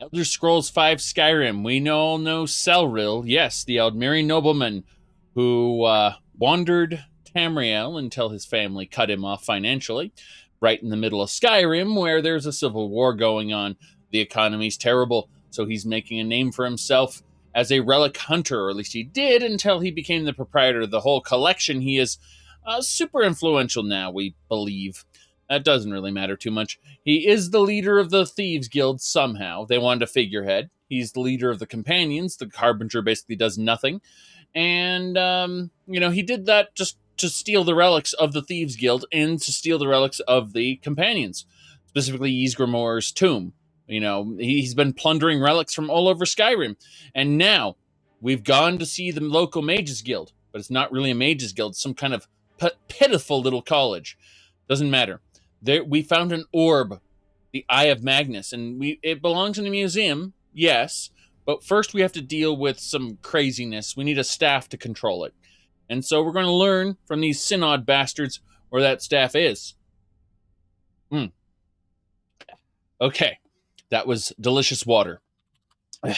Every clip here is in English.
Elder Scrolls V Skyrim. We all know Celril, yes, the Aldmeri nobleman who wandered Tamriel until his family cut him off financially, right in the middle of Skyrim, where there's a civil war going on. The economy's terrible, so he's making a name for himself as a relic hunter, or at least he did until he became the proprietor of the whole collection. He is super influential now, we believe. That doesn't really matter too much. He is the leader of the Thieves Guild somehow. They wanted a figurehead. He's the leader of the Companions. The Harbinger basically does nothing. And, he did that just to steal the relics of the Thieves Guild and to steal the relics of the Companions, specifically Ysgramor's tomb. He's been plundering relics from all over Skyrim. And now we've gone to see the local Mages Guild, but it's not really a Mages Guild. It's some kind of pitiful little college. Doesn't matter. We found an orb, the Eye of Magnus, and it belongs in the museum, yes, but first we have to deal with some craziness. We need a staff to control it. And so we're going to learn from these synod bastards where that staff is. Okay, that was delicious water. All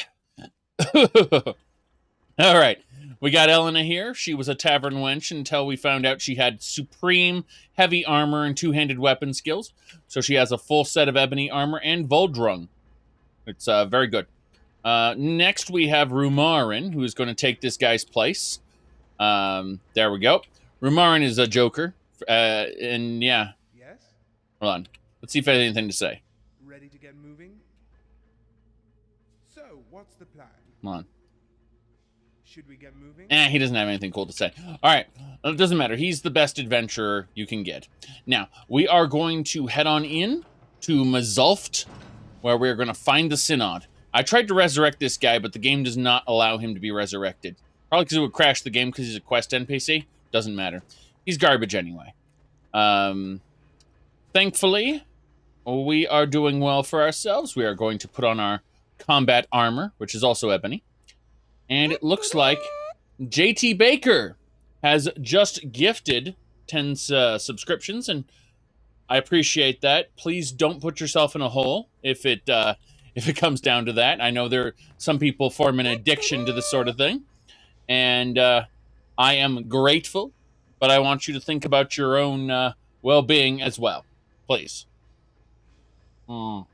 right. We got Elena here. She was a tavern wench until we found out she had supreme heavy armor and two-handed weapon skills. So she has a full set of ebony armor and Voldrung. It's very good. Next, we have Rumarin, who is going to take this guy's place. There we go. Rumarin is a joker. And yeah. Yes? Hold on. Let's see if I have anything to say. Ready to get moving? So, what's the plan? Come on. Should we get moving? He doesn't have anything cool to say. All right. It doesn't matter. He's the best adventurer you can get. Now, we are going to head on in to Mazulft, where we're going to find the Synod. I tried to resurrect this guy, but the game does not allow him to be resurrected. Probably because it would crash the game because he's a quest NPC. Doesn't matter. He's garbage anyway. Thankfully, we are doing well for ourselves. We are going to put on our combat armor, which is also ebony. And it looks like JT Baker has just gifted 10 subscriptions, and I appreciate that. Please don't put yourself in a hole if it comes down to that. I know some people form an addiction to this sort of thing, and I am grateful, but I want you to think about your own well-being as well, please. Because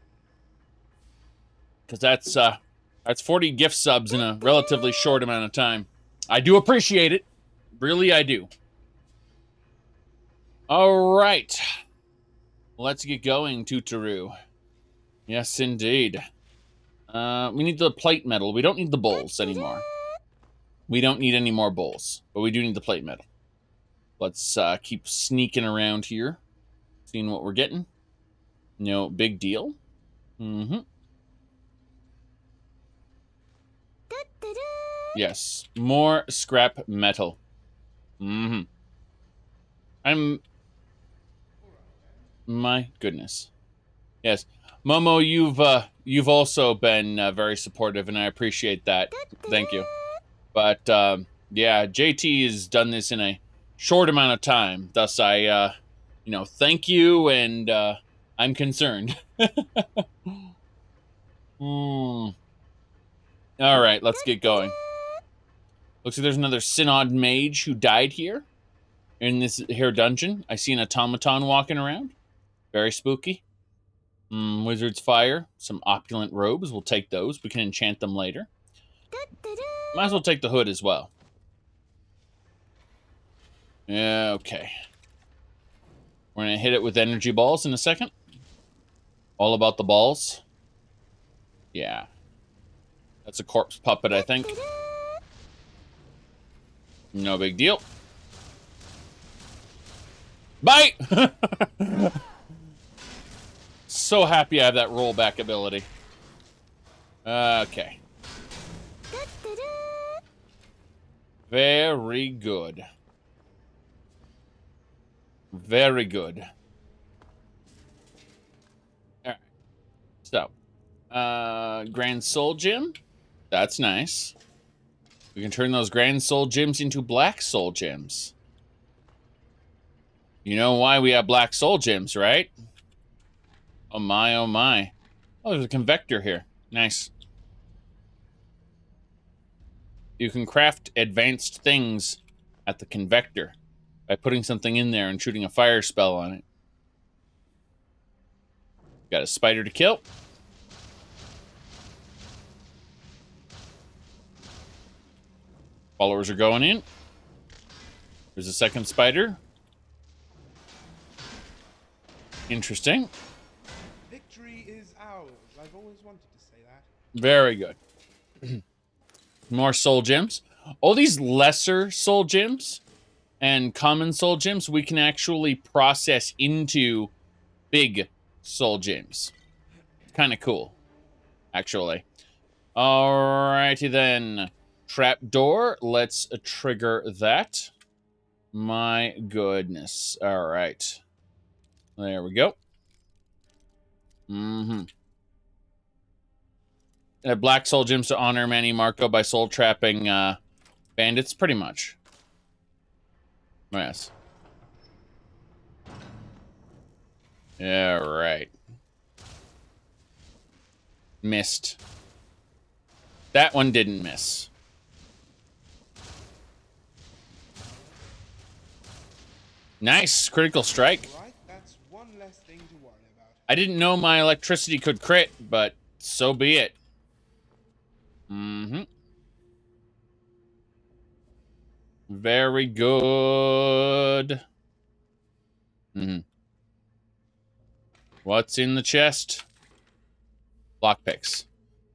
that's 40 gift subs in a relatively short amount of time. I do appreciate it. Really, I do. All right. Let's get going, Tutaru. Yes, indeed. We need the plate metal. We don't need the bowls anymore. We don't need any more bowls, but we do need the plate metal. Let's keep sneaking around here, seeing what we're getting. No big deal. Yes, more scrap metal. My goodness. Yes, Momo, you've also been very supportive, and I appreciate that. Thank you. But yeah, JT has done this in a short amount of time. Thus, I thank you, and I'm concerned. All right, let's get going. Looks like there's another Synod mage who died here in this here dungeon. I see an automaton walking around. Very spooky. Wizard's Fire. Some opulent robes. We'll take those. We can enchant them later. Might as well take the hood as well. Yeah, okay. We're going to hit it with energy balls in a second. All about the balls. Yeah. That's a corpse puppet, I think. No big deal. Bite! So happy I have that rollback ability. Okay. Very good. Very good. Alright. So. Grand Soul Gem. That's nice. We can turn those Grand Soul Gems into Black Soul Gems. You know why we have Black Soul Gems, right? Oh my, oh my. Oh, there's a convector here. Nice. You can craft advanced things at the convector by putting something in there and shooting a fire spell on it. Got a spider to kill. Followers are going in. There's a second spider. Interesting. Victory is ours. I've always wanted to say that. Very good. More soul gems. All these lesser soul gems and common soul gems we can actually process into big soul gems. Kind of cool, actually. Alrighty then. Trapdoor. Let's trigger that. My goodness. Alright. There we go. Black soul gems to honor Manny Marco by soul trapping bandits, pretty much. Yes. Yeah, right. Missed. That one didn't miss. Nice critical strike. Right, that's one less thing to worry about. I didn't know my electricity could crit, but so be it. Very good. What's in the chest? Lockpicks.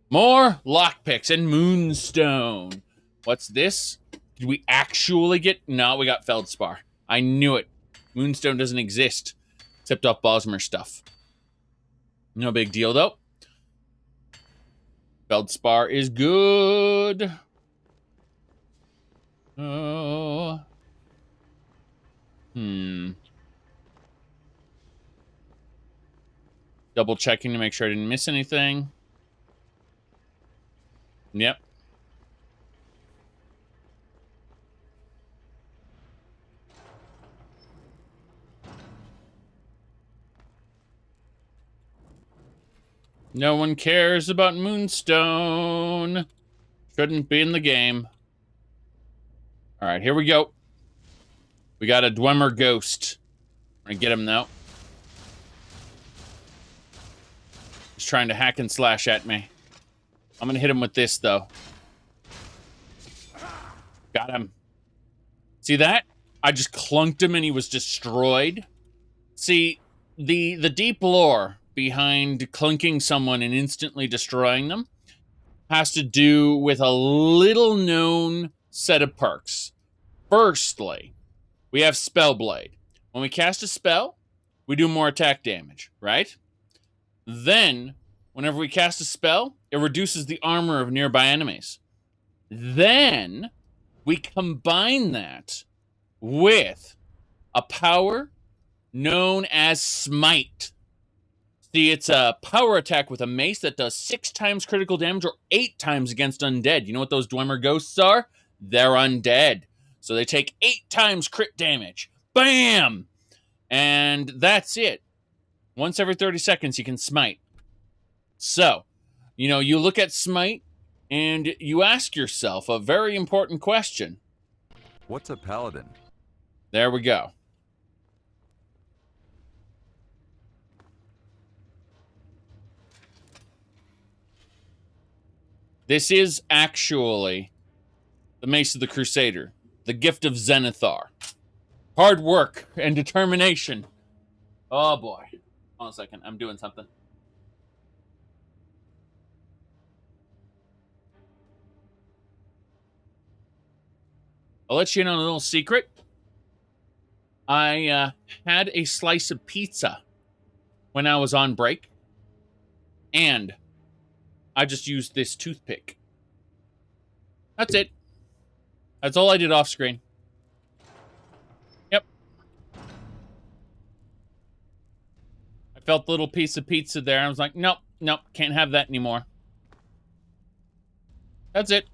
More lockpicks and moonstone. What's this? Did we actually get... No, we got feldspar. I knew it. Moonstone doesn't exist. Except off Bosmer stuff. No big deal, though. Feldspar is good. Oh. Double checking to make sure I didn't miss anything. Yep. No one cares about Moonstone. Shouldn't be in the game. All right, here we go. We got a Dwemer Ghost. I'm gonna get him, though. He's trying to hack and slash at me. I'm gonna hit him with this, though. Got him. See that? I just clunked him and he was destroyed. See, the deep lore behind clunking someone and instantly destroying them has to do with a little known set of perks. Firstly, we have Spellblade. When we cast a spell, we do more attack damage, right? Then, whenever we cast a spell, it reduces the armor of nearby enemies. Then, we combine that with a power known as Smite. See, it's a power attack with a mace that does 6 times critical damage or 8 times against undead. You know what those Dwemer Ghosts are? They're undead. So they take 8 times crit damage. Bam! And that's it. Once every 30 seconds, you can smite. So, you know, you look at smite and you ask yourself a very important question. What's a paladin? There we go. This is actually the Mace of the Crusader, the gift of Zenithar. Hard work and determination. Oh boy. Hold on a second, I'm doing something. I'll let you in on a little secret. I had a slice of pizza when I was on break, and I just used this toothpick. That's it. That's all I did off screen. Yep. I felt the little piece of pizza there. I was like, nope, nope, can't have that anymore. That's it.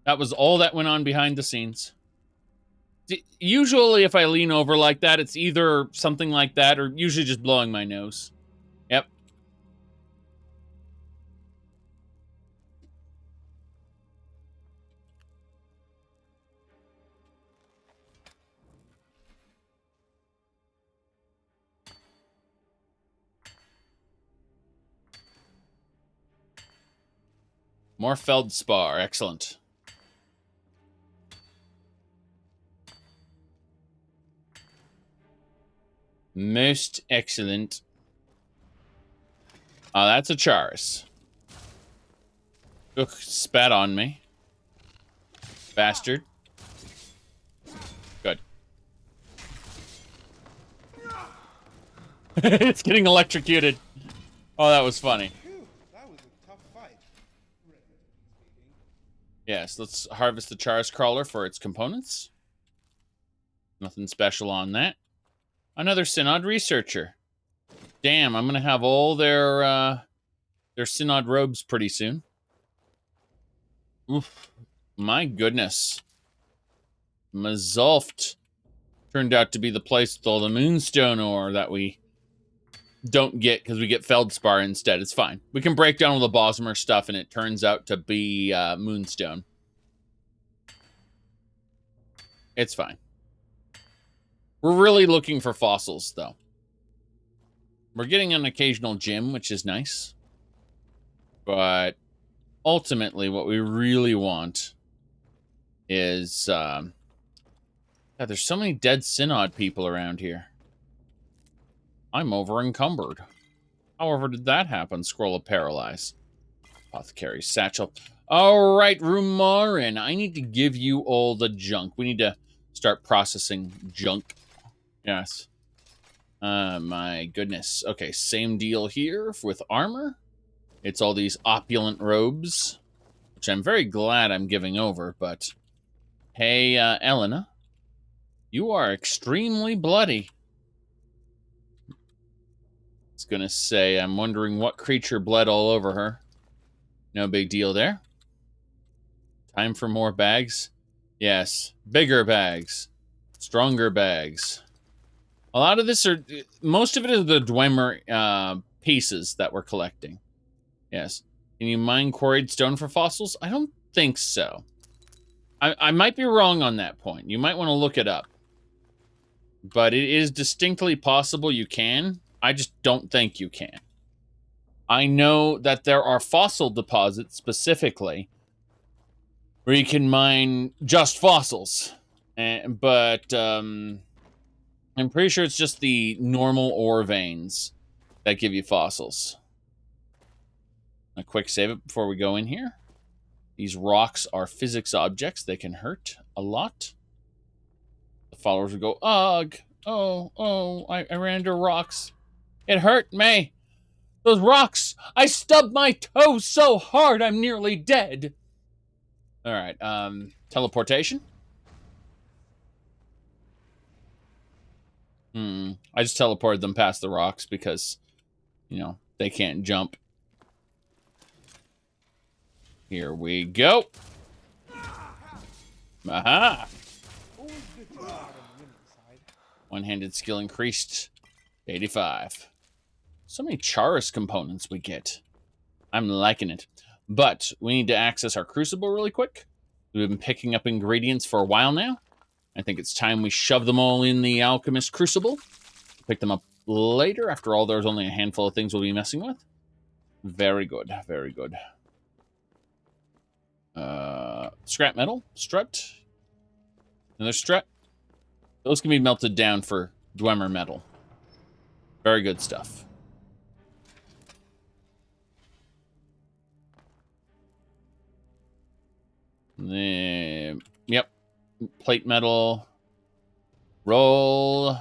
That was all that went on behind the scenes. Usually if I lean over like that, it's either something like that or usually just blowing my nose. Yep. More feldspar. Excellent. Most excellent. Oh, that's a Charis. Ugh, spat on me. Bastard. Good. It's getting electrocuted. Oh, that was funny. Phew, that was a tough fight. Yes, let's harvest the Charis crawler for its components. Nothing special on that. Another Synod researcher. Damn, I'm gonna have all their Synod robes pretty soon. Oof. My goodness. Mazulft turned out to be the place with all the moonstone ore that we don't get because we get feldspar instead. It's fine. We can break down all the Bosmer stuff and it turns out to be moonstone. It's fine. We're really looking for fossils, though. We're getting an occasional gem, which is nice. But ultimately, what we really want is... God, there's so many dead Synod people around here. I'm over encumbered. However did that happen? Scroll of Paralyze. Apothecary's Satchel. Alright, Rumarin. I need to give you all the junk. We need to start processing junk. Yes. My goodness. Okay, same deal here with armor. It's all these opulent robes, which I'm very glad I'm giving over, but... Hey, Elena. You are extremely bloody. I was gonna say, I'm wondering what creature bled all over her. No big deal there. Time for more bags? Yes. Bigger bags. Stronger bags. A lot of this are... Most of it is the Dwemer pieces that we're collecting. Yes. Can you mine quarried stone for fossils? I don't think so. I might be wrong on that point. You might want to look it up. But it is distinctly possible you can. I just don't think you can. I know that there are fossil deposits specifically where you can mine just fossils. But I'm pretty sure it's just the normal ore veins that give you fossils. A quick save it before we go in here. These rocks are physics objects. They can hurt a lot. The followers will go, ugh, oh, I ran into rocks. It hurt me. Those rocks, I stubbed my toe so hard I'm nearly dead. All right, teleportation. I just teleported them past the rocks because, you know, they can't jump. Here we go. Aha! One-handed skill increased. 85. So many Charis components we get. I'm liking it. But we need to access our crucible really quick. We've been picking up ingredients for a while now. I think it's time we shove them all in the alchemist crucible. Pick them up later. After all, there's only a handful of things we'll be messing with. Very good. Very good. Scrap metal. Strut. Another strut. Those can be melted down for Dwemer metal. Very good stuff. Yep. Plate metal. Roll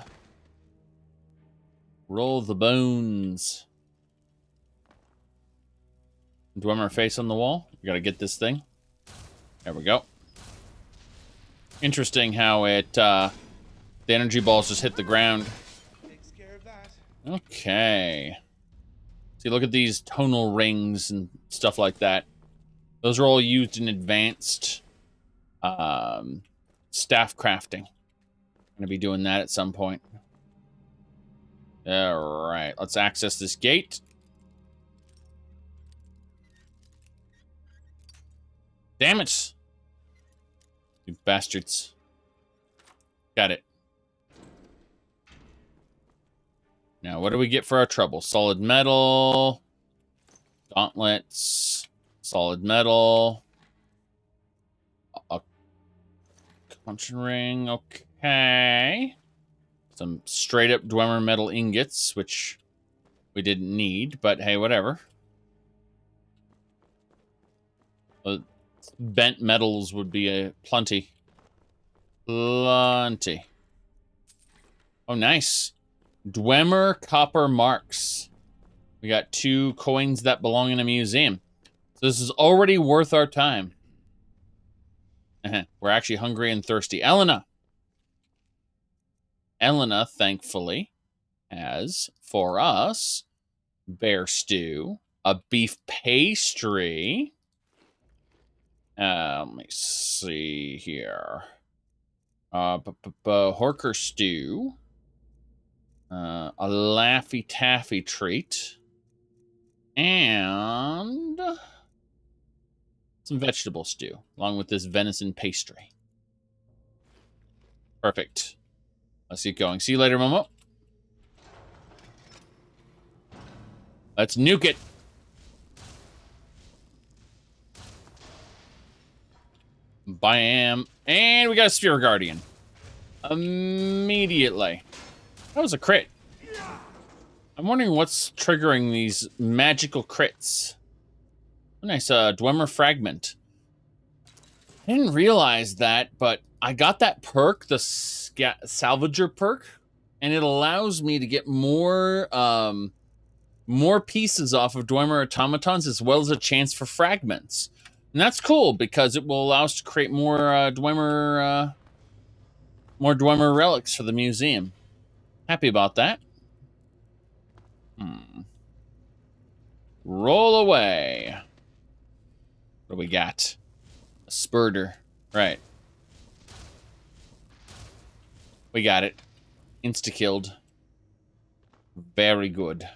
the bones. Dwemer face on the wall. We gotta get this thing. There we go. Interesting how it, the energy balls just hit the ground. Takes care of that. Okay. See, look at these tonal rings and stuff like that. Those are all used in advanced staff crafting. Gonna be doing that at some point. All right, let's access this gate. Damn it! You bastards. Got it. Now, what do we get for our trouble? Solid metal, gauntlets, solid metal, a conjuring, okay. Some straight up Dwemer metal ingots, which we didn't need, but hey, whatever. Bent metals would be a plenty. Plenty. Oh, nice. Dwemer copper marks. We got 2 coins that belong in a museum. So this is already worth our time. We're actually hungry and thirsty. Elena, thankfully, has for us bear stew, a beef pastry. Let me see here. Horker stew. A Laffy Taffy treat. And some vegetable stew, along with this venison pastry. Perfect. Let's get going. See you later, Momo. Let's nuke it. Bam. And we got a Sphere Guardian. Immediately. That was a crit. I'm wondering what's triggering these magical crits. A nice Dwemer fragment. I didn't realize that, but I got that perk, the Salvager perk, and it allows me to get more pieces off of Dwemer automatons, as well as a chance for fragments. And that's cool because it will allow us to create more Dwemer relics for the museum. Happy about that. Roll away. What do we got? A spurter. Right. We got it. Insta-killed. Very good.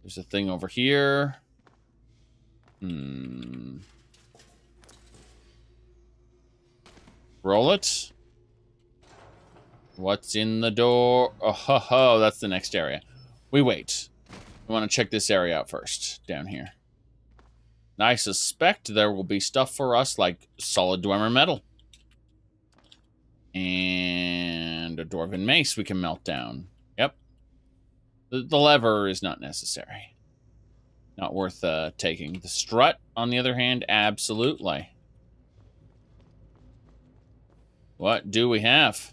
There's a thing over here. Roll it. What's in the door? Oh, ho, ho, that's the next area. We wait. We want to check this area out first, down here. I suspect there will be stuff for us like solid Dwemer metal. And a Dwarven mace we can melt down. Yep. The lever is not necessary. Not worth taking. The strut, on the other hand, absolutely. What do we have?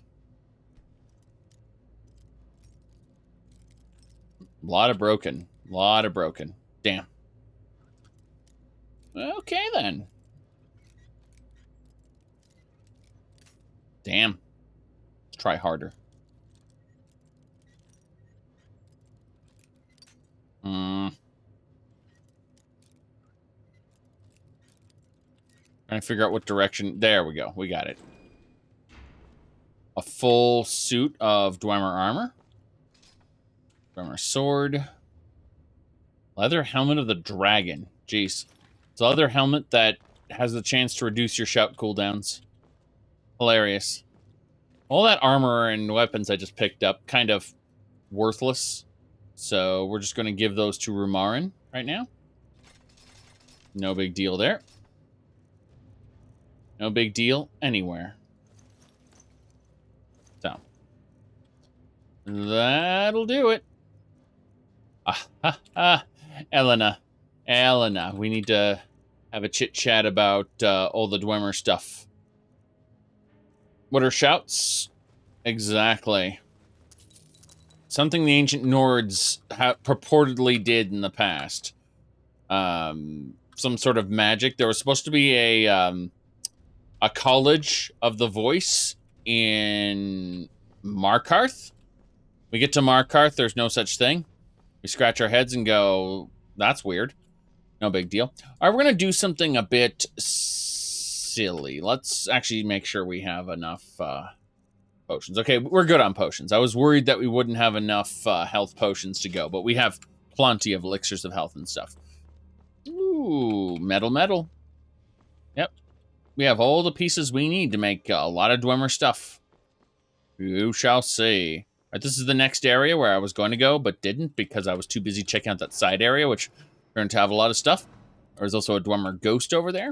A lot of broken. Damn. Okay, then. Damn. Let's try harder. Trying to figure out what direction. There we go. We got it. A full suit of Dwemer armor. Dwemer sword. Leather helmet of the dragon. Jeez. It's a leather helmet that has the chance to reduce your shout cooldowns. Hilarious. All that armor and weapons I just picked up, kind of worthless. So we're just going to give those to Rumarin right now. No big deal there. No big deal anywhere. So. That'll do it. Elena. We need to have a chit-chat about all the Dwemer stuff. What are shouts? Exactly. Something the ancient Nords purportedly did in the past. Some sort of magic. There was supposed to be a college of the voice in Markarth. We get to Markarth, there's no such thing. We scratch our heads and go, that's weird. No big deal. All right, we're going to do something a bit silly. Let's actually make sure we have enough Potions. Okay, we're good on potions. I was worried that we wouldn't have enough health potions to go, but we have plenty of elixirs of health and stuff. Ooh, metal. Yep. We have all the pieces we need to make a lot of Dwemer stuff. You shall see. All right, this is the next area where I was going to go, but didn't because I was too busy checking out that side area, which turned to have a lot of stuff. There's also a Dwemer ghost over there,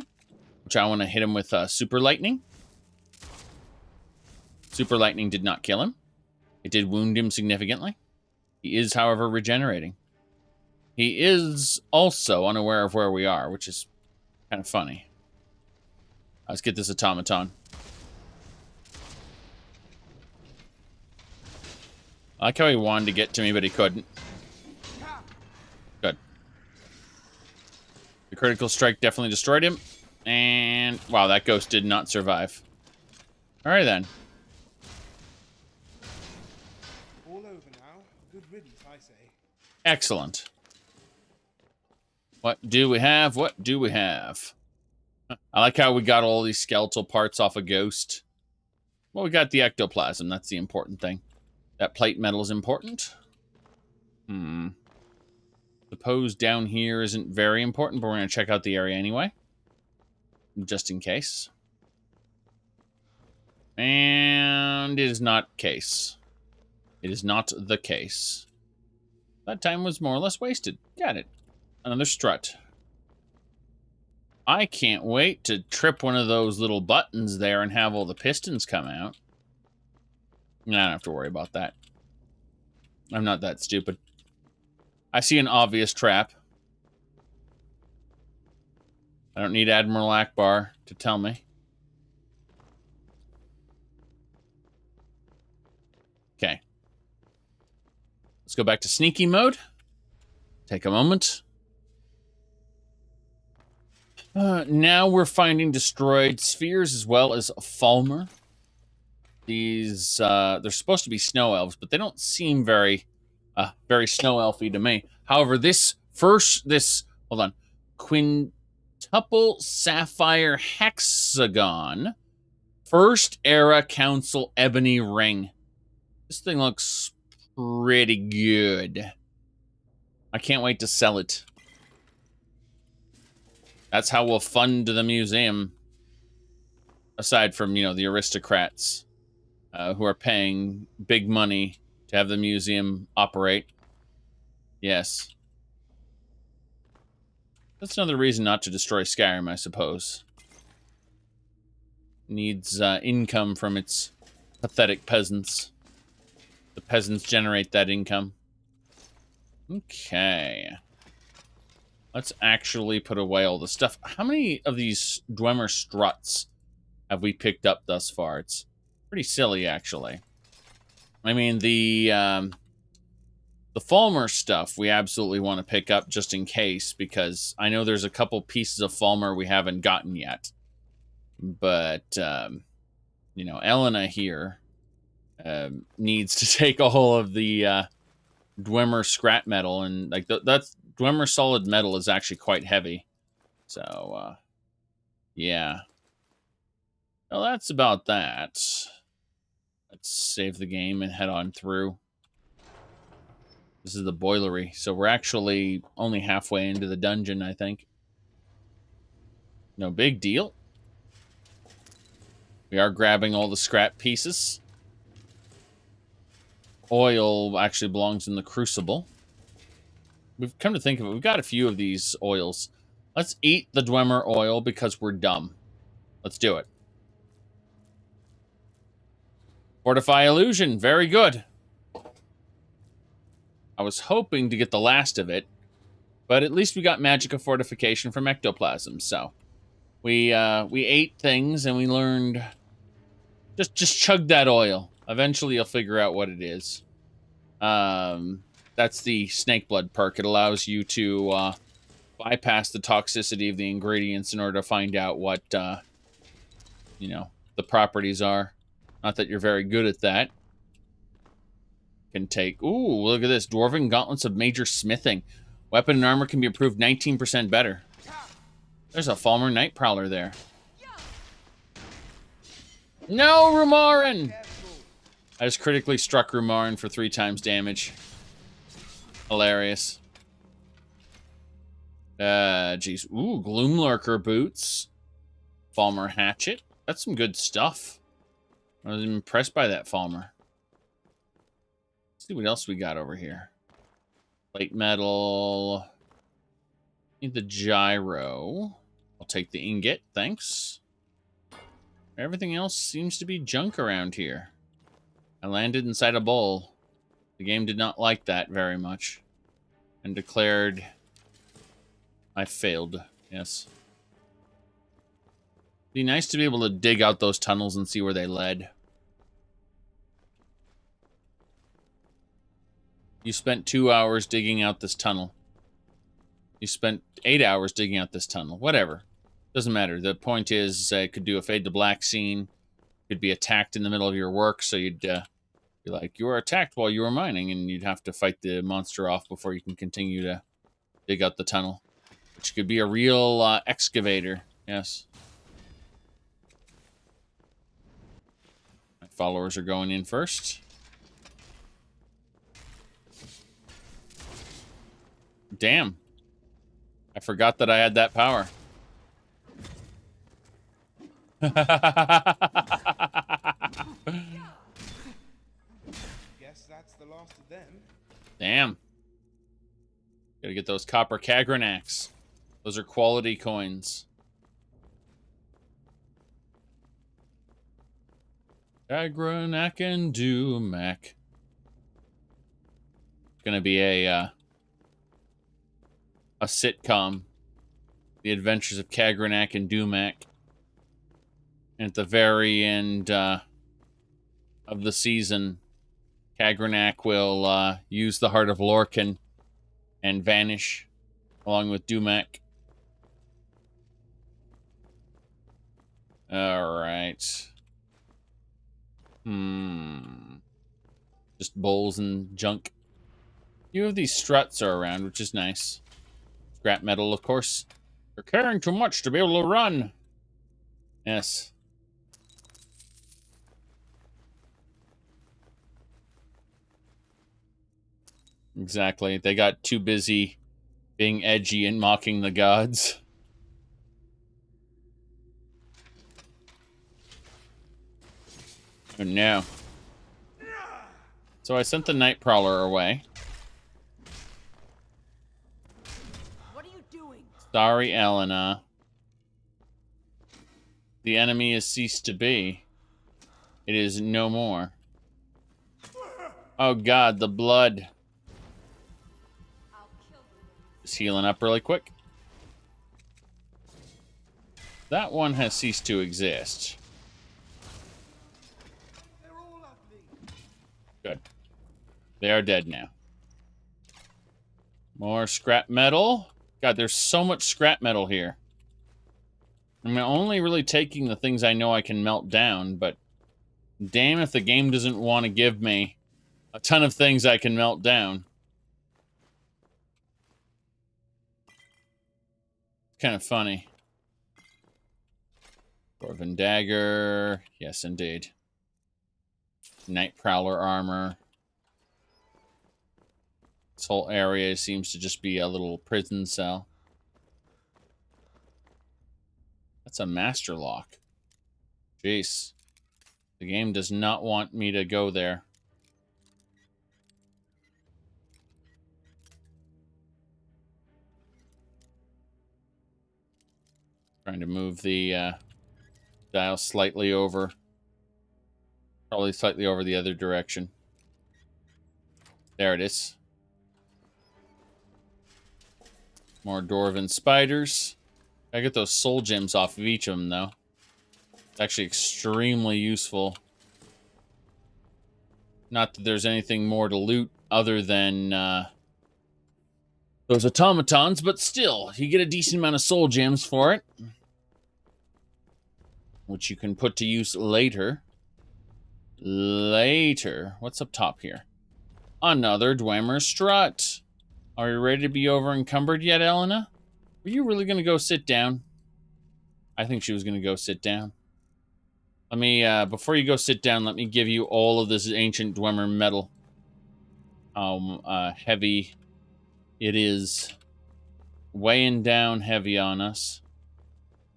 which I want to hit him with Super Lightning. Super Lightning did not kill him. It did wound him significantly. He is, however, regenerating. He is also unaware of where we are, which is kind of funny. Let's get this automaton. I like how he wanted to get to me, but he couldn't. Good. The critical strike definitely destroyed him. And, wow, that ghost did not survive. Alright then. All over now. Good riddance, I say. Excellent. What do we have? What do we have? I like how we got all these skeletal parts off a ghost. Well, we got the ectoplasm. That's the important thing. That plate metal is important. Suppose down here isn't very important, but we're going to check out the area anyway. Just in case. And it is not case. It is not the case. That time was more or less wasted. Got it. Another strut. I can't wait to trip one of those little buttons there and have all the pistons come out. I don't have to worry about that. I'm not that stupid. I see an obvious trap. I don't need Admiral Akbar to tell me. Okay. Let's go back to sneaky mode. Take a moment. Now we're finding destroyed spheres as well as Falmer. These, they're supposed to be snow elves, but they don't seem very snow elfy to me. However, hold on, quintuple sapphire hexagon, first era council ebony ring. This thing looks pretty good. I can't wait to sell it. That's how we'll fund the museum. Aside from, the aristocrats who are paying big money to have the museum operate. Yes. That's another reason not to destroy Skyrim, I suppose. Needs income from its pathetic peasants. The peasants generate that income. Okay. Let's actually put away all the stuff. How many of these Dwemer struts have we picked up thus far? It's pretty silly, actually. I mean, the Falmer stuff we absolutely want to pick up just in case, because I know there's a couple pieces of Falmer we haven't gotten yet. But, Elena here needs to take all of the Dwemer scrap metal, and like that's Dwemer solid metal is actually quite heavy. So, yeah. Well, that's about that. Let's save the game and head on through. This is the boilery, so we're actually only halfway into the dungeon, I think. No big deal. We are grabbing all the scrap pieces. Oil actually belongs in the crucible. We've come to think of it, we've got a few of these oils. Let's eat the Dwemer oil because we're dumb. Let's do it. Fortify illusion, very good. I was hoping to get the last of it, but at least we got magic of fortification from ectoplasm. So we ate things and we learned. Just chug that oil. Eventually, you'll figure out what it is. That's the snake blood perk. It allows you to bypass the toxicity of the ingredients in order to find out what the properties are. Not that you're very good at that. Can take... Ooh, look at this. Dwarven Gauntlets of Major Smithing. Weapon and armor can be improved 19% better. There's a Falmer Night Prowler there. No, Rumarin! I just critically struck Rumarin for 3 times damage. Hilarious. Jeez. Ooh, Gloomlurker boots. Falmer hatchet. That's some good stuff. I was impressed by that Falmer. Let's see what else we got over here. Plate metal. Need the gyro. I'll take the ingot, thanks. Everything else seems to be junk around here. I landed inside a bowl. The game did not like that very much. And declared I failed. Yes. Be nice to be able to dig out those tunnels and see where they led. You spent 2 hours digging out this tunnel. You spent 8 hours digging out this tunnel. Whatever. Doesn't matter. The point is, it could do a fade to black scene. Could be attacked in the middle of your work, so you'd be like, you were attacked while you were mining, and you'd have to fight the monster off before you can continue to dig out the tunnel. Which could be a real excavator. Yes. My followers are going in first. Damn. I forgot that I had that power. Guess that's the last of them. Damn. Gotta get those copper Kagranaks. Those are quality coins. Kagranak and Dumac. Gonna be a sitcom. The Adventures of Kagranak and Dumac. And at the very end of the season, Kagranak will use the Heart of Lorcan and vanish, along with Dumac. Alright. Just bowls and junk. A few of these struts are around, which is nice. Scrap metal, of course. You're carrying too much to be able to run. Yes. Exactly. They got too busy being edgy and mocking the gods. Oh no. So I sent the Night Prowler away. What are you doing? Sorry, Elena. The enemy has ceased to be. It is no more. Oh god, the blood. Just healing up really quick. That one has ceased to exist. Good. They are dead now. More scrap metal. God, there's so much scrap metal here. I'm only really taking the things I know I can melt down, but damn if the game doesn't want to give me a ton of things I can melt down. Kind of funny. Dwarven dagger. Yes, indeed. Night Prowler armor. This whole area seems to just be a little prison cell. That's a master lock. Jeez. The game does not want me to go there. Trying to move the dial slightly over. Probably slightly over the other direction. There it is. More Dwarven spiders. I get those soul gems off of each of them, though. It's actually extremely useful. Not that there's anything more to loot other than those automatons, but still, you get a decent amount of soul gems for it. Which you can put to use later. What's up top here? Another Dwemer strut. Are you ready to be over encumbered yet, Elena? Were you really going to go sit down? I think she was going to go sit down. Let me, before you go sit down, let me give you all of this ancient Dwemer metal. Heavy it is. Weighing down heavy on us.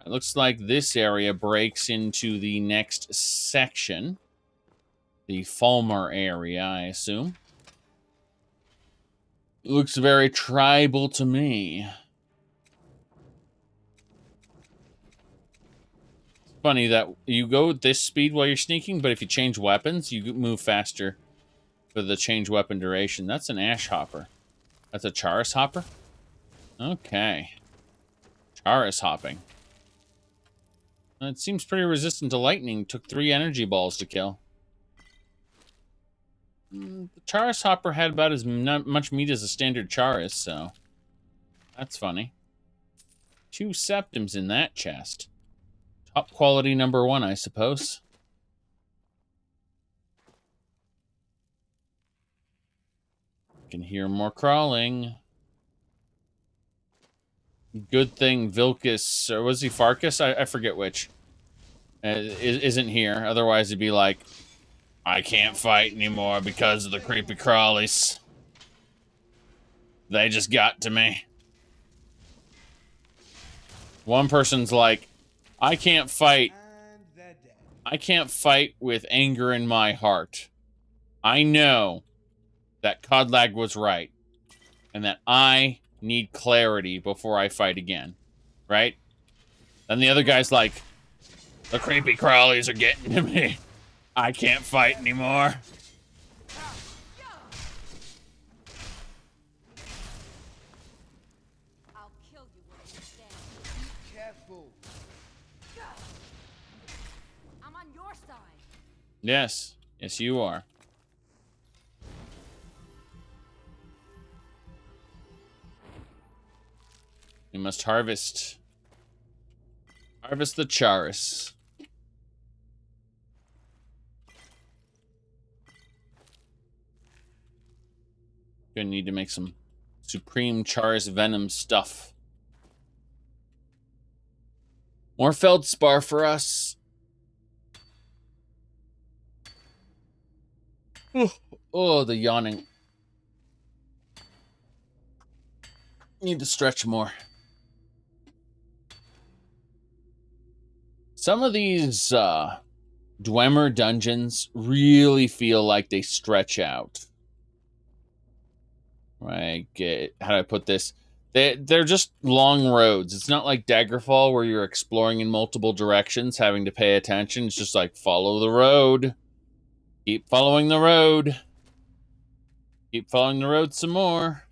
It looks like this area breaks into the next section. The Falmer area, I assume. It looks very tribal to me. Funny that you go at this speed while you're sneaking, but if you change weapons, you move faster for the change weapon duration. That's an ash hopper. That's a Charis hopper? Okay. Charis hopping. It seems pretty resistant to lightning. Took 3 energy balls to kill. The Charis hopper had about as much meat as a standard Charis, so that's funny. 2 septims in that chest. Top quality number 1, I suppose. Can hear more crawling. Good thing Vilcus, or was he Farkas? I forget which. Isn't here. Otherwise, it'd be like, I can't fight anymore because of the creepy crawlies. They just got to me. One person's like, I can't fight. I can't fight with anger in my heart. I know that Codlag was right. And that I need clarity before I fight again. Right? And the other guy's like, the creepy crawlies are getting to me. I can't fight anymore. I'll kill you where you stand. Be careful. I'm on your side. Yes. Yes, you are. We must harvest. Harvest the Charis. Gonna need to make some supreme Charis venom stuff. More feldspar for us. Oh, the yawning. Need to stretch more. Some of these Dwemer dungeons really feel like they stretch out. Like, how do I put this? They're just long roads. It's not like Daggerfall where you're exploring in multiple directions, having to pay attention. It's just like, follow the road. Keep following the road. Keep following the road some more.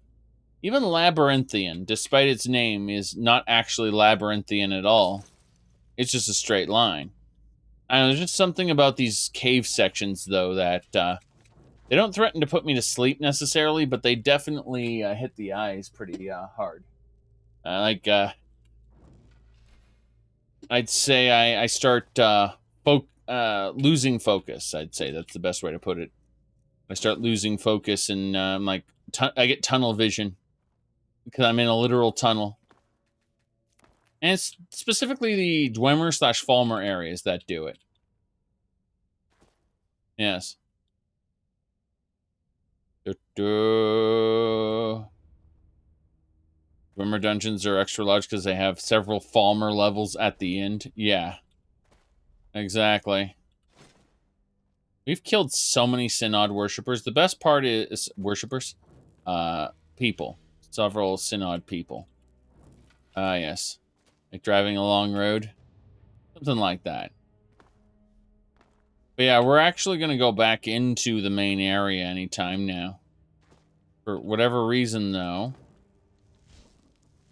Even Labyrinthian, despite its name, is not actually Labyrinthian at all. It's just a straight line. I don't know, there's just something about these cave sections, though, that they don't threaten to put me to sleep necessarily, but they definitely hit the eyes pretty hard. I'd say I start losing focus. I'd say that's the best way to put it. I start losing focus, and I'm like, I get tunnel vision because I'm in a literal tunnel. And it's specifically the Dwemer/Falmer areas that do it. Yes. Dwemer dungeons are extra large because they have several Falmer levels at the end. Yeah. Exactly. We've killed so many Synod worshippers. The best part is worshippers. People. Several Synod people. Yes. Like driving a long road. Something like that. But yeah, we're actually going to go back into the main area anytime now. For whatever reason, though,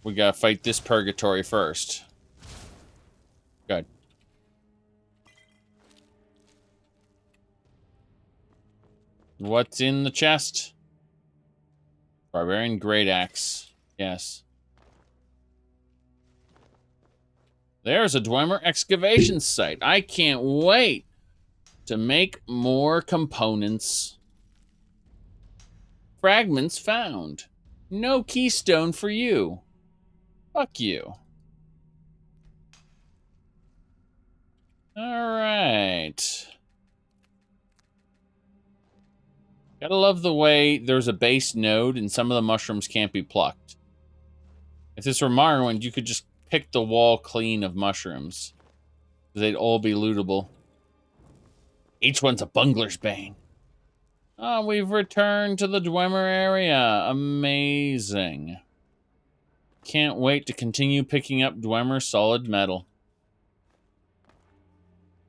we got to fight this purgatory first. Good. What's in the chest? Barbarian Great Axe. Yes. There's a Dwemer excavation site. I can't wait to make more components. Fragments found. No keystone for you. Fuck you. Alright. Gotta love the way there's a base node and some of the mushrooms can't be plucked. If this were Morrowind, you could just pick the wall clean of mushrooms. They'd all be lootable. Each one's a bungler's bane. Oh, we've returned to the Dwemer area. Amazing. Can't wait to continue picking up Dwemer solid metal.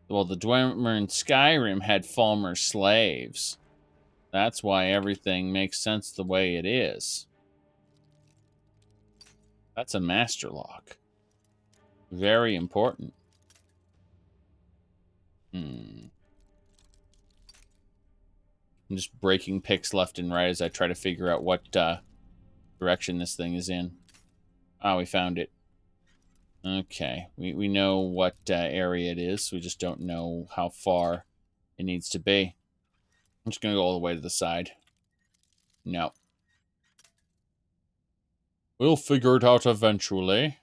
Well, the Dwemer in Skyrim had Falmer slaves. That's why everything makes sense the way it is. That's a master lock. Very important. I'm just breaking picks left and right as I try to figure out what direction this thing is in. Ah, we found it. Okay, we know what area it is. We just don't know how far it needs to be. I'm just going to go all the way to the side. No. We'll figure it out eventually.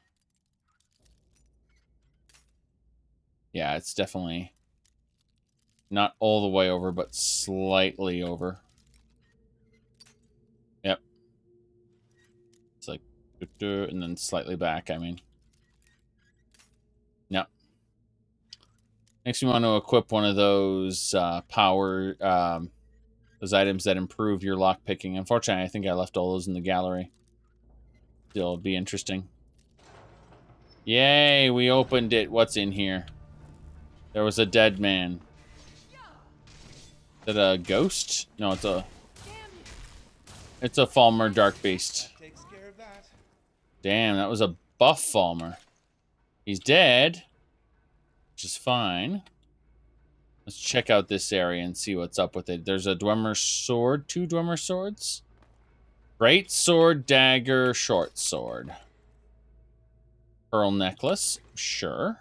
Yeah, it's definitely not all the way over, but slightly over. Yep. It's like, and then slightly back, I mean. No. Makes me want to equip one of those power, those items that improve your lockpicking. Unfortunately, I think I left all those in the gallery. It'll be interesting. Yay, we opened it. What's in here? There was a dead man. Is that a ghost? No, it's a Falmer Dark Beast. Takes care of that. Damn, that was a buff Falmer. He's dead, which is fine. Let's check out this area and see what's up with it. There's a Dwemer sword, 2 Dwemer swords. Great sword, dagger, short sword. Pearl necklace, sure.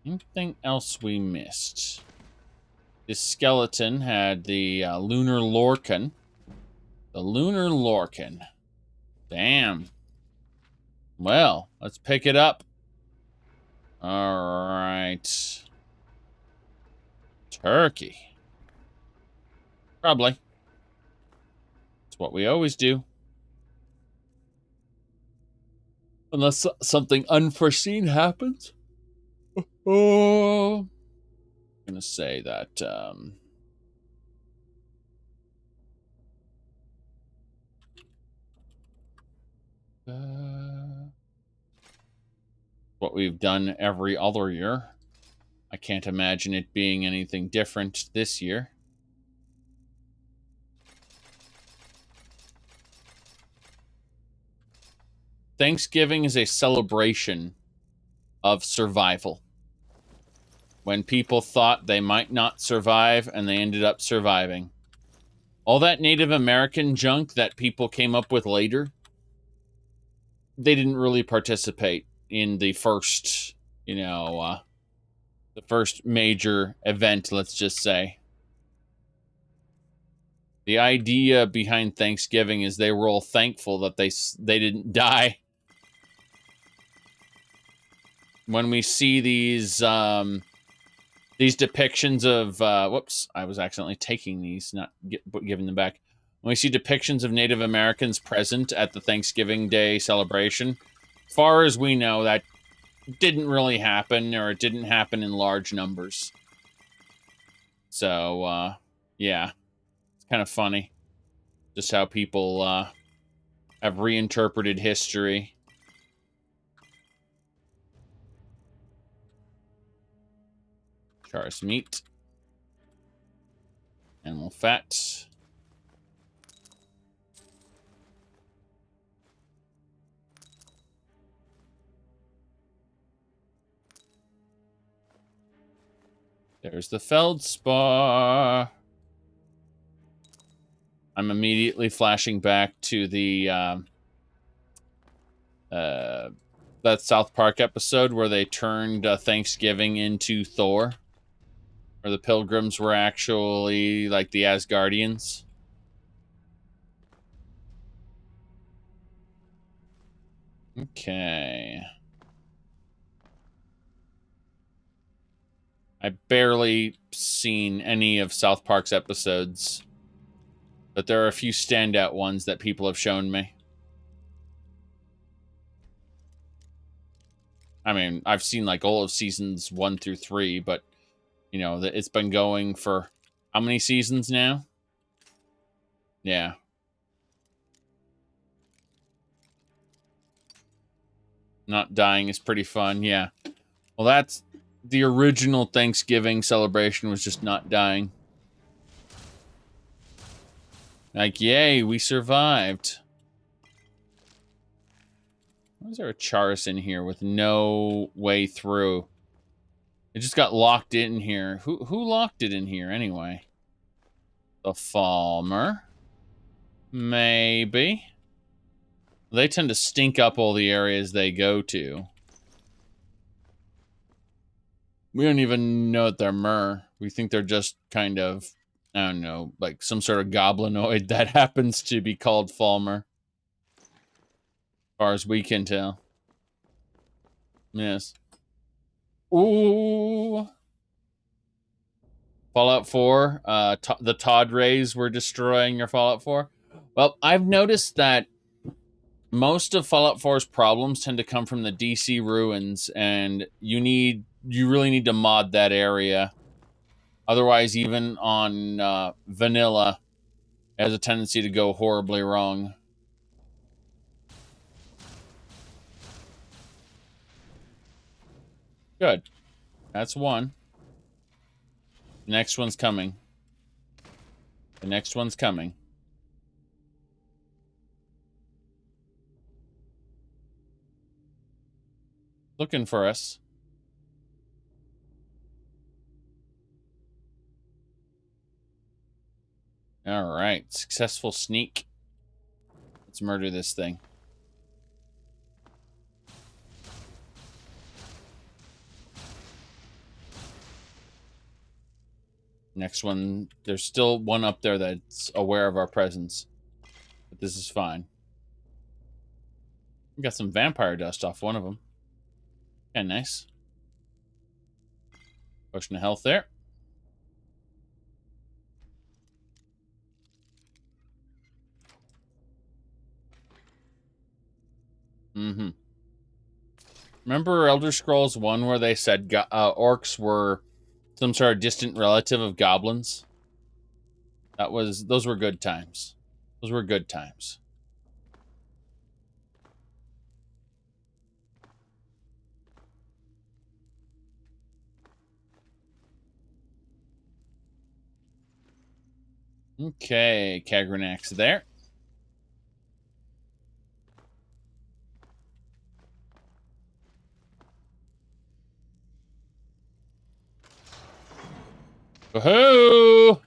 Anything else we missed? This skeleton had the lunar lorcan. The lunar lorcan. Damn. Well, let's pick it up. All right. Turkey. Probably. It's what we always do. Unless something unforeseen happens. Oh. I'm gonna say that, what we've done every other year. I can't imagine it being anything different this year. Thanksgiving is a celebration of survival. When people thought they might not survive and they ended up surviving. All that Native American junk that people came up with later, they didn't really participate in the first, the first major event, let's just say. The idea behind Thanksgiving is they were all thankful that they didn't die. When we see these depictions of, whoops, I was accidentally taking these, not giving them back. When we see depictions of Native Americans present at the Thanksgiving Day celebration, far as we know, that didn't really happen, or it didn't happen in large numbers. So, yeah. It's kind of funny. Just how people, have reinterpreted history. Char's meat. Animal fat. There's the feldspar. I'm immediately flashing back to the that South Park episode where they turned Thanksgiving into Thor, where the pilgrims were actually like the Asgardians. Okay. I barely seen any of South Park's episodes, but there are a few standout ones that people have shown me. I mean, I've seen like all of seasons 1 through 3, but you know, it's been going for how many seasons now? Yeah. Not dying is pretty fun, yeah. Well, that's the original Thanksgiving celebration, was just not dying. Like, yay, we survived. Why is there a Charis in here with no way through? It just got locked in here. Who locked it in here anyway? The Falmer? Maybe. They tend to stink up all the areas they go to. We don't even know that they're mer. We think they're just kind of, I don't know, like some sort of goblinoid that happens to be called Falmer. As far as we can tell. Yes. Ooh. Fallout 4, the Todd Rays were destroying your Fallout 4. Well, I've noticed that most of Fallout 4's problems tend to come from the DC ruins, and you really need to mod that area. Otherwise, even on vanilla, it has a tendency to go horribly wrong. Good. That's one. The next one's coming. The next one's coming. Looking for us. Alright. Successful sneak. Let's murder this thing. Next one, there's still one up there that's aware of our presence. But this is fine. We got some vampire dust off one of them. Yeah, nice. Potion of health there. Mm-hmm. Remember Elder Scrolls 1 where they said orcs were some sort of distant relative of goblins? Those were good times. Those were good times. Okay, Kagranax there. Woohoo!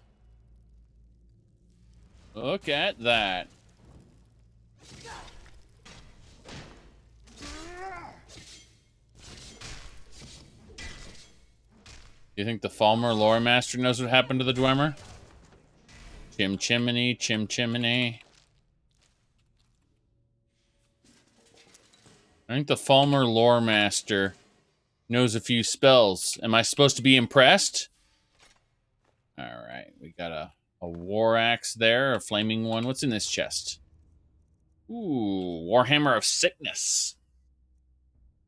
Look at that. You think the Falmer lore master knows what happened to the Dwemer? Chim chimney, chim chimney. I think the Falmer lore master knows a few spells. Am I supposed to be impressed? Alright, we got a war axe there, a flaming one. What's in this chest? Ooh, Warhammer of Sickness.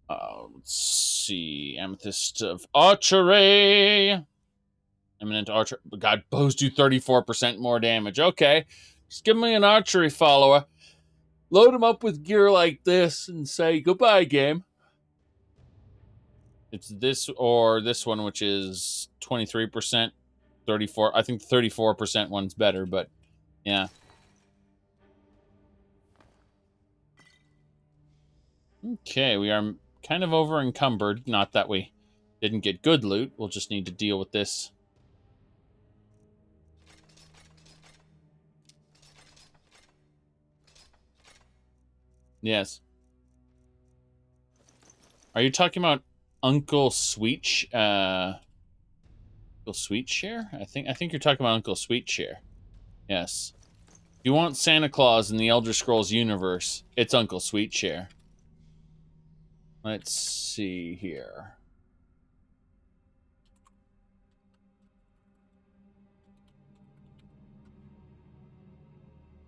Let's see. Amethyst of Archery. Eminent Archer. God, bows do 34% more damage. Okay, just give me an archery follower. Load him up with gear like this and say, goodbye, game. It's this or this one, which is 23%. 34. I think the 34% one's better, but yeah. Okay, we are kind of over encumbered. Not that we didn't get good loot. We'll just need to deal with this. Yes. Are you talking about Uncle Sweetshare? I think you're talking about Uncle Sweetshare. Yes. If you want Santa Claus in the Elder Scrolls universe, it's Uncle Sweetshare. Let's see here.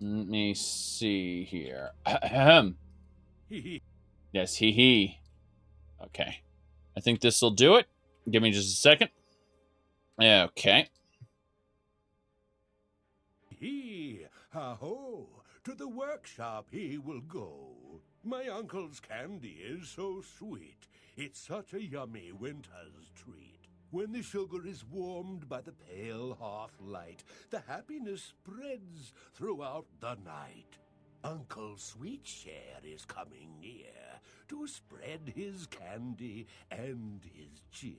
Let me see here. Ahem. Yes, he. Okay. I think this will do it. Give me just a second. Okay. Ha-ho! To the workshop he will go. My uncle's candy is so sweet. It's such a yummy winter's treat. When the sugar is warmed by the pale hearth light, the happiness spreads throughout the night. Uncle Sweetshare is coming near to spread his candy and his cheer.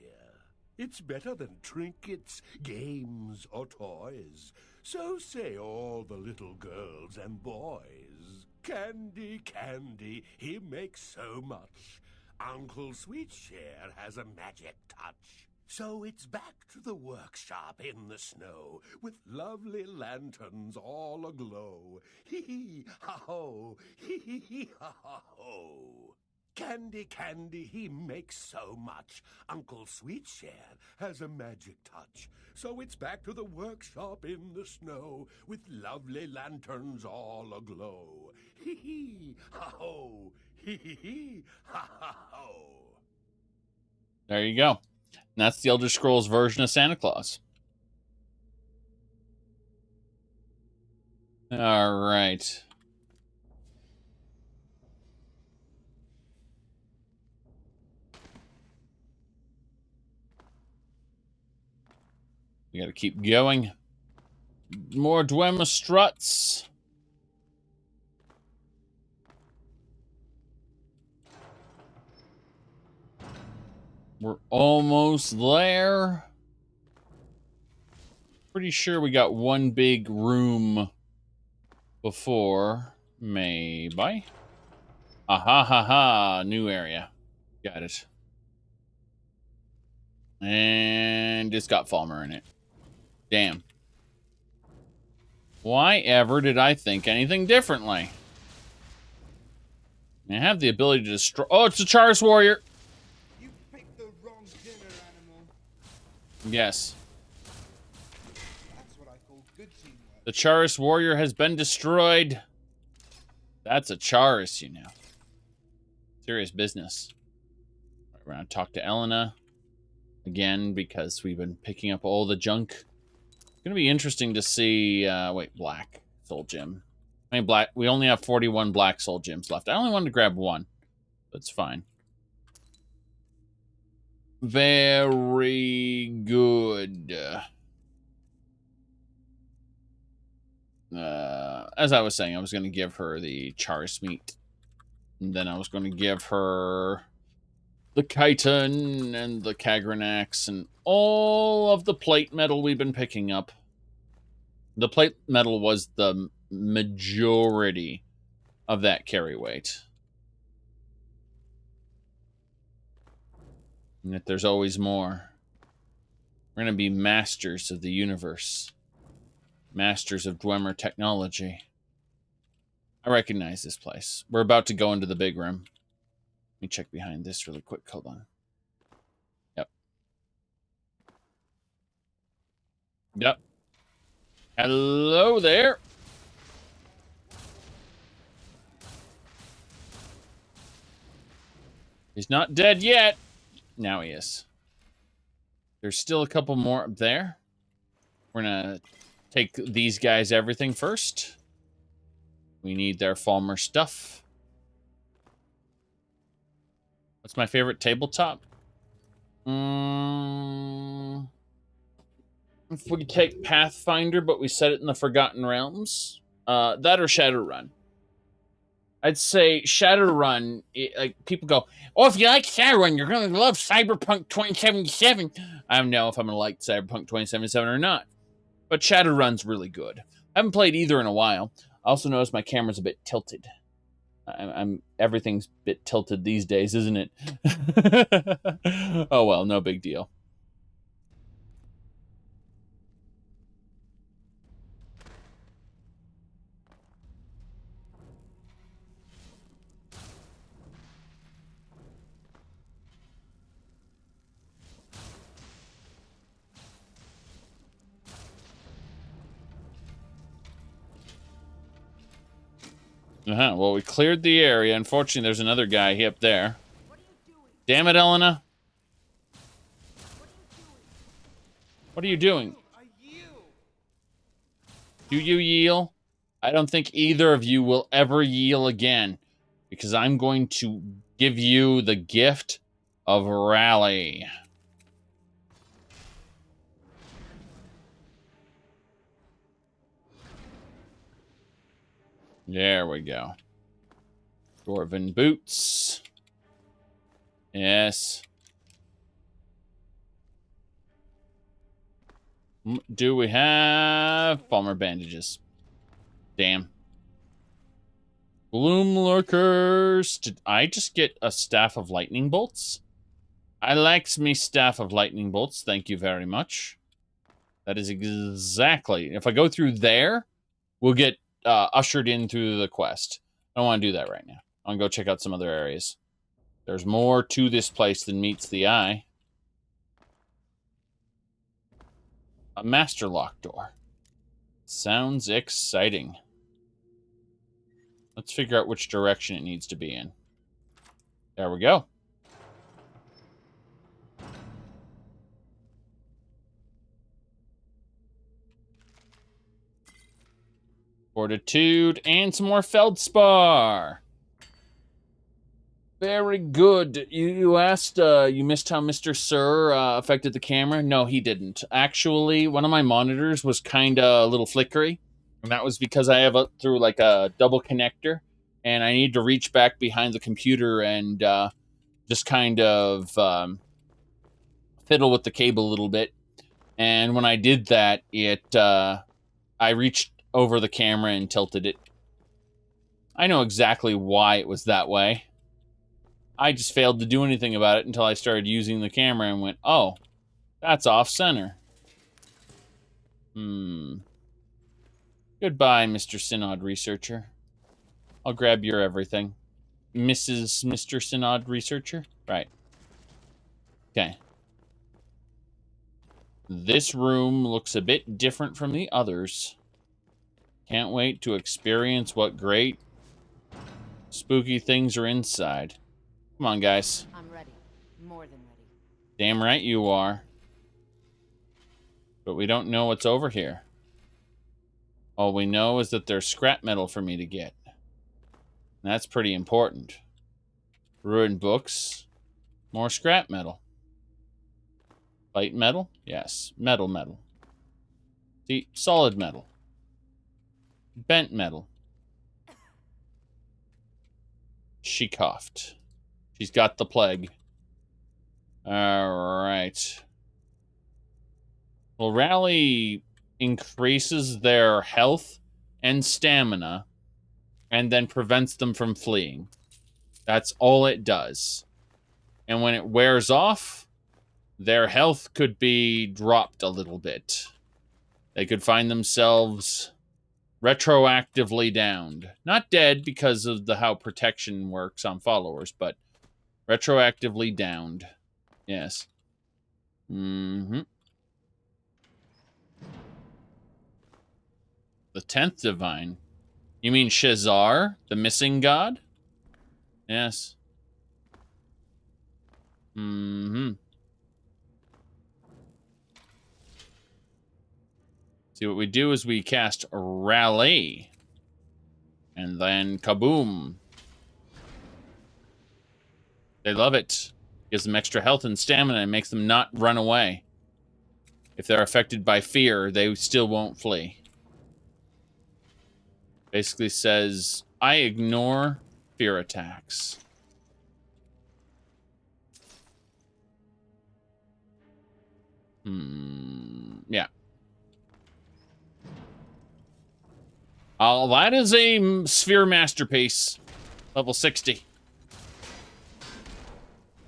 It's better than trinkets, games, or toys. So say all the little girls and boys. Candy, candy, he makes so much. Uncle Sweetshare has a magic touch. So it's back to the workshop in the snow, with lovely lanterns all aglow. Hee-hee, ha-ho, hee-hee, ha-ha-ho. Candy, candy, he makes so much. Uncle Sweetshare has a magic touch. So it's back to the workshop in the snow, with lovely lanterns all aglow. Hee-hee, ha-ho, hee-hee, ha-ha-ho. There you go. And that's the Elder Scrolls version of Santa Claus. All right. We got to keep going. More Dwemer struts. We're almost there. Pretty sure we got one big room before. Maybe. Aha ha ha. New area. Got it. And it's got Falmer in it. Damn. Why ever did I think anything differently? I have the ability to destroy... Oh, it's a Charis Warrior! You picked the wrong dinner animal. Yes. That's what I call good teamwork. The Charis Warrior has been destroyed. That's a Charis, you know. Serious business. Right, we're going to talk to Elena again because we've been picking up all the junk. It's going to be interesting to see... wait, Black Soul Gem. I mean, black. We only have 41 Black Soul Gems left. I only wanted to grab one. That's fine. Very good. As I was saying, I was going to give her the Charis meat. And then I was going to give her the chitin and the Kagran axe and all of the plate metal we've been picking up. The plate metal was the majority of that carry weight. And yet there's always more. We're going to be masters of the universe. Masters of Dwemer technology. I recognize this place. We're about to go into the big room. Let me check behind this really quick. Hold on. Yep. Yep. Hello there. He's not dead yet. Now he is. There's still a couple more up there. We're gonna take these guys everything first. We need their Falmer stuff. What's my favorite tabletop? If we take Pathfinder, but we set it in the Forgotten Realms, that or Shadowrun. I'd say Shadowrun, like, people go, oh, if you like Shadowrun, you're going to love Cyberpunk 2077. I don't know if I'm going to like Cyberpunk 2077 or not. But Shadowrun's really good. I haven't played either in a while. I also noticed my camera's a bit tilted. Everything's a bit tilted these days, isn't it? Oh, well, no big deal. Well, we cleared the area. Unfortunately, there's another guy up there. What are you doing? Damn it, Elena. What are you doing? What are you doing? I yield. Do you yield? I don't think either of you will ever yield again, because I'm going to give you the gift of rally. There we go. Dwarven boots. Yes. Do we have Palmer bandages? Damn. Gloom lurkers. Did I just get a staff of lightning bolts? I likes me staff of lightning bolts. Thank you very much. That is exactly. If I go through there, we'll get ushered in through the quest. I don't want to do that right now. I want to go check out some other areas. There's more to this place than meets the eye. A master lock door. Sounds exciting. Let's figure out which direction it needs to be in. There we go. Fortitude and some more feldspar. Very good. You asked, you missed how Mr. Sir affected the camera? No, he didn't. Actually, one of my monitors was kind of a little flickery. And that was because I have through like a double connector. And I need to reach back behind the computer and just kind of fiddle with the cable a little bit. And when I did that, I reached over the camera and tilted it. I know exactly why it was that way. I just failed to do anything about it until I started using the camera and went, oh, that's off-center. Goodbye, Mr. Synod Researcher. I'll grab your everything. Mr. Synod Researcher? Right. Okay. This room looks a bit different from the others. Can't wait to experience what great spooky things are inside. Come on, guys. I'm ready. More than ready. Damn right you are. But we don't know what's over here. All we know is that there's scrap metal for me to get. And that's pretty important. Ruined books. More scrap metal. Light metal? Yes. Metal. See, solid metal. Bent metal. She coughed. She's got the plague. Alright. Well, rally increases their health and stamina and then prevents them from fleeing. That's all it does. And when it wears off, their health could be dropped a little bit. They could find themselves retroactively downed. Not dead because of how protection works on followers, but retroactively downed. Yes. The 10th Divine. You mean Shazar, the missing god? Yes. See, what we do is we cast Rally. And then kaboom. They love it. Gives them extra health and stamina and makes them not run away. If they're affected by fear, they still won't flee. Basically says, I ignore fear attacks. Yeah. That is a sphere masterpiece. Level 60.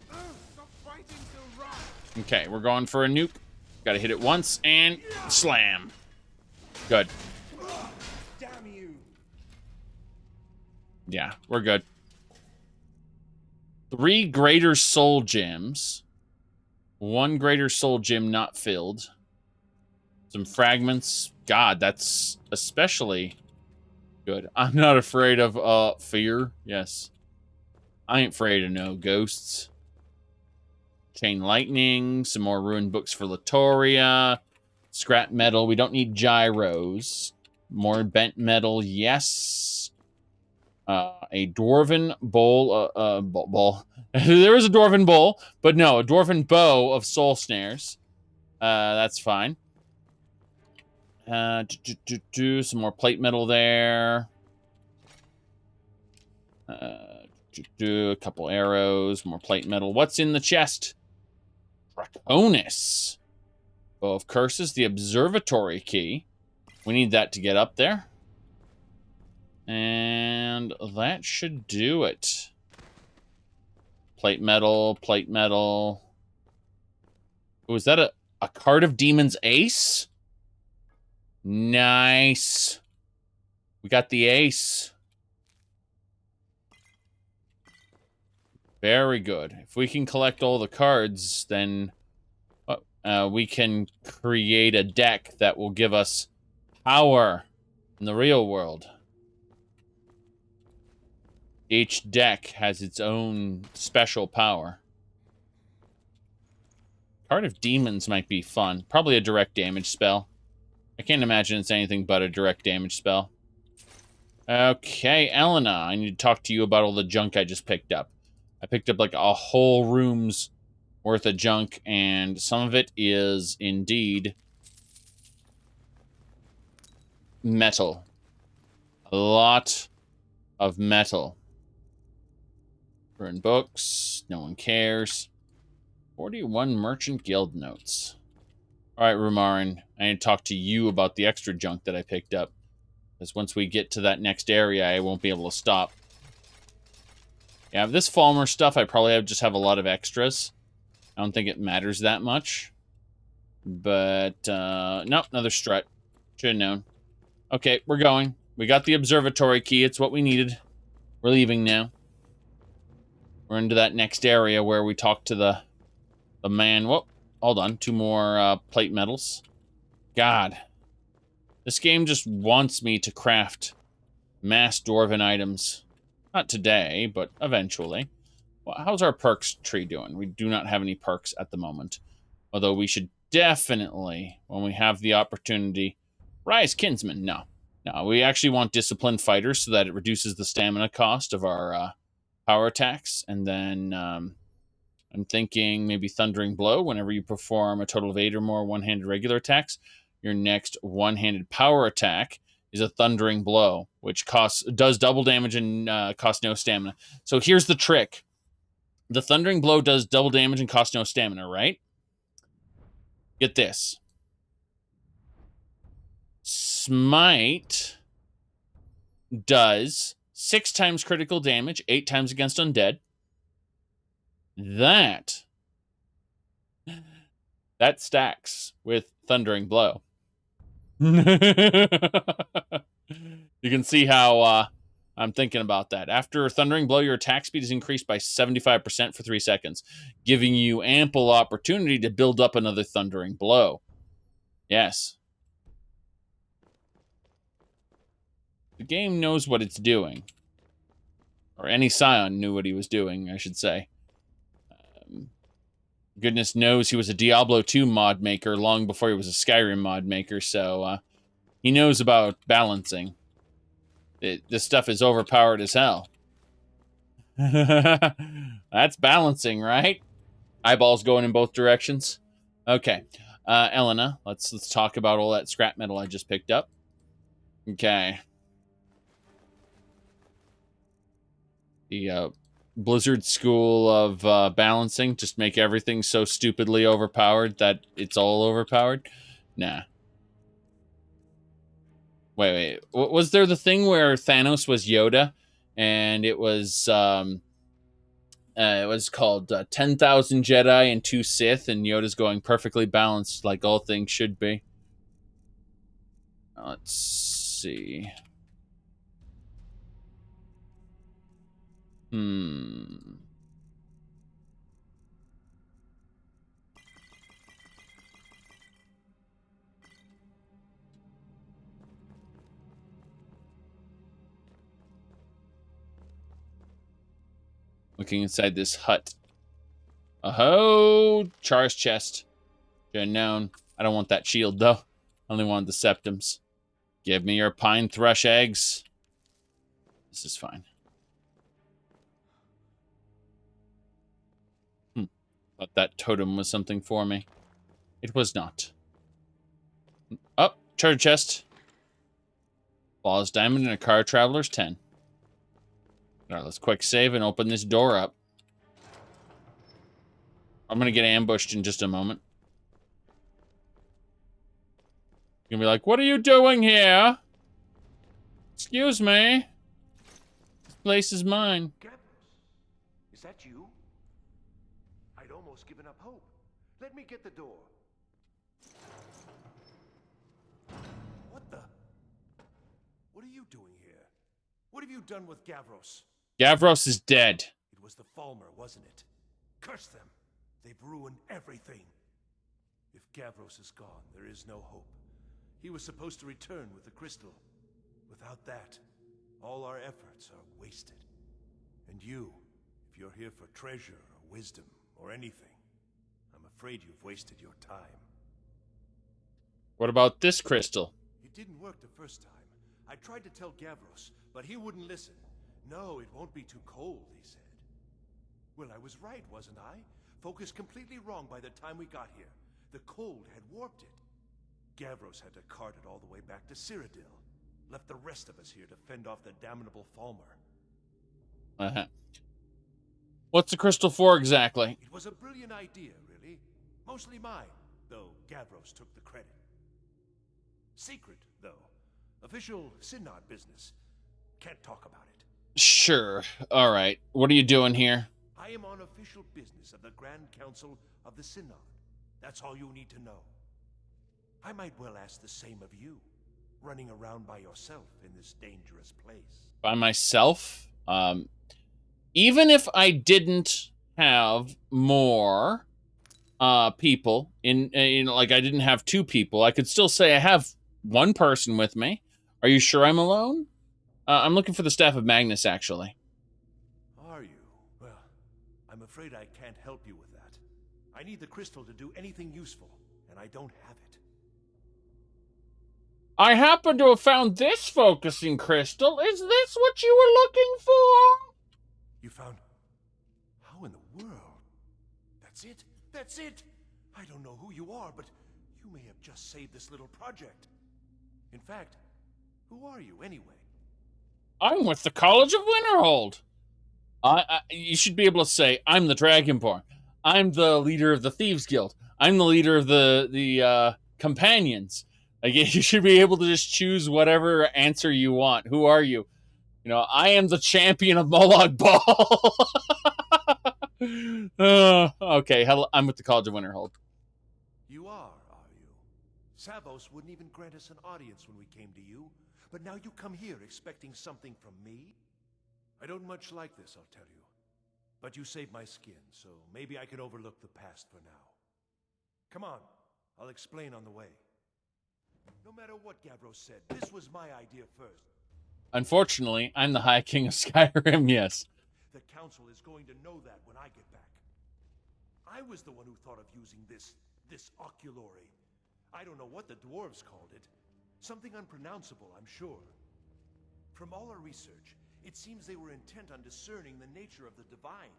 Stop fighting so rough. Okay, we're going for a nuke. Gotta hit it once and slam. Good. Damn you. Yeah, we're good. 3 greater soul gems. 1 greater soul gem not filled. Some fragments. God, that's especially Good. I'm not afraid of fear. Yes. I ain't afraid of no ghosts. Chain lightning, some more ruined books for Latoria, scrap metal. We don't need gyros. More bent metal, yes. A dwarven bowl, ball. There is a dwarven bowl, but no, a dwarven bow of soul snares. That's fine. Some more plate metal there. A couple arrows, more plate metal. What's in the chest? Draconis. Bow of Curses, the Observatory Key. We need that to get up there. And that should do it. Plate metal, plate metal. Was that a card of Demon's Ace? Nice. We got the ace. Very good. If we can collect all the cards, then we can create a deck that will give us power in the real world. Each deck has its own special power. Card of Demons might be fun. Probably a direct damage spell. I can't imagine it's anything but a direct damage spell. Okay, Elena, I need to talk to you about all the junk I just picked up. I picked up like a whole room's worth of junk, and some of it is indeed metal. A lot of metal. Burn books. No one cares. 41 Merchant Guild notes. Alright, Rumarin, I need to talk to you about the extra junk that I picked up. Because once we get to that next area, I won't be able to stop. Yeah, this Falmer stuff, I probably just have a lot of extras. I don't think it matters that much. But, nope, another strut. Should have known. Okay, we're going. We got the Observatory Key. It's what we needed. We're leaving now. We're into that next area where we talk to the man. Whoa, hold on. 2 more plate metals. God. This game just wants me to craft mass dwarven items. Not today, but eventually. Well, how's our perks tree doing? We do not have any perks at the moment. Although we should definitely, when we have the opportunity... Rise Kinsman, no. No, we actually want Disciplined Fighters so that it reduces the stamina cost of our power attacks. And then I'm thinking maybe Thundering Blow. Whenever you perform a total of 8 or more one-handed regular attacks, your next one-handed power attack is a Thundering Blow, which does double damage and costs no stamina. So here's the trick. The Thundering Blow does double damage and costs no stamina, right? Get this. Smite does 6 times critical damage, 8 times against undead. That stacks with Thundering Blow. You can see how I'm thinking about that. After Thundering Blow, your attack speed is increased by 75% for 3 seconds, giving you ample opportunity to build up another Thundering Blow. Yes. The game knows what it's doing. Or any Scion knew what he was doing, I should say. Goodness knows he was a Diablo 2 mod maker long before he was a Skyrim mod maker, so he knows about balancing. This stuff is overpowered as hell. That's balancing, right? Eyeballs going in both directions. Okay. Elena, let's talk about all that scrap metal I just picked up. Okay. The Blizzard school of balancing, just make everything so stupidly overpowered that it's all overpowered? Nah. Wait. Was there the thing where Thanos was Yoda, and it was called 10,000 Jedi and 2 Sith, and Yoda's going perfectly balanced like all things should be? Let's see. Looking inside this hut. Oh, Char's chest. Should have known. I don't want that shield, though. I only wanted the septums. Give me your pine thrush eggs. This is fine. Thought that totem was something for me. It was not. Oh, treasure chest. Flawless diamond and a car traveler's 10. Alright, let's quick save and open this door up. I'm gonna get ambushed in just a moment. You're gonna be like, what are you doing here? Excuse me. This place is mine. Gavros, is that you? I'd almost given up hope. Let me get the door. What the? What are you doing here? What have you done with Gavros? Gavros is dead. It was the Falmer, wasn't it? Curse them. They've ruined everything. If Gavros is gone, there is no hope. He was supposed to return with the crystal. Without that, all our efforts are wasted. And you, if you're here for treasure or wisdom or anything, I'm afraid you've wasted your time. What about this crystal? It didn't work the first time. I tried to tell Gavros, but he wouldn't listen. No, it won't be too cold, he said. Well, I was right, wasn't I? Focused completely wrong by the time we got here. The cold had warped it. Gavros had to cart it all the way back to Cyrodiil. Left the rest of us here to fend off the damnable Falmer. Uh-huh. What's the crystal for exactly? It was a brilliant idea, really. Mostly mine, though Gavros took the credit. Secret, though. Official Synod business. Can't talk about it. Sure. Alright. What are you doing here? I am on official business of the Grand Council of the Synod. That's all you need to know. I might well ask the same of you, running around by yourself in this dangerous place. By myself? Even if I didn't have more people, like I didn't have 2 people, I could still say I have 1 person with me. Are you sure I'm alone? I'm looking for the Staff of Magnus, actually. Are you? Well, I'm afraid I can't help you with that. I need the crystal to do anything useful, and I don't have it. I happen to have found this focusing crystal. Is this what you were looking for? You found... How in the world? That's it? That's it! I don't know who you are, but you may have just saved this little project. In fact, who are you anyway? I'm with the College of Winterhold. You should be able to say, I'm the Dragonborn. I'm the leader of the Thieves Guild. I'm the leader of the Companions. Like, you should be able to just choose whatever answer you want. Who are you? You know, I am the champion of Molag Bal. Okay, I'm with the College of Winterhold. You are you? Savos wouldn't even grant us an audience when we came to you, but now you come here expecting something from me? I don't much like this, I'll tell you. But you saved my skin, so maybe I can overlook the past for now. Come on, I'll explain on the way. No matter what Gavros said, this was my idea first. Unfortunately, I'm the High King of Skyrim, yes. The Council is going to know that when I get back. I was the one who thought of using this oculory. I don't know what the dwarves called it. Something unpronounceable, I'm sure. From all our research, it seems they were intent on discerning the nature of the divine.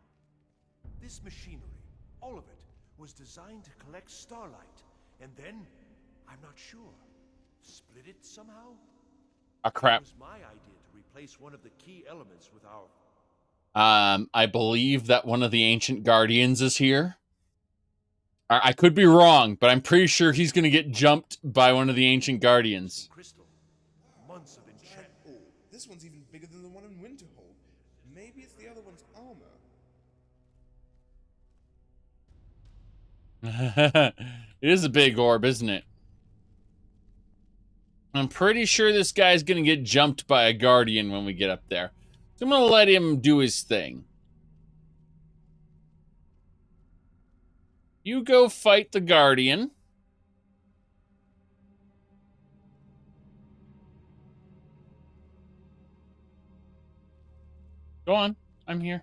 This machinery, all of it, was designed to collect starlight, and then, I'm not sure, split it somehow? Ah, crap. It was my idea to replace one of the key elements with our... I believe that one of the Ancient Guardians is here. I could be wrong, but I'm pretty sure he's going to get jumped by one of the Ancient Guardians. Crystal. Months of enchantment. Oh, this one's even bigger than the one in Winterhold. Maybe it's the other one's armor. It is a big orb, isn't it? I'm pretty sure this guy's going to get jumped by a Guardian when we get up there. So I'm going to let him do his thing. You go fight the Guardian. Go on. I'm here.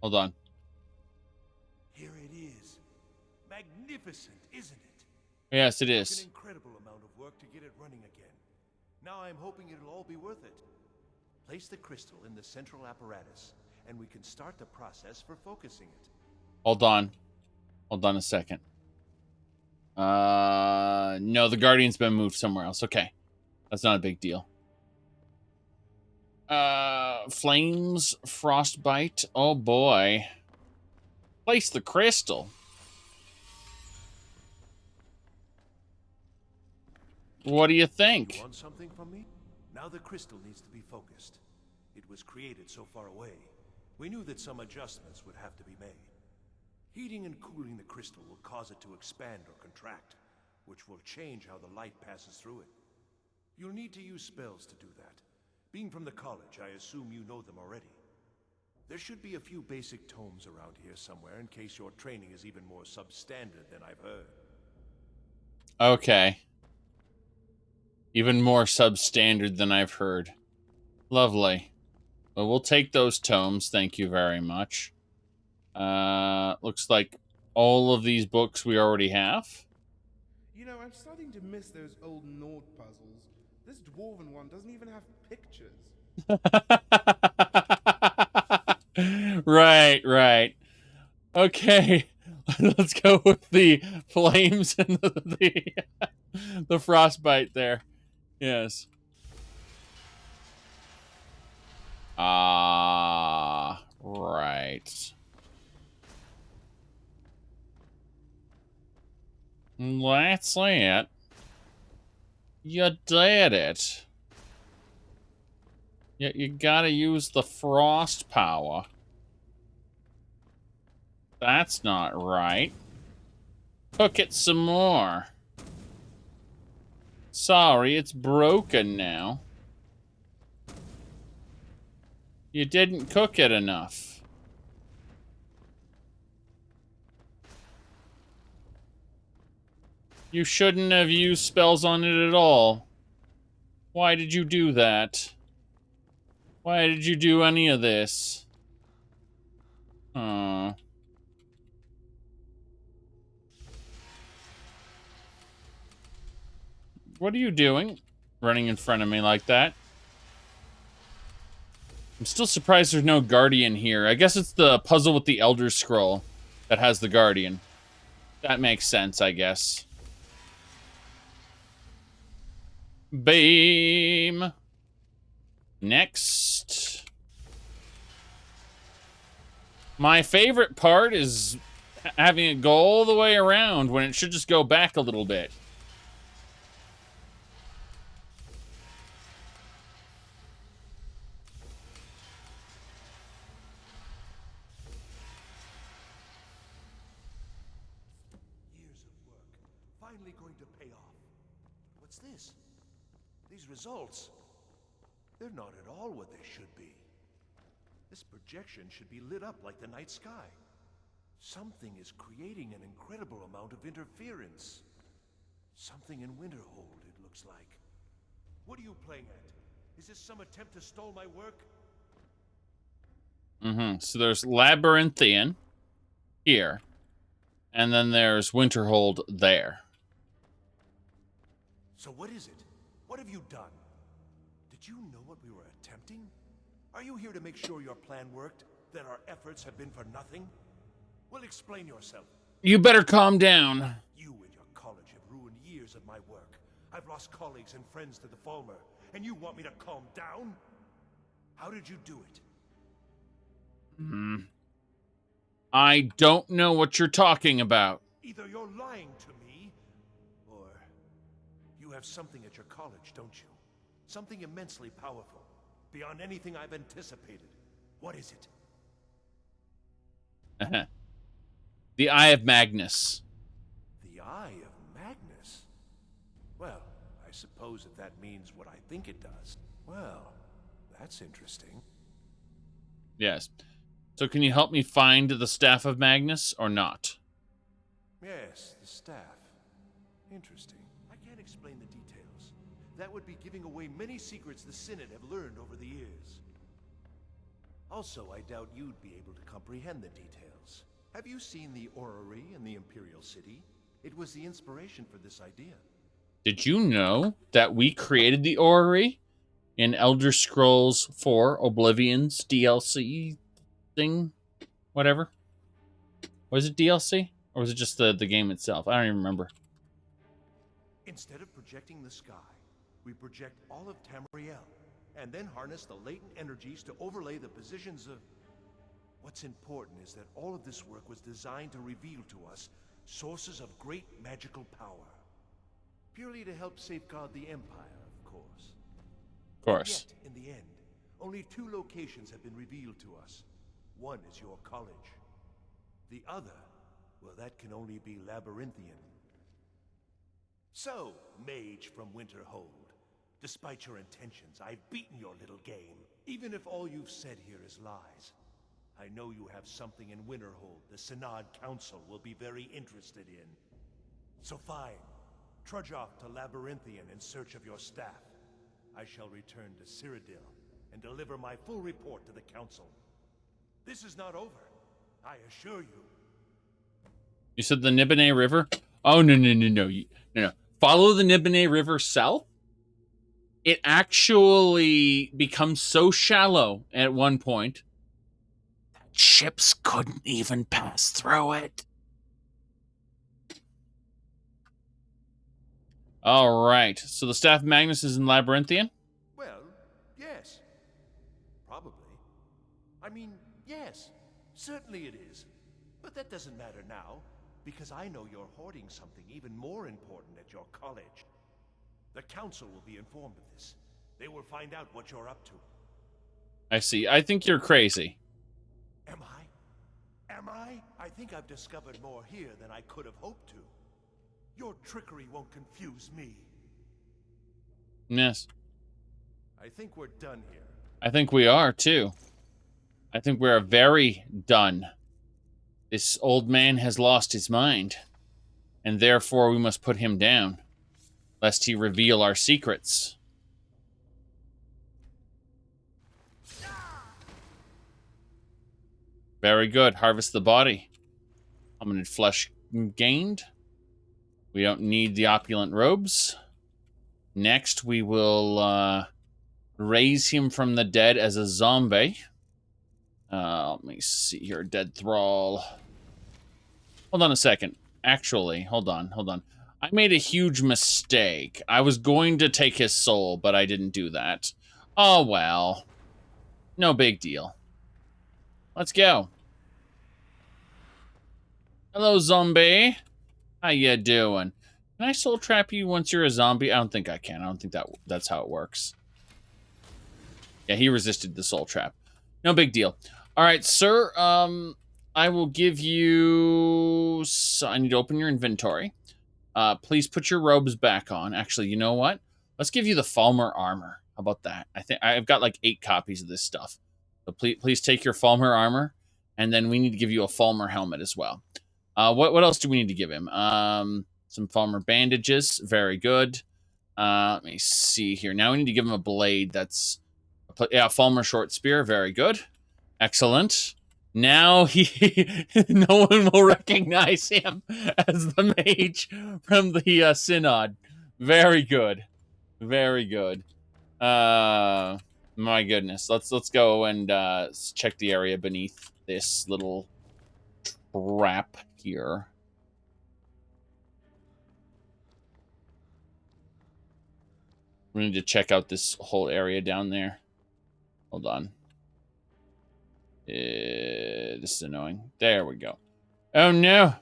Hold on. Here it is. Magnificent, isn't it? Yes, it An is. incredible amount of work to get it running again. Now I'm hoping it'll all be worth it. Place the crystal in the central apparatus, and we can start the process for focusing it. Hold on. Hold on a second. No, the Guardian's been moved somewhere else. Okay. That's not a big deal. Flames, frostbite. Oh boy. Place the crystal. What do you think? You want something from me? Now the crystal needs to be focused. It was created so far away. We knew that some adjustments would have to be made. Heating and cooling the crystal will cause it to expand or contract, which will change how the light passes through it. You'll need to use spells to do that. Being from the college, I assume you know them already. There should be a few basic tomes around here somewhere in case your training is even more substandard than I've heard. Okay. Even more substandard than I've heard. Lovely. Well, we'll take those tomes. Thank you very much. Looks like all of these books we already have. You know, I'm starting to miss those old Nord puzzles. This dwarven one doesn't even have pictures. Right. Okay. Let's go with the flames and the frostbite there. Yes. Right. That's it. You did it. You gotta use the frost power. That's not right. Cook it some more. Sorry, it's broken now. You didn't cook it enough. You shouldn't have used spells on it at all. Why did you do that? Why did you do any of this? What are you doing? Running in front of me like that? I'm still surprised there's no Guardian here. I guess it's the puzzle with the Elder Scroll that has the Guardian. That makes sense, I guess. Beam. Next. My favorite part is having it go all the way around when it should just go back a little bit. Years of work, finally going to pay off. What's this? These results, they're not at all what they should be. This projection should be lit up like the night sky. Something is creating an incredible amount of interference. Something in Winterhold, it looks like. What are you playing at? Is this some attempt to stall my work? So there's Labyrinthian here. And then there's Winterhold there. So what is it? What have you done? Did you know what we were attempting? Are you here to make sure your plan worked? That our efforts have been for nothing? Well, explain yourself. You better calm down. You and your college have ruined years of my work. I've lost colleagues and friends to the Falmer, and you want me to calm down? How did you do it? I don't know what you're talking about. Either you're lying to me, or you have something at your college, don't you? Something immensely powerful, beyond anything I've anticipated. What is it? The Eye of Magnus. The Eye of Magnus? Well, I suppose if that means what I think it does. Well, that's interesting. Yes. So can you help me find the Staff of Magnus or not? Yes, the staff. Interesting. I can't explain the details. That would be giving away many secrets the Synod have learned over the years. Also, I doubt you'd be able to comprehend the details. Have you seen the orrery in the Imperial City? It was the inspiration for this idea. Did you know that we created the orrery in Elder Scrolls 4 Oblivion's DLC thing? Whatever. Was it DLC? Or was it just the game itself? I don't even remember. Instead of projecting the sky, we project all of Tamriel, and then harness the latent energies to overlay the positions of... What's important is that all of this work was designed to reveal to us sources of great magical power. Purely to help safeguard the Empire, of course. Of course. Yet, in the end, only 2 locations have been revealed to us. One is your college. The other, well, that can only be Labyrinthian. So, mage from Winterhold, despite your intentions, I've beaten your little game. Even if all you've said here is lies, I know you have something in Winterhold the Synod Council will be very interested in. So fine, trudge off to Labyrinthian in search of your staff. I shall return to Cyrodiil and deliver my full report to the Council. This is not over, I assure you. You said the Nibene River? Oh, no. Follow the Nibene River south? It actually becomes so shallow at one point that ships couldn't even pass through it. All right. So the Staff of Magnus is in Labyrinthian? Well, yes. Probably. I mean, yes. Certainly it is. But that doesn't matter now, because I know you're hoarding something even more important at your college. The Council will be informed of this. They will find out what you're up to. I see. I think you're crazy. Am I? Am I? I think I've discovered more here than I could have hoped to. Your trickery won't confuse me. Yes. I think we're done here. I think we are, too. I think we're very done. This old man has lost his mind, and therefore we must put him down, lest he reveal our secrets. Very good. Harvest the body. Hominid flesh gained. We don't need the opulent robes. Next, we will raise him from the dead as a zombie. Let me see here. Dead thrall. Hold on a second. Actually, hold on. I made a huge mistake. I was going to take his soul, but I didn't do that. Oh, well. No big deal. Let's go. Hello, zombie. How you doing? Can I soul trap you once you're a zombie? I don't think I can. I don't think that's how it works. Yeah, he resisted the soul trap. No big deal. All right, sir. I will give you... So I need to open your inventory. Please put your robes back on. Actually, you know what? Let's give you the Falmer armor. How about that? I think I've got like 8 copies of this stuff. So please take your Falmer armor, and then we need to give you a Falmer helmet as well. What else do we need to give him? Some Falmer bandages. Very good. Let me see here. Now we need to give him a blade. That's... Yeah, Falmer short spear. Very good. Excellent. Now no one will recognize him as the mage from the Synod. Very good. Very good. My goodness. Let's go and check the area beneath this little trap here. We need to check out this whole area down there. Hold on. This is annoying. There we go. Oh, no.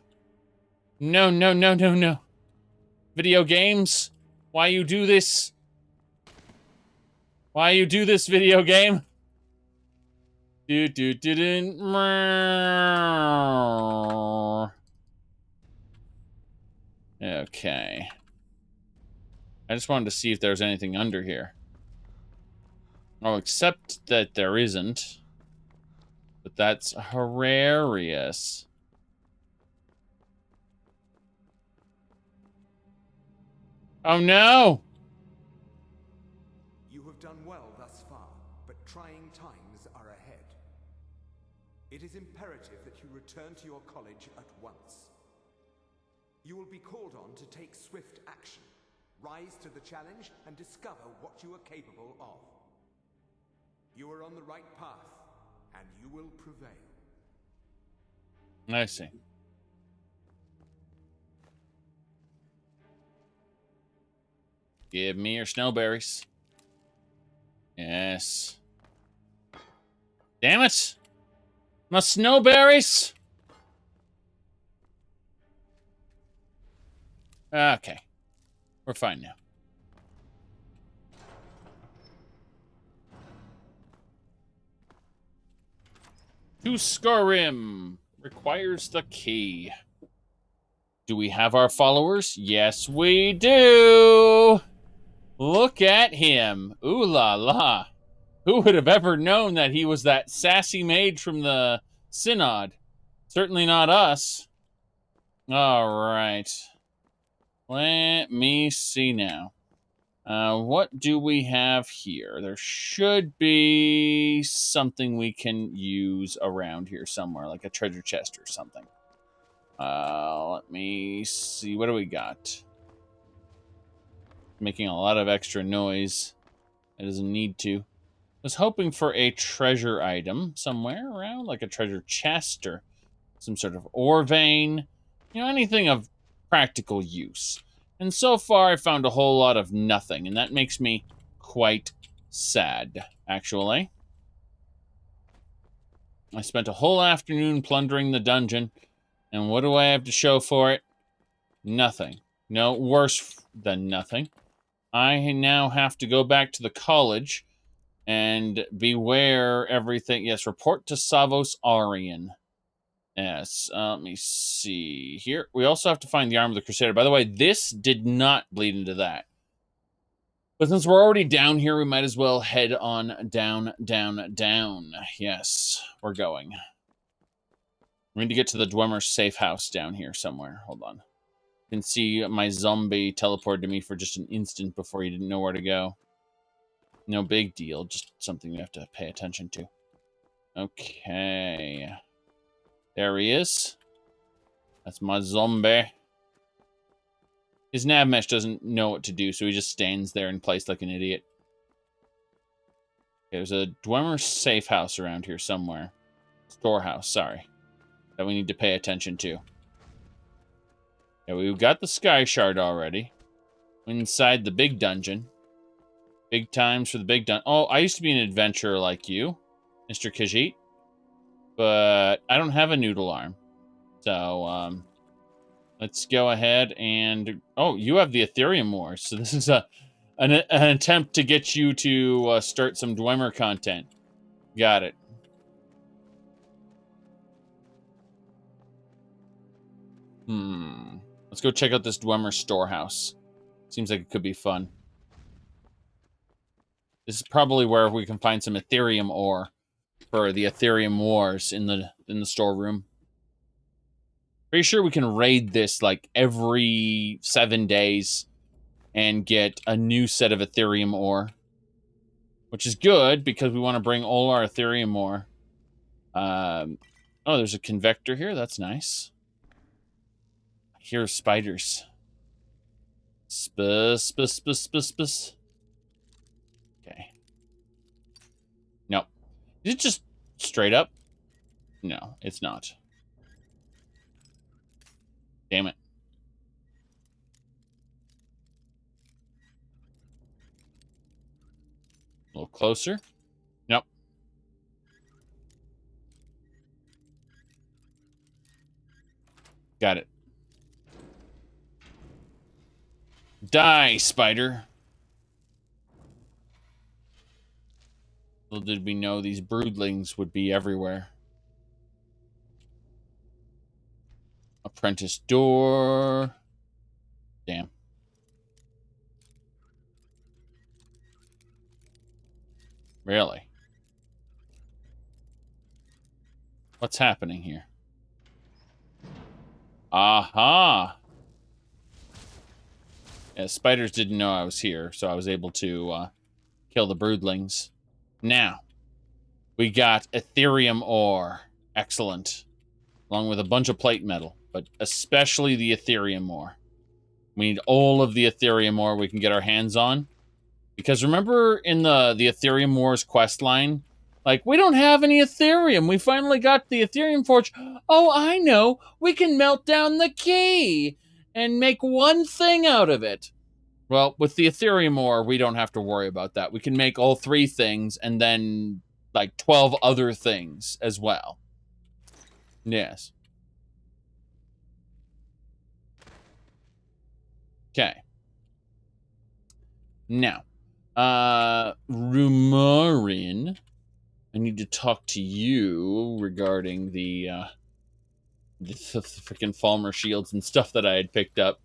No. Video games? Why you do this? Why you do this, video game? Okay. I just wanted to see if there's anything under here. Oh, except that there isn't. But that's hilarious. Oh no! You have done well thus far, but trying times are ahead. It is imperative that you return to your college at once. You will be called on to take swift action, rise to the challenge, and discover what you are capable of. You are on the right path, and you will prevail. I see. Give me your snowberries. Yes. Damn it! My snowberries! Okay. We're fine now. To Skyrim requires the key. Do we have our followers? Yes, we do! Look at him. Ooh la la. Who would have ever known that he was that sassy mage from the Synod? Certainly not us. Alright. Let me see now. What do we have here? There should be something we can use around here somewhere, like a treasure chest or something. Let me see. What do we got? Making a lot of extra noise. It doesn't need to. I was hoping for a treasure item somewhere around, like a treasure chest or some sort of ore vein. You know, anything of practical use. And so far, I found a whole lot of nothing, and that makes me quite sad, actually. I spent a whole afternoon plundering the dungeon, and what do I have to show for it? Nothing. No, worse than nothing. I now have to go back to the college and beware everything. Yes, report to Savos Auryen. Yes, let me see here. We also have to find the arm of the Crusader. By the way, this did not bleed into that. But since we're already down here, we might as well head on down. Yes, we're going. We need to get to the Dwemer's safe house down here somewhere. Hold on. You can see my zombie teleported to me for just an instant before he didn't know where to go. No big deal, just something we have to pay attention to. Okay. There he is. That's my zombie. His nav mesh doesn't know what to do, so he just stands there in place like an idiot. Okay, there's a Dwemer safe house around here somewhere. Storehouse, sorry. That we need to pay attention to. Yeah, we've got the Sky Shard already. Inside the big dungeon. Big times for the big dungeon. Oh, I used to be an adventurer like you, Mr. Khajiit. But I don't have a noodle arm. So, let's go ahead and... Oh, you have the Ethereum Wars. So this is an attempt to get you to start some Dwemer content. Got it. Let's go check out this Dwemer storehouse. Seems like it could be fun. This is probably where we can find some Ethereum ore for the Ethereum Wars in the storeroom. Pretty sure we can raid this like every 7 days and get a new set of Ethereum ore, which is good because we want to bring all our Ethereum ore. Oh, there's a convector here. That's nice. I hear spiders. Spus. Okay. Nope. Is it just straight up? No, it's not. Damn it. A little closer. Nope. Got it. Die, spider. Little did we know these broodlings would be everywhere. Apprentice door. Damn. Really? What's happening here? Aha! Yeah, spiders didn't know I was here, so I was able to kill the broodlings. Now, we got Ethereum ore. Excellent. Along with a bunch of plate metal, but especially the Ethereum ore. We need all of the Ethereum ore we can get our hands on. Because remember in the Ethereum Wars quest line, like, we don't have any Ethereum. We finally got the Ethereum Forge. Oh, I know. We can melt down the key and make one thing out of it. Well, with the Ethereum ore, we don't have to worry about that. We can make all 3 things and then, like, 12 other things as well. Yes. Okay. Now, Rumarin, I need to talk to you regarding the freaking Falmer shields and stuff that I had picked up.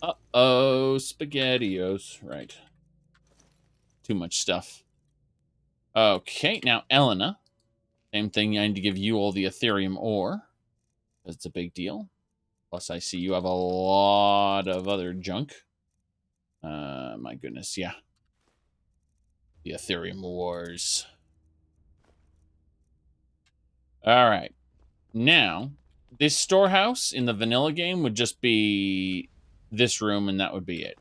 Uh-oh, SpaghettiOs. Right. Too much stuff. Okay, now Elena. Same thing, I need to give you all the Ethereum ore. That's a big deal. Plus, I see you have a lot of other junk. My goodness, yeah. The Ethereum Wars. Alright. Now, this storehouse in the vanilla game would just be this room, and that would be it.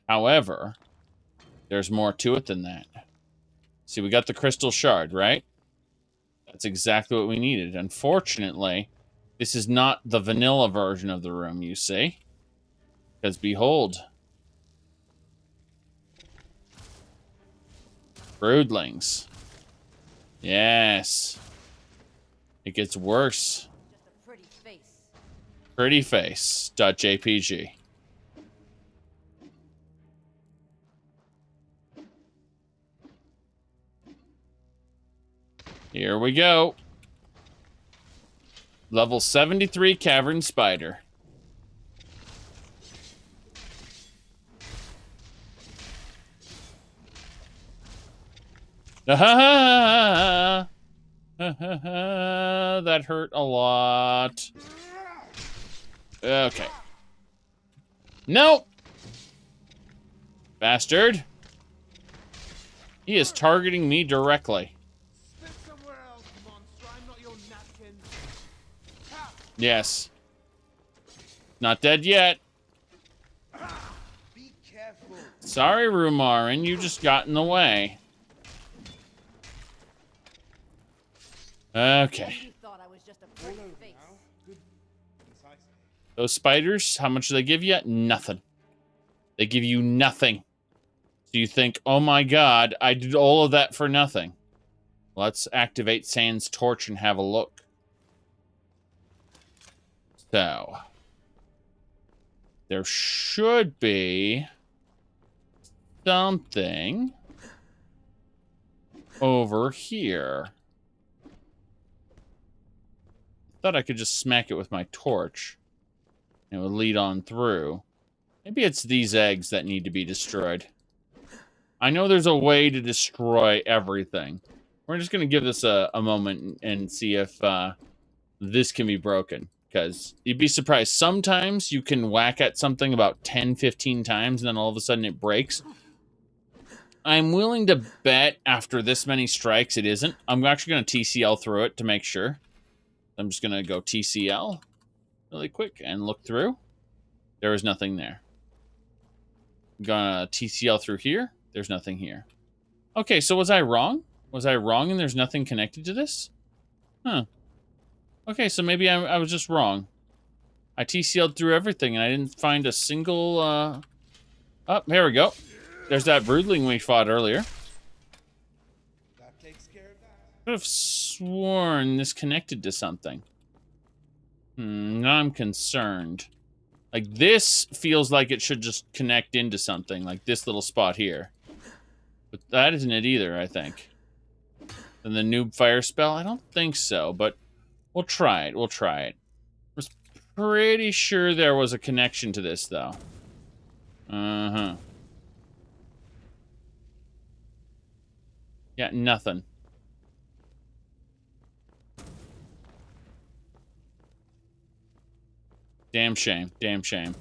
However, there's more to it than that. See, we got the crystal shard, right? That's exactly what we needed. Unfortunately, this is not the vanilla version of the room, you see. Because behold, broodlings. Yes. It gets worse. Just a pretty face. Prettyface.jpg. Here we go. Level 73 Cavern Spider. That hurt a lot. Okay. Nope. Bastard. He is targeting me directly. Spit somewhere else, monster. I'm not your napkin. Yes. Not dead yet. Be careful. Sorry, Rumarin. You just got in the way. Okay. You thought I was just a pretty face. Now, good. As I say. Those spiders, how much do they give you? Nothing. They give you nothing. So you think, oh my god, I did all of that for nothing. Let's activate Sand's torch and have a look. So. There should be something over here. Thought I could just smack it with my torch. And it would lead on through. Maybe it's these eggs that need to be destroyed. I know there's a way to destroy everything. We're just going to give this a moment and see if this can be broken. Because you'd be surprised. Sometimes you can whack at something about 10, 15 times and then all of a sudden it breaks. I'm willing to bet after this many strikes it isn't. I'm actually going to TCL through it to make sure. I'm just going to go TCL really quick and look through. There is nothing there. I'm going to TCL through here. There's nothing here. Okay, so was I wrong? Was I wrong and there's nothing connected to this? Huh. Okay, so maybe I was just wrong. I TCL'd through everything and I didn't find a single... Oh, here we go. There's that broodling we fought earlier. That takes care of that. I could have sworn this connected to something. Now I'm concerned. Like, this feels like it should just connect into something, like this little spot here. But that isn't it either, I think. And the noob fire spell? I don't think so, but we'll try it. We'll try it. I was pretty sure there was a connection to this, though. Uh-huh. Yeah, nothing. Damn shame. Damn shame.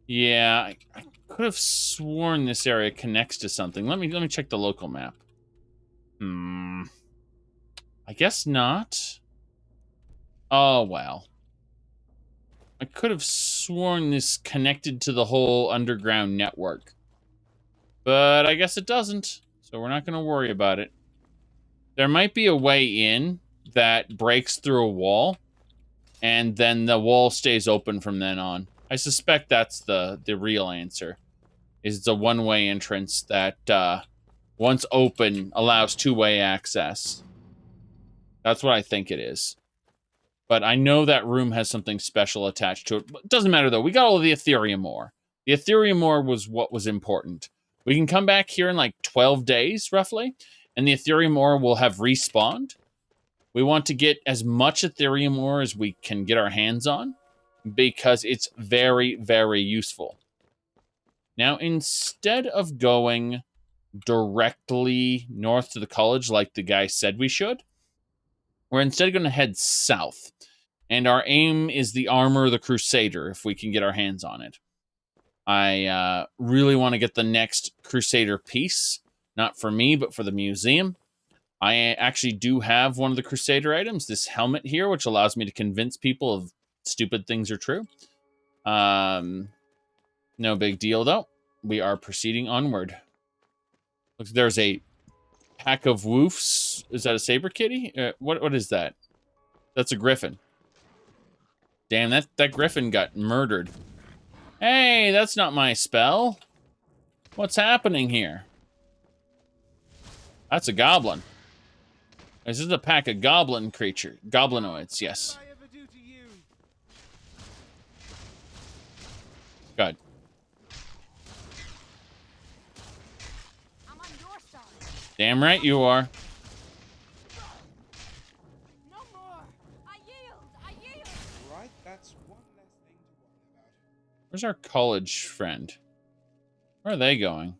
Yeah, I could have sworn this area connects to something. Let me check the local map. I guess not. Oh, well. I could have sworn this connected to the whole underground network. But I guess it doesn't, so we're not going to worry about it. There might be a way in that breaks through a wall, and then the wall stays open from then on. I suspect that's the real answer. Is it's a one-way entrance that, once open, allows two-way access. That's what I think it is. But I know that room has something special attached to it. It doesn't matter, though. We got all of the Ethereum ore. The Ethereum ore was what was important. We can come back here in like 12 days, roughly, and the Ethereum ore will have respawned. We want to get as much Ethereum ore as we can get our hands on, because it's very, very useful. Now, instead of going directly north to the college like the guy said we should, we're instead going to head south. And our aim is the armor of the Crusader, if we can get our hands on it. I really want to get the next Crusader piece. Not for me, but for the museum. I actually do have one of the Crusader items, this helmet here, which allows me to convince people of stupid things are true. No big deal, though. We are proceeding onward. Looks there's a pack of woofs. Is that a saber kitty? What is that? That's a griffin. Damn, that griffin got murdered. Hey, that's not my spell. What's happening here? That's a goblin. This is a pack of goblin creature. Goblinoids, yes. Good. I'm on your side. Damn right you are. No more. I yield. I yield. Right, that's one less thing to worry about. Where's our college friend? Where are they going?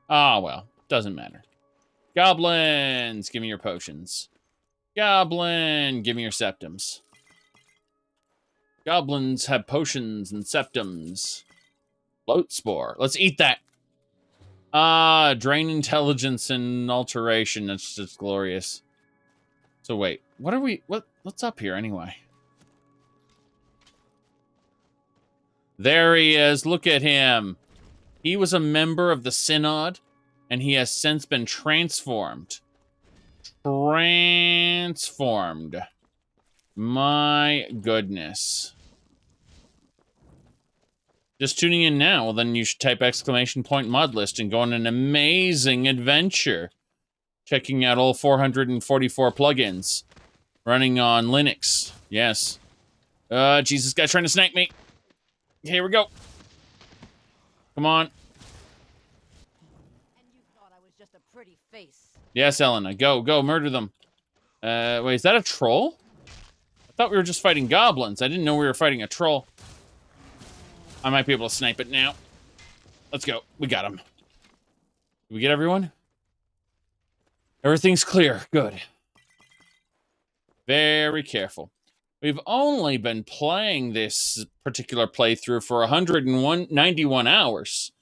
Ah, well, doesn't matter. Goblins, give me your potions. Goblin, give me your septums. Goblins have potions and septums. Float spore. Let's eat that. Ah, drain intelligence and alteration. That's just glorious. So wait, what are we? What's up here anyway? There he is. Look at him. He was a member of the Synod, and he has since been transformed. Transformed. My goodness. Just tuning in now, well, then you should type !mod list and go on an amazing adventure. Checking out all 444 plugins. Running on Linux. Yes. Jesus, guy's trying to snipe me. Here we go. Come on. And you thought I was just a pretty face. Yes, Elena. Go, murder them. Wait, is that a troll? I thought we were just fighting goblins. I didn't know we were fighting a troll. I might be able to snipe it now. Let's go. We got him. Did we get everyone? Everything's clear. Good. Very careful. We've only been playing this particular playthrough for 91 hours.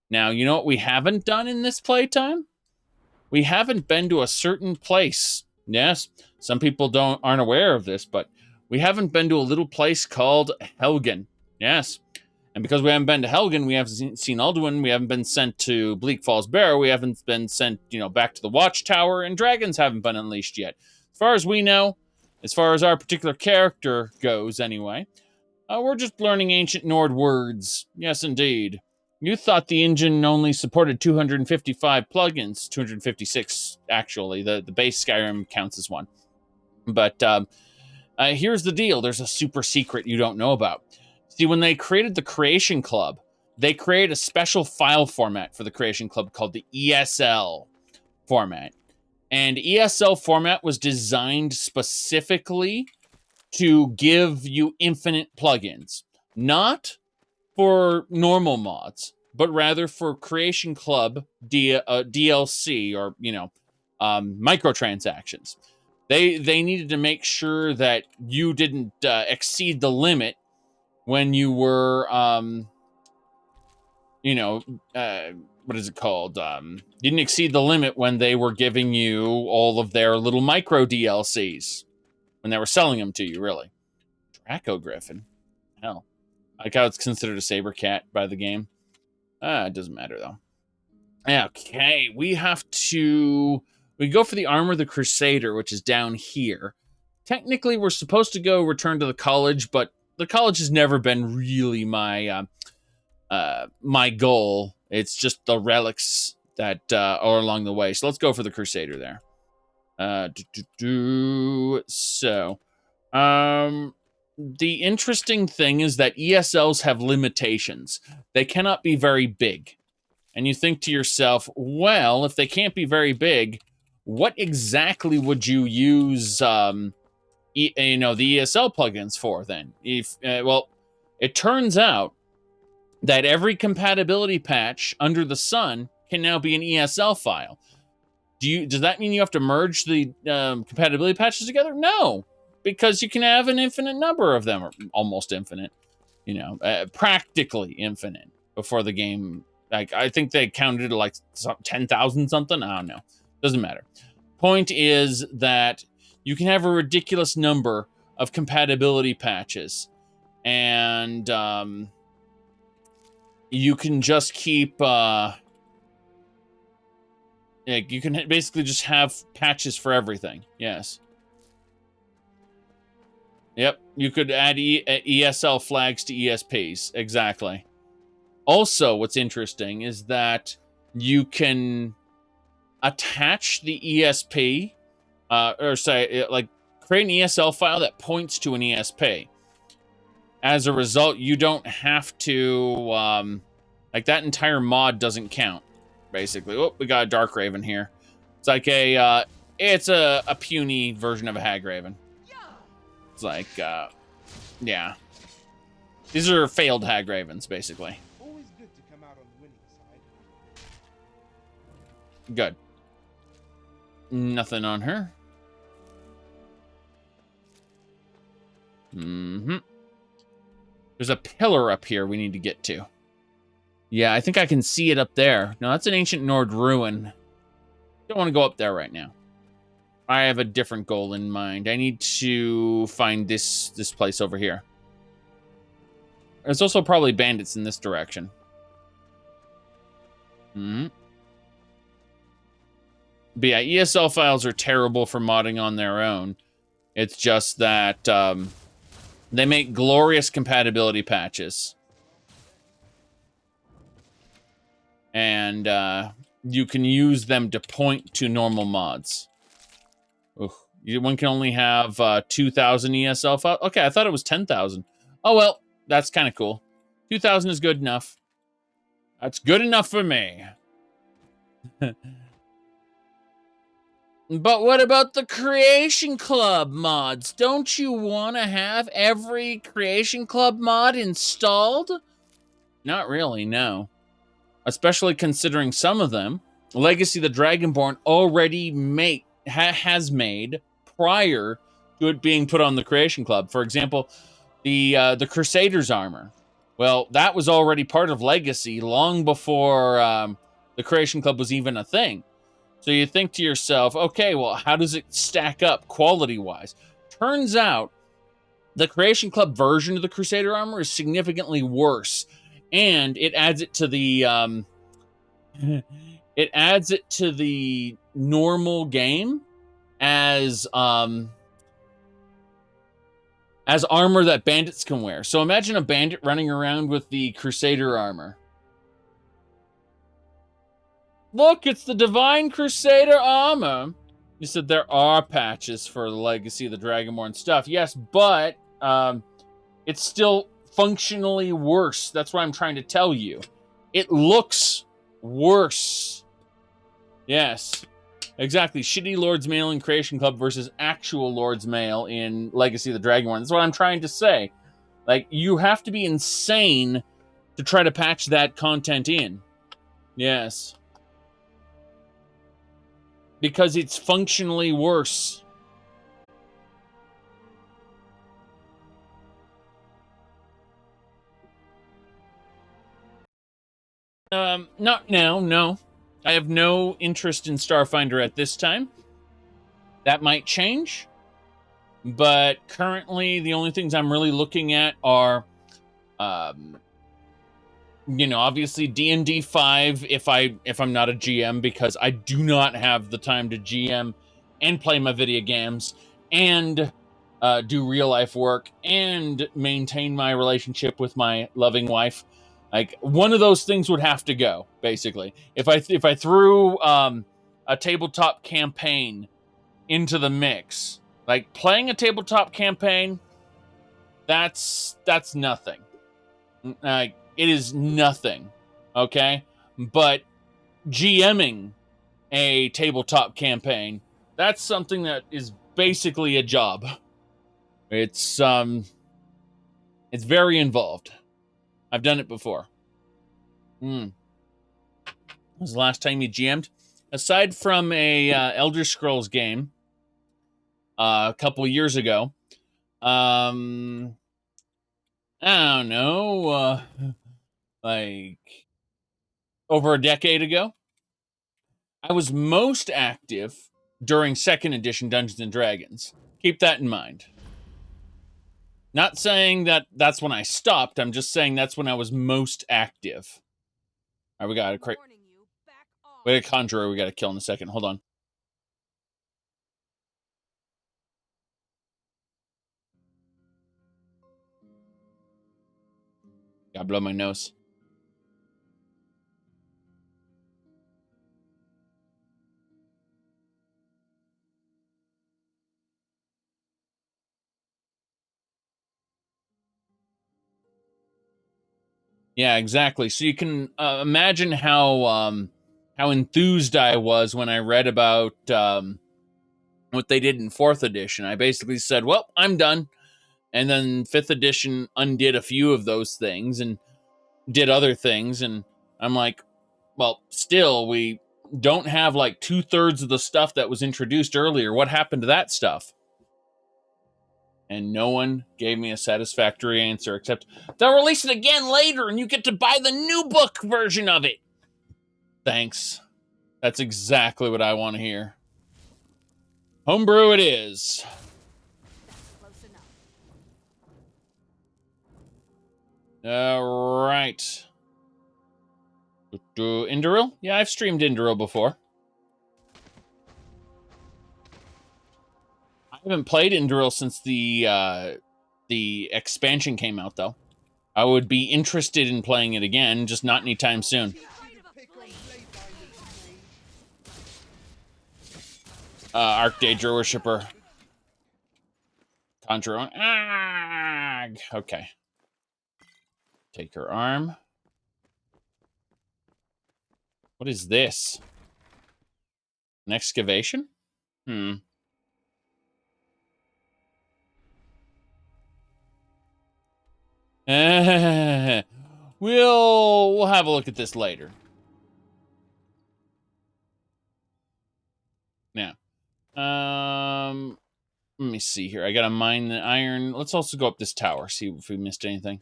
Now, you know what we haven't done in this playtime? We haven't been to a certain place. Yes, some people aren't aware of this, but we haven't been to a little place called Helgen. Yes. And because we haven't been to Helgen, we haven't seen Alduin, we haven't been sent to Bleak Falls Barrow, we haven't been sent, back to the Watchtower, and dragons haven't been unleashed yet. As far as we know, as far as our particular character goes anyway, we're just learning ancient Nord words. Yes, indeed. You thought the engine only supported 255 plugins, 256 actually. The base Skyrim counts as one. But here's the deal. There's a super secret you don't know about. See, when they created the Creation Club, they created a special file format for the Creation Club called the ESL format. And ESL format was designed specifically to give you infinite plugins. Not for normal mods, but rather for Creation Club DLC or, microtransactions. They needed to make sure that you didn't exceed the limit when you were, what is it called? You didn't exceed the limit when they were giving you all of their little micro DLCs. When they were selling them to you, really. Draco Griffin. Hell. Like how it's considered a saber cat by the game. It doesn't matter, though. Okay, we go for the armor of the Crusader, which is down here. Technically, we're supposed to go return to the college, but the college has never been really my my goal. It's just the relics that are along the way. So let's go for the Crusader there. So, the interesting thing is that ESLs have limitations. They cannot be very big. And you think to yourself, well, if they can't be very big, what exactly would you use, the ESL plugins for then? Well, it turns out that every compatibility patch under the sun can now be an ESL file. Does that mean you have to merge the compatibility patches together? No, because you can have an infinite number of them, or almost infinite, practically infinite before the game. Like, I think they counted like 10,000 something. I don't know. Doesn't matter. Point is that you can have a ridiculous number of compatibility patches, and you can just keep. You can basically just have patches for everything. Yes. Yep. You could add ESL flags to ESPs. Exactly. Also, what's interesting is that you can attach the ESP, create an ESL file that points to an ESP. As a result, you don't have to, that entire mod doesn't count. Basically, we got a Dark Raven here. It's like it's a puny version of a Hag Raven. It's like, yeah. These are failed Hag Ravens, basically. Always good to come out on the winning side. Good. Nothing on her. There's a pillar up here we need to get to. Yeah, I think I can see it up there. No, that's an ancient Nord ruin. Don't want to go up there right now. I have a different goal in mind. I need to find this place over here. There's also probably bandits in this direction. But yeah, ESL files are terrible for modding on their own. It's just that they make glorious compatibility patches. And you can use them to point to normal mods. One can only have 2,000 ESL files. Okay, I thought it was 10,000. Oh, well, that's kind of cool. 2,000 is good enough. That's good enough for me. But what about the Creation Club mods? Don't you want to have every Creation Club mod installed? Not really, no. Especially considering some of them, Legacy the Dragonborn already has made prior to it being put on the Creation Club. For example, the Crusader's armor. Well, that was already part of Legacy long before the Creation Club was even a thing. So you think to yourself, okay, well, how does it stack up quality-wise? Turns out the Creation Club version of the Crusader armor is significantly worse. And it adds it to the normal game as armor that bandits can wear. So imagine a bandit running around with the Crusader armor. Look, it's the Divine Crusader armor. You said there are patches for the Legacy of the Dragonborn stuff. Yes, but it's still functionally worse. That's what I'm trying to tell you. It looks worse. Yes, exactly. Shitty Lord's Mail in Creation Club versus actual Lord's Mail in Legacy of the Dragonborn. That's what I'm trying to say. Like, you have to be insane to try to patch that content in. Yes. Because it's functionally worse. Not now, no. I have no interest in Starfinder at this time. That might change, but currently the only things I'm really looking at are, obviously D&D 5 if I'm not a GM, because I do not have the time to GM and play my video games and do real life work and maintain my relationship with my loving wife. Like, one of those things would have to go, basically. If I threw a tabletop campaign into the mix, like playing a tabletop campaign, that's nothing. Like, it is nothing, okay? But GMing a tabletop campaign, that's something that is basically a job. It's very involved. I've done it before. When was the last time you GM'd? Aside from a Elder Scrolls game a couple years ago, I don't know, like over a decade ago, I was most active during 2nd edition Dungeons and Dragons. Keep that in mind. Not saying that that's when I stopped. I'm just saying that's when I was most active. All right, we got a conjurer we got to kill in a second. Hold on. Gotta blow my nose. Yeah, exactly. So you can imagine how enthused I was when I read about what they did in 4th edition. I basically said, well, I'm done. And then 5th edition undid a few of those things and did other things. And I'm like, well, still, we don't have like 2/3 of the stuff that was introduced earlier. What happened to that stuff? And no one gave me a satisfactory answer, except they'll release it again later and you get to buy the new book version of it. Thanks. That's exactly what I want to hear. Homebrew it is. All right. Indoril? Yeah, I've streamed Indoril before. I haven't played Indoril since the expansion came out, though. I would be interested in playing it again, just not anytime soon. Archdaedra Worshipper. Conjure on. Okay. Take her arm. What is this? An excavation? We'll have a look at this later. Now, let me see here. I gotta mine the iron. Let's also go up this tower, see if we missed anything.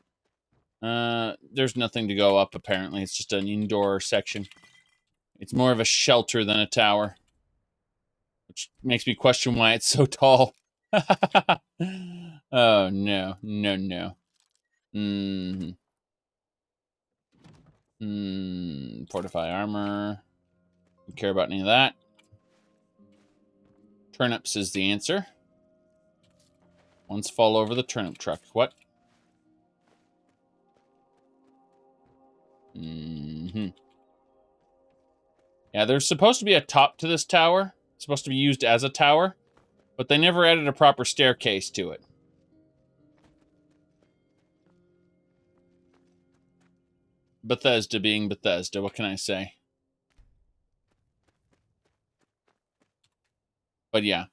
There's nothing to go up, apparently. It's just an indoor section. It's more of a shelter than a tower, which makes me question why it's so tall. Oh, no. No. Fortify armor. Don't care about any of that. Turnips is the answer. Once fall over the turnip truck. What? Yeah, there's supposed to be a top to this tower. It's supposed to be used as a tower, but they never added a proper staircase to it. Bethesda being Bethesda, what can I say? But yeah.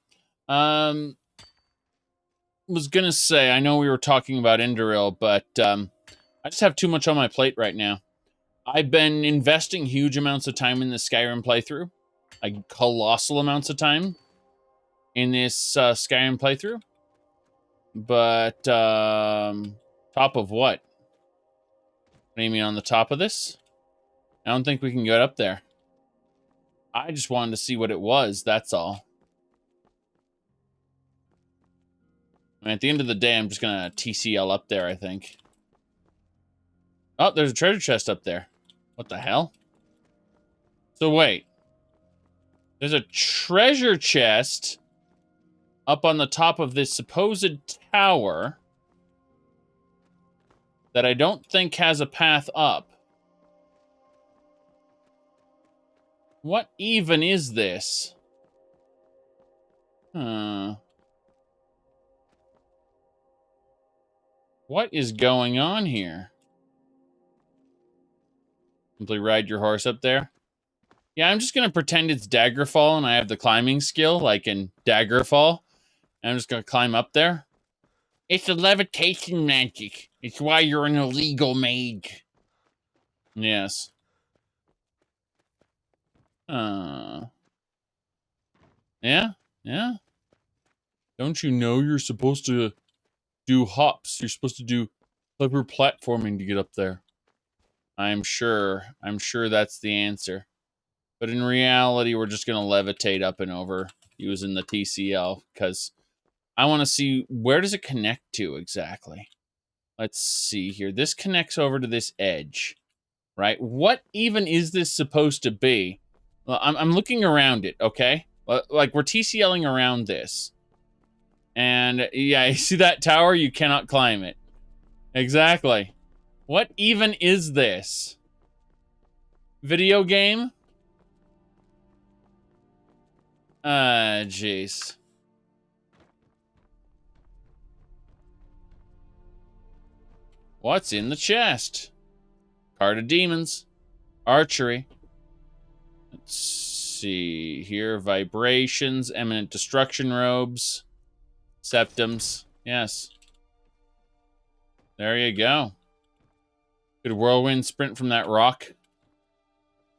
Was gonna say, I know we were talking about Indoril, but I just have too much on my plate right now. I've been investing huge amounts of time in the Skyrim playthrough. Like, colossal amounts of time in this Skyrim playthrough. But, top of what? What do you mean on the top of this? I don't think we can get up there. I just wanted to see what it was, that's all. I mean, at the end of the day, I'm just going to TCL up there, I think. Oh, there's a treasure chest up there. What the hell? So wait. There's a treasure chest up on the top of this supposed tower that I don't think has a path up. What even is this? What is going on here? Simply ride your horse up there. Yeah, I'm just going to pretend it's Daggerfall and I have the climbing skill, like in Daggerfall. And I'm just going to climb up there. It's a levitation magic. It's why you're an illegal mage. Yes. Yeah? Yeah? Don't you know you're supposed to do hops? You're supposed to do clever platforming to get up there. I'm sure that's the answer. But in reality, we're just going to levitate up and over using the TCL because I want to see where does it connect to exactly. Let's see here. This connects over to this edge, right? What even is this supposed to be? Well, I'm looking around it, okay? Like we're TCLing around this. And yeah, you see that tower? You cannot climb it. Exactly. What even is this? Video game? Jeez. What's in the chest? Card of Demons. Archery. Let's see here. Vibrations. Eminent Destruction Robes. Septums. Yes. There you go. Good whirlwind sprint from that rock.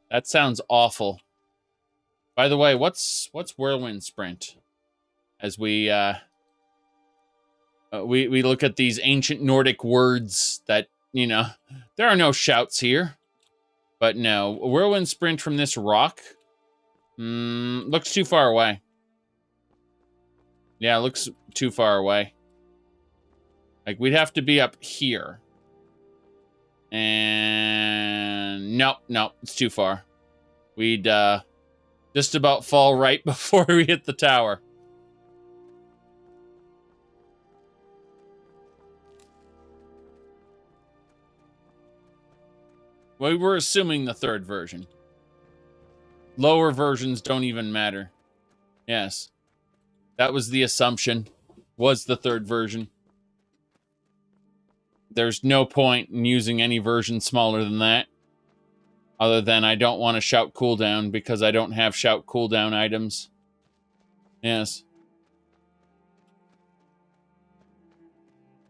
That sounds awful. By the way, what's whirlwind sprint? As we look at these ancient Nordic words that, you know, there are no shouts here. But no, a whirlwind sprint from this rock looks too far away. Yeah, it looks too far away. Like, we'd have to be up here. And nope, it's too far. We'd just about fall right before we hit the tower. Well, we're assuming the third version. Lower versions don't even matter. Yes. That was the assumption. Was the third version. There's no point in using any version smaller than that. Other than I don't want to shout cooldown because I don't have shout cooldown items. Yes.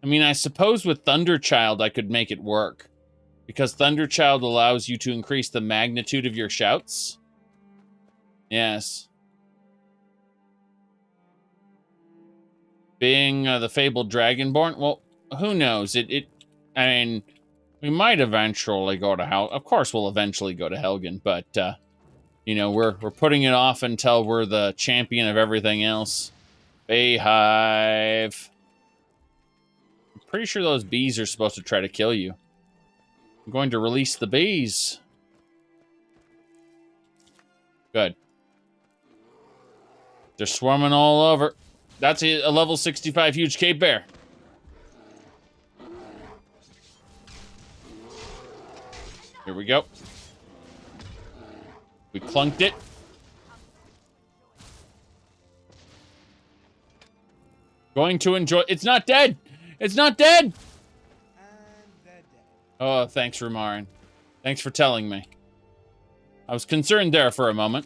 I mean, I suppose with Thunderchild I could make it work. Because Thunderchild allows you to increase the magnitude of your shouts. Yes. Being the fabled Dragonborn, well, who knows? I mean, we might eventually go to Hel. Of course, we'll eventually go to Helgen, but you know, we're putting it off until we're the champion of everything else. Beehive. I'm pretty sure those bees are supposed to try to kill you. I'm going to release the bees. Good. They're swarming all over. That's a level 65 huge cave bear. Here we go. We clunked it. Going to enjoy. It's not dead. It's not dead. Oh, thanks, Rumarin. Thanks for telling me. I was concerned there for a moment.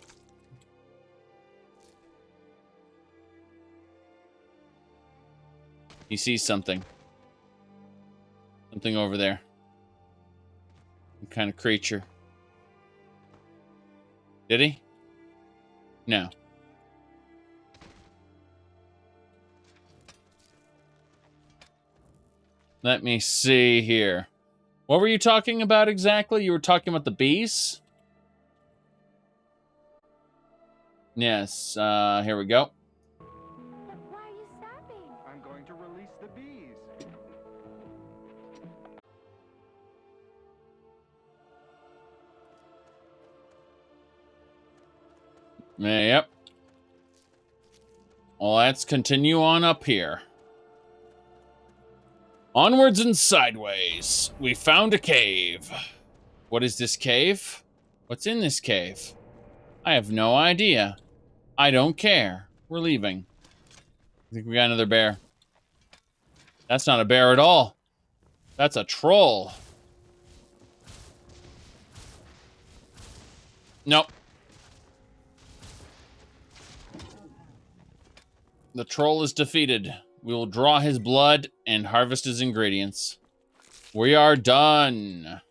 He sees something. Something over there. Some kind of creature. Did he? No. Let me see here. What were you talking about exactly? You were talking about the bees? Yes, here we go. Why are you stopping? I'm going to release the bees. Yep. Well, let's continue on up here. Onwards and sideways. We found a cave. What is this cave? What's in this cave? I have no idea. I don't care. We're leaving. I think we got another bear. That's not a bear at all. That's a troll. Nope. The troll is defeated. We will draw his blood and harvest his ingredients. We are done.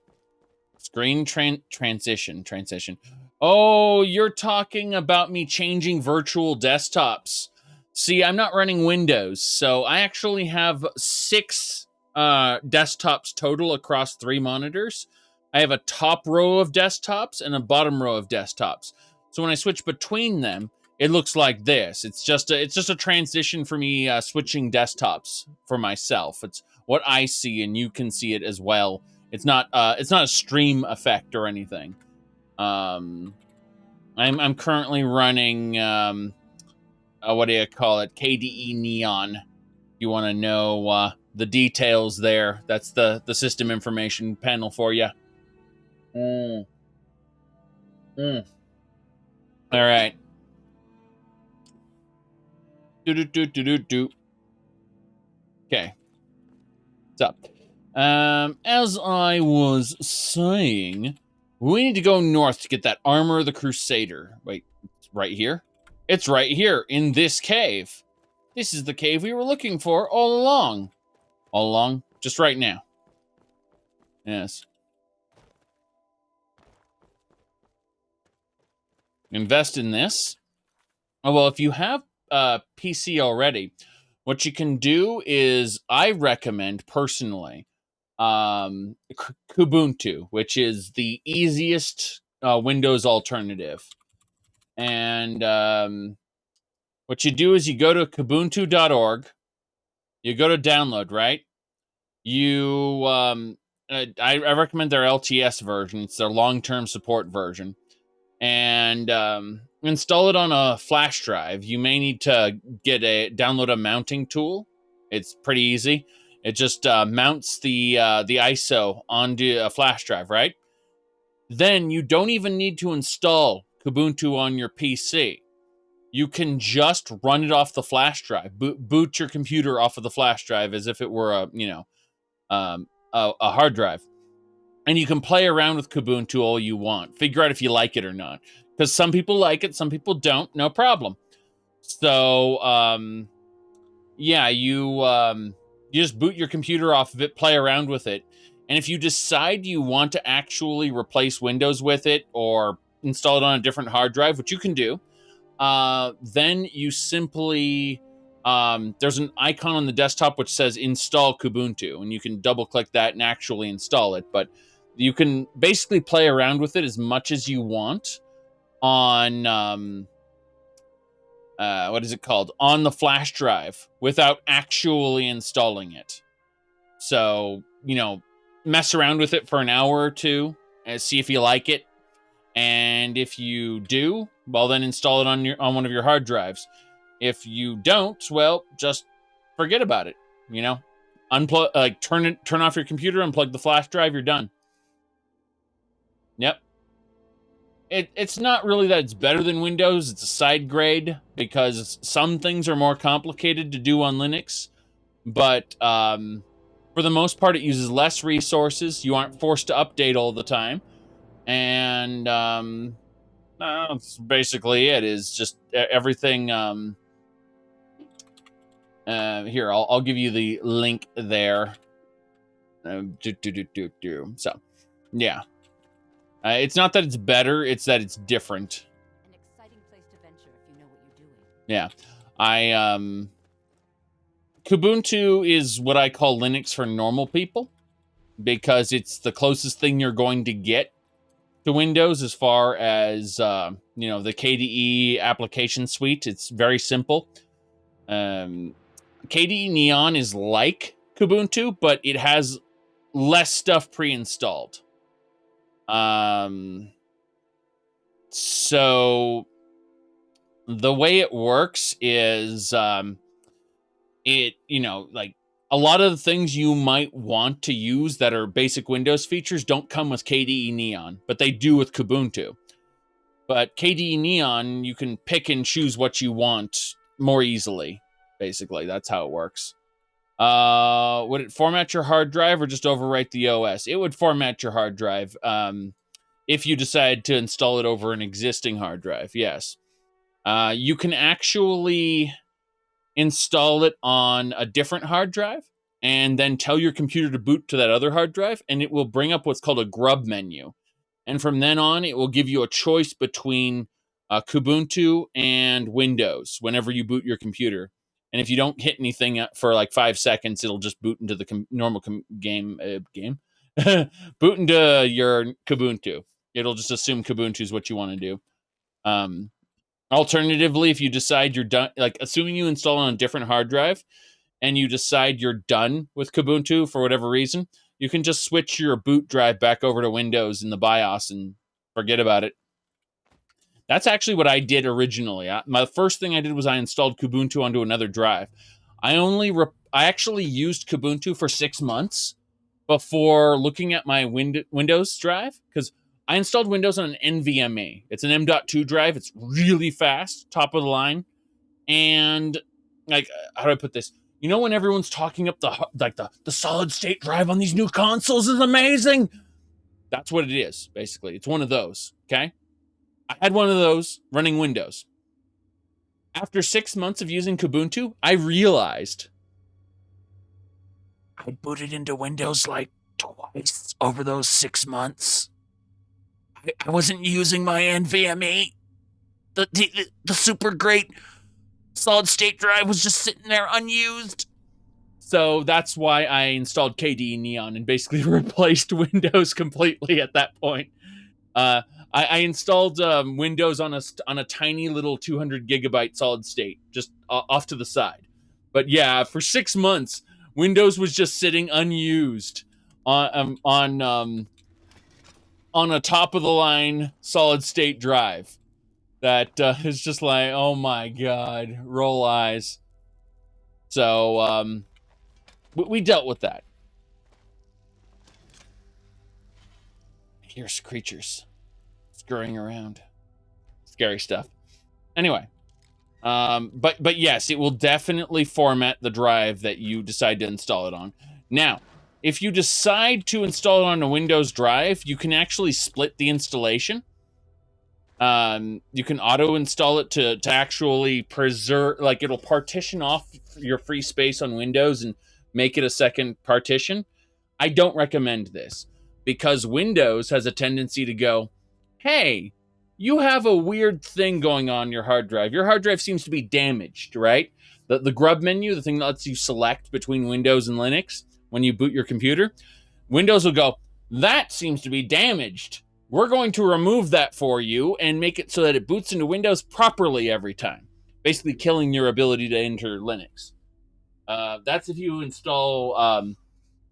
Screen transition. Oh, you're talking about me changing virtual desktops. See, I'm not running Windows, so I actually have 6 desktops total across 3 monitors. I have a top row of desktops and a bottom row of desktops. So when I switch between them, it looks like this. It's just a transition for me switching desktops for myself. It's what I see, and you can see it as well. It's not a stream effect or anything. I'm currently running what do you call it? KDE Neon. You want to know the details there? That's the system information panel for you. All right. Okay. What's up? As I was saying, we need to go north to get that armor of the Crusader. Wait, it's right here? It's right here in this cave. This is the cave we were looking for all along. All along? Just right now. Yes. Invest in this. Oh, well, if you have PC already, what you can do is, I recommend personally Kubuntu, which is the easiest Windows alternative. And what you do is you go to kubuntu.org, you go to download, right? You I recommend their LTS version. It's their long-term support version. And install it on a flash drive. You may need to download a mounting tool. It's pretty easy. It just mounts the ISO onto a flash drive, right? Then you don't even need to install Kubuntu on your PC. You can just run it off the flash drive. Boot your computer off of the flash drive as if it were a hard drive. And you can play around with Kubuntu all you want. Figure out if you like it or not. Because some people like it, some people don't. No problem. So, yeah, you just boot your computer off of it, play around with it. And if you decide you want to actually replace Windows with it or install it on a different hard drive, which you can do, then you simply... there's an icon on the desktop which says install Kubuntu. And you can double-click that and actually install it. But you can basically play around with it as much as you want on, what is it called? On the flash drive without actually installing it. So, mess around with it for an hour or two and see if you like it. And if you do, well, then install it on one of your hard drives. If you don't, well, just forget about it. Unplug, turn off your computer, unplug the flash drive, you're done. Yep. It's not really that it's better than Windows. It's a side grade because some things are more complicated to do on Linux. But for the most part, it uses less resources. You aren't forced to update all the time. And that's basically it. Is just everything. Here, I'll give you the link there. So, yeah. It's not that it's better, it's that it's different. An exciting place to venture if you know what you're doing. Yeah. Kubuntu is what I call Linux for normal people. because it's the closest thing you're going to get to Windows as far as, the KDE application suite. It's very simple. KDE Neon is like Kubuntu, but it has less stuff pre-installed. So the way it works is, a lot of the things you might want to use that are basic Windows features don't come with KDE Neon, but they do with Kubuntu. But KDE Neon, you can pick and choose what you want more easily. Basically, that's how it works. Would it format your hard drive or just overwrite the OS? It would format your hard drive if you decide to install it over an existing hard drive, yes. You can actually install it on a different hard drive and then tell your computer to boot to that other hard drive, and it will bring up what's called a grub menu. And from then on, it will give you a choice between Kubuntu and Windows whenever you boot your computer. And if you don't hit anything for like 5 seconds, it'll just boot into the normal game. Boot into your Kubuntu. It'll just assume Kubuntu is what you want to do. Alternatively, if you decide you're done, like assuming you install on a different hard drive and you decide you're done with Kubuntu for whatever reason, you can just switch your boot drive back over to Windows in the BIOS and forget about it. That's actually what I did originally. My first thing I did was I installed Kubuntu onto another drive. I actually used Kubuntu for 6 months before looking at my Windows drive, because I installed Windows on an NVMe. It's an M.2 drive. It's really fast, top of the line. And like, how do I put this? You know when everyone's talking up the solid state drive on these new consoles is amazing? That's what it is, basically. It's one of those, okay? I had one of those running Windows. After 6 months of using Kubuntu, I realized I booted into Windows like twice over those 6 months. I wasn't using my NVMe. The super great solid state drive was just sitting there unused. So that's why I installed KDE Neon and basically replaced Windows completely at that point. I installed Windows on a tiny little 200 gigabyte solid state, just off to the side. But yeah, for 6 months, Windows was just sitting unused on a top of the line solid state drive. That is just like, oh my god, roll eyes. So we dealt with that. Here's creatures scurrying around. Scary stuff. Anyway, but yes, it will definitely format the drive that you decide to install it on. Now, if you decide to install it on a Windows drive, you can actually split the installation. You can auto install it to actually preserve, like it'll partition off your free space on Windows and make it a second partition. I don't recommend this because Windows has a tendency to go, hey, you have a weird thing going on your hard drive. Your hard drive seems to be damaged, right? The grub menu, the thing that lets you select between Windows and Linux when you boot your computer, Windows will go, that seems to be damaged. We're going to remove that for you and make it so that it boots into Windows properly every time, basically killing your ability to enter Linux. That's if you install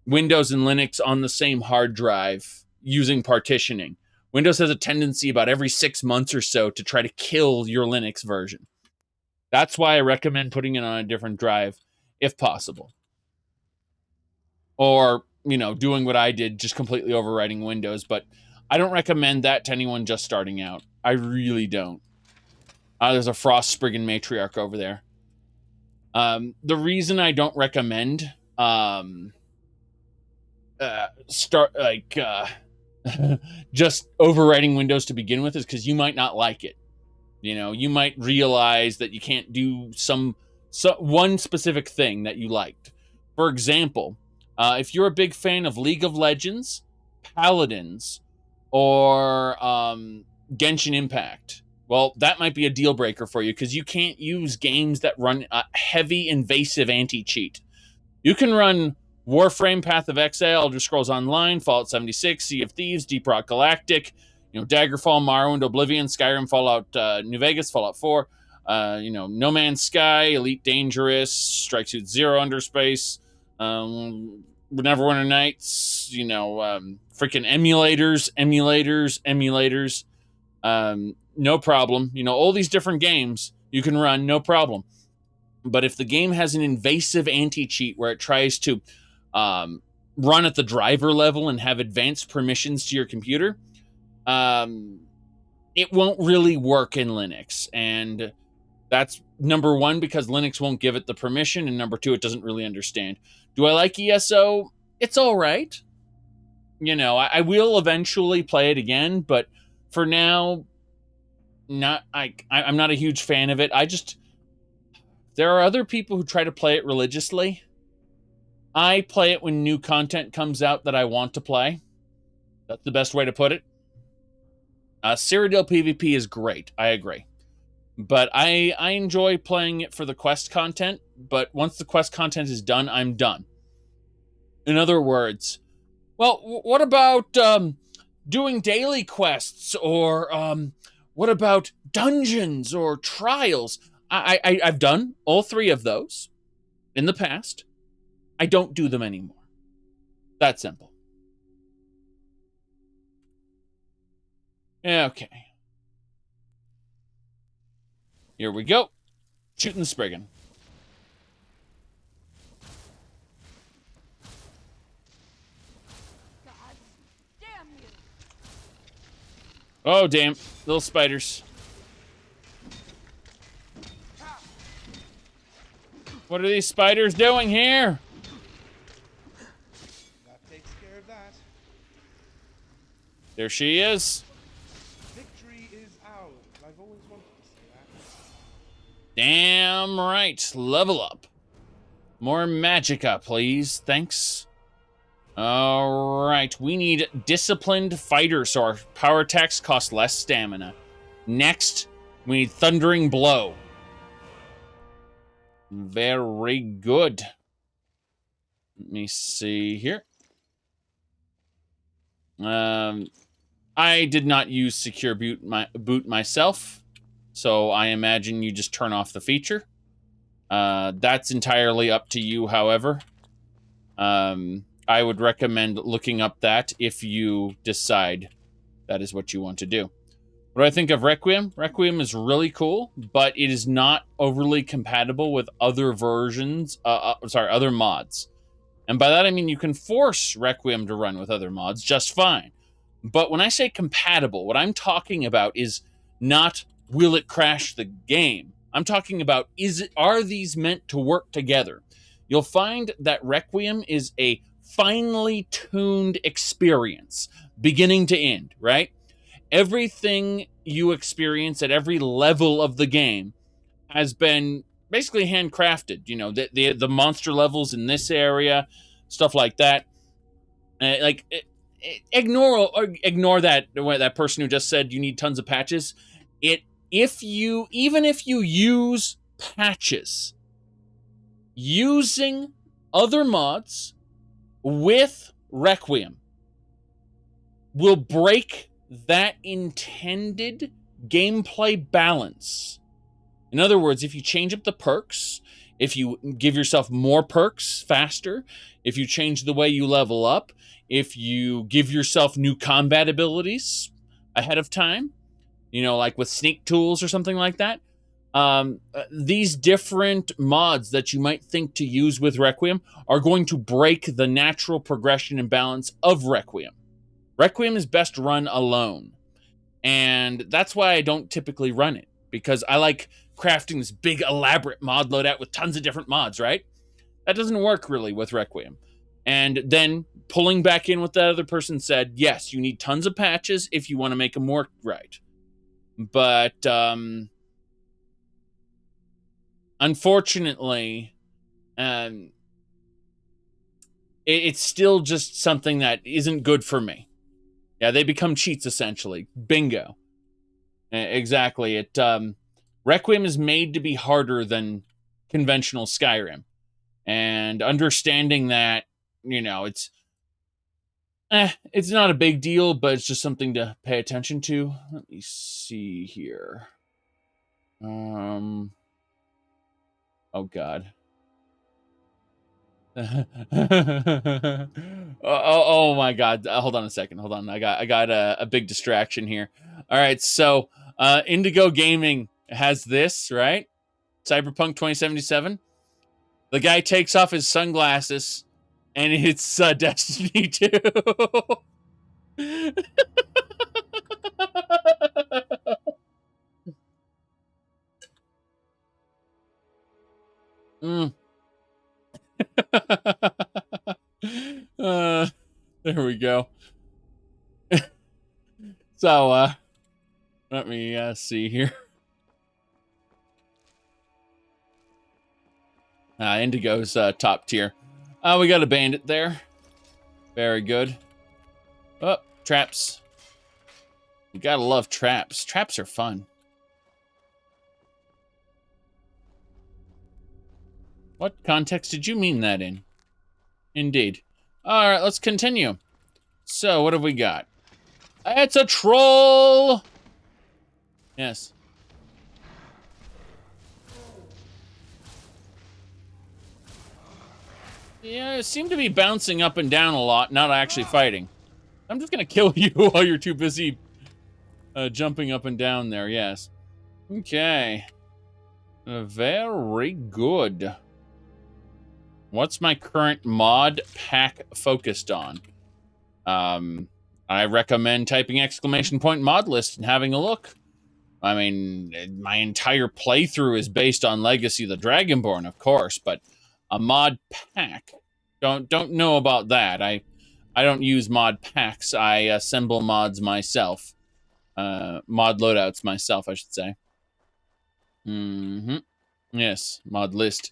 Windows and Linux on the same hard drive using partitioning. Windows has a tendency about every 6 months or so to try to kill your Linux version. That's why I recommend putting it on a different drive if possible. Or, doing what I did, just completely overwriting Windows, but I don't recommend that to anyone just starting out. I really don't. There's a Frost Spriggan Matriarch over there. The reason I don't recommend just overwriting Windows to begin with is because you might not like it. You might realize that you can't do one specific thing that you liked. For example, if you're a big fan of League of Legends, Paladins, or Genshin Impact, well, that might be a deal breaker for you because you can't use games that run heavy invasive anti-cheat. You can run Warframe, Path of Exile, Elder Scrolls Online, Fallout 76, Sea of Thieves, Deep Rock Galactic, Daggerfall, Morrowind, Oblivion, Skyrim, Fallout New Vegas, Fallout 4, No Man's Sky, Elite Dangerous, Strike Suit Zero, Underspace, Neverwinter Nights, freaking emulators. No problem. All these different games you can run, no problem. But if the game has an invasive anti-cheat where it tries to run at the driver level and have advanced permissions to your computer, it won't really work in Linux. And that's number one, because Linux won't give it the permission, and number two, it doesn't really understand. Do I like ESO? It's all right. I will eventually play it again, but for now, I'm not a huge fan of it. There are other people who try to play it religiously. I play it when new content comes out that I want to play. That's the best way to put it. Cyrodiil PvP is great. I agree. But I enjoy playing it for the quest content. But once the quest content is done, I'm done. In other words, well, what about doing daily quests? Or what about dungeons or trials? I've done all three of those in the past. I don't do them anymore. That simple. Okay. Here we go. Shooting the Spriggan. God damn you. Oh, damn. Little spiders. What are these spiders doing here? That takes care of that. There she is. Victory is ours. I've always wanted to say that. Damn right. Level up. More magicka, please. Thanks. All right. We need disciplined fighters, so our power attacks cost less stamina. Next, we need thundering blow. Very good. Let me see here. I did not use secure boot myself, so I imagine you just turn off the feature. That's entirely up to you, however. I would recommend looking up that if you decide that is what you want to do. What do I think of Requiem? Requiem is really cool, but it is not overly compatible with other versions, other mods. And by that I mean you can force Requiem to run with other mods just fine. But when I say compatible, what I'm talking about is not will it crash the game. I'm talking about are these meant to work together? You'll find that Requiem is a finely tuned experience, beginning to end, right? Everything you experience at every level of the game has been basically handcrafted. The monster levels in this area, stuff like that. Ignore that person who just said you need tons of patches. Even if you use patches, using other mods with Requiem will break that intended gameplay balance. In other words, if you change up the perks, if you give yourself more perks faster, if you change the way you level up, if you give yourself new combat abilities ahead of time, like with sneak tools or something like that, these different mods that you might think to use with Requiem are going to break the natural progression and balance of Requiem. Requiem is best run alone. And that's why I don't typically run it, because I like crafting this big, elaborate mod loadout with tons of different mods, right? That doesn't work really with Requiem. And then pulling back in what that other person said, yes, you need tons of patches if you want to make them work right. But unfortunately, it's still just something that isn't good for me. Yeah, they become cheats, essentially. Bingo. Exactly. Requiem is made to be harder than conventional Skyrim. And understanding that you know, it's not a big deal, but it's just something to pay attention to. Let me see here. Oh God. Oh my God. Hold on a second. Hold on. I got a big distraction here. All right. So, Indigo Gaming has this, right? Cyberpunk 2077. The guy takes off his sunglasses and it's Destiny 2. There we go. So, let me see here. Indigo's top tier. We got a bandit there. Very good. Oh, traps. You gotta love traps. Traps are fun. What context did you mean that in? Indeed. All right, let's continue. So, what have we got? It's a troll! Yes. Yeah, it seemed to be bouncing up and down a lot, not actually fighting. I'm just gonna kill you while you're too busy jumping up and down there, yes. Okay. Very good. What's my current mod pack focused on? I recommend typing !mod list and having a look. I mean, my entire playthrough is based on Legacy of the Dragonborn, of course, but a mod pack. Don't know about that. I don't use mod packs. I assemble mods myself. Mod loadouts myself, I should say. Yes, mod list.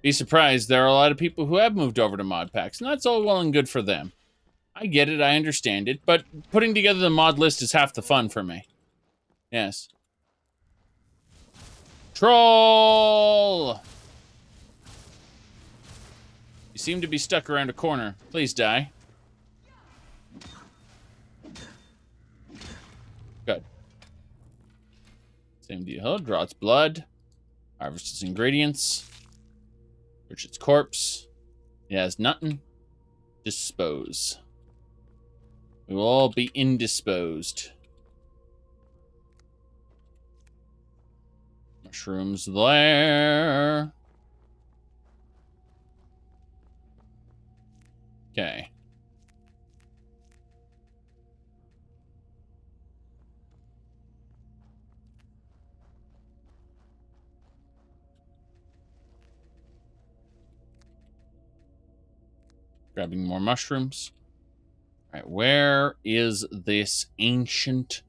Be surprised, there are a lot of people who have moved over to mod packs, and that's all well and good for them. I get it, I understand it, but putting together the mod list is half the fun for me. Yes. Troll! You seem to be stuck around a corner. Please die. Good. Same deal. Draw its blood. Harvest its ingredients. Search its corpse. It has nothing. Dispose. We will all be indisposed. Mushrooms there. Okay. Grabbing more mushrooms. All right, where is this ancient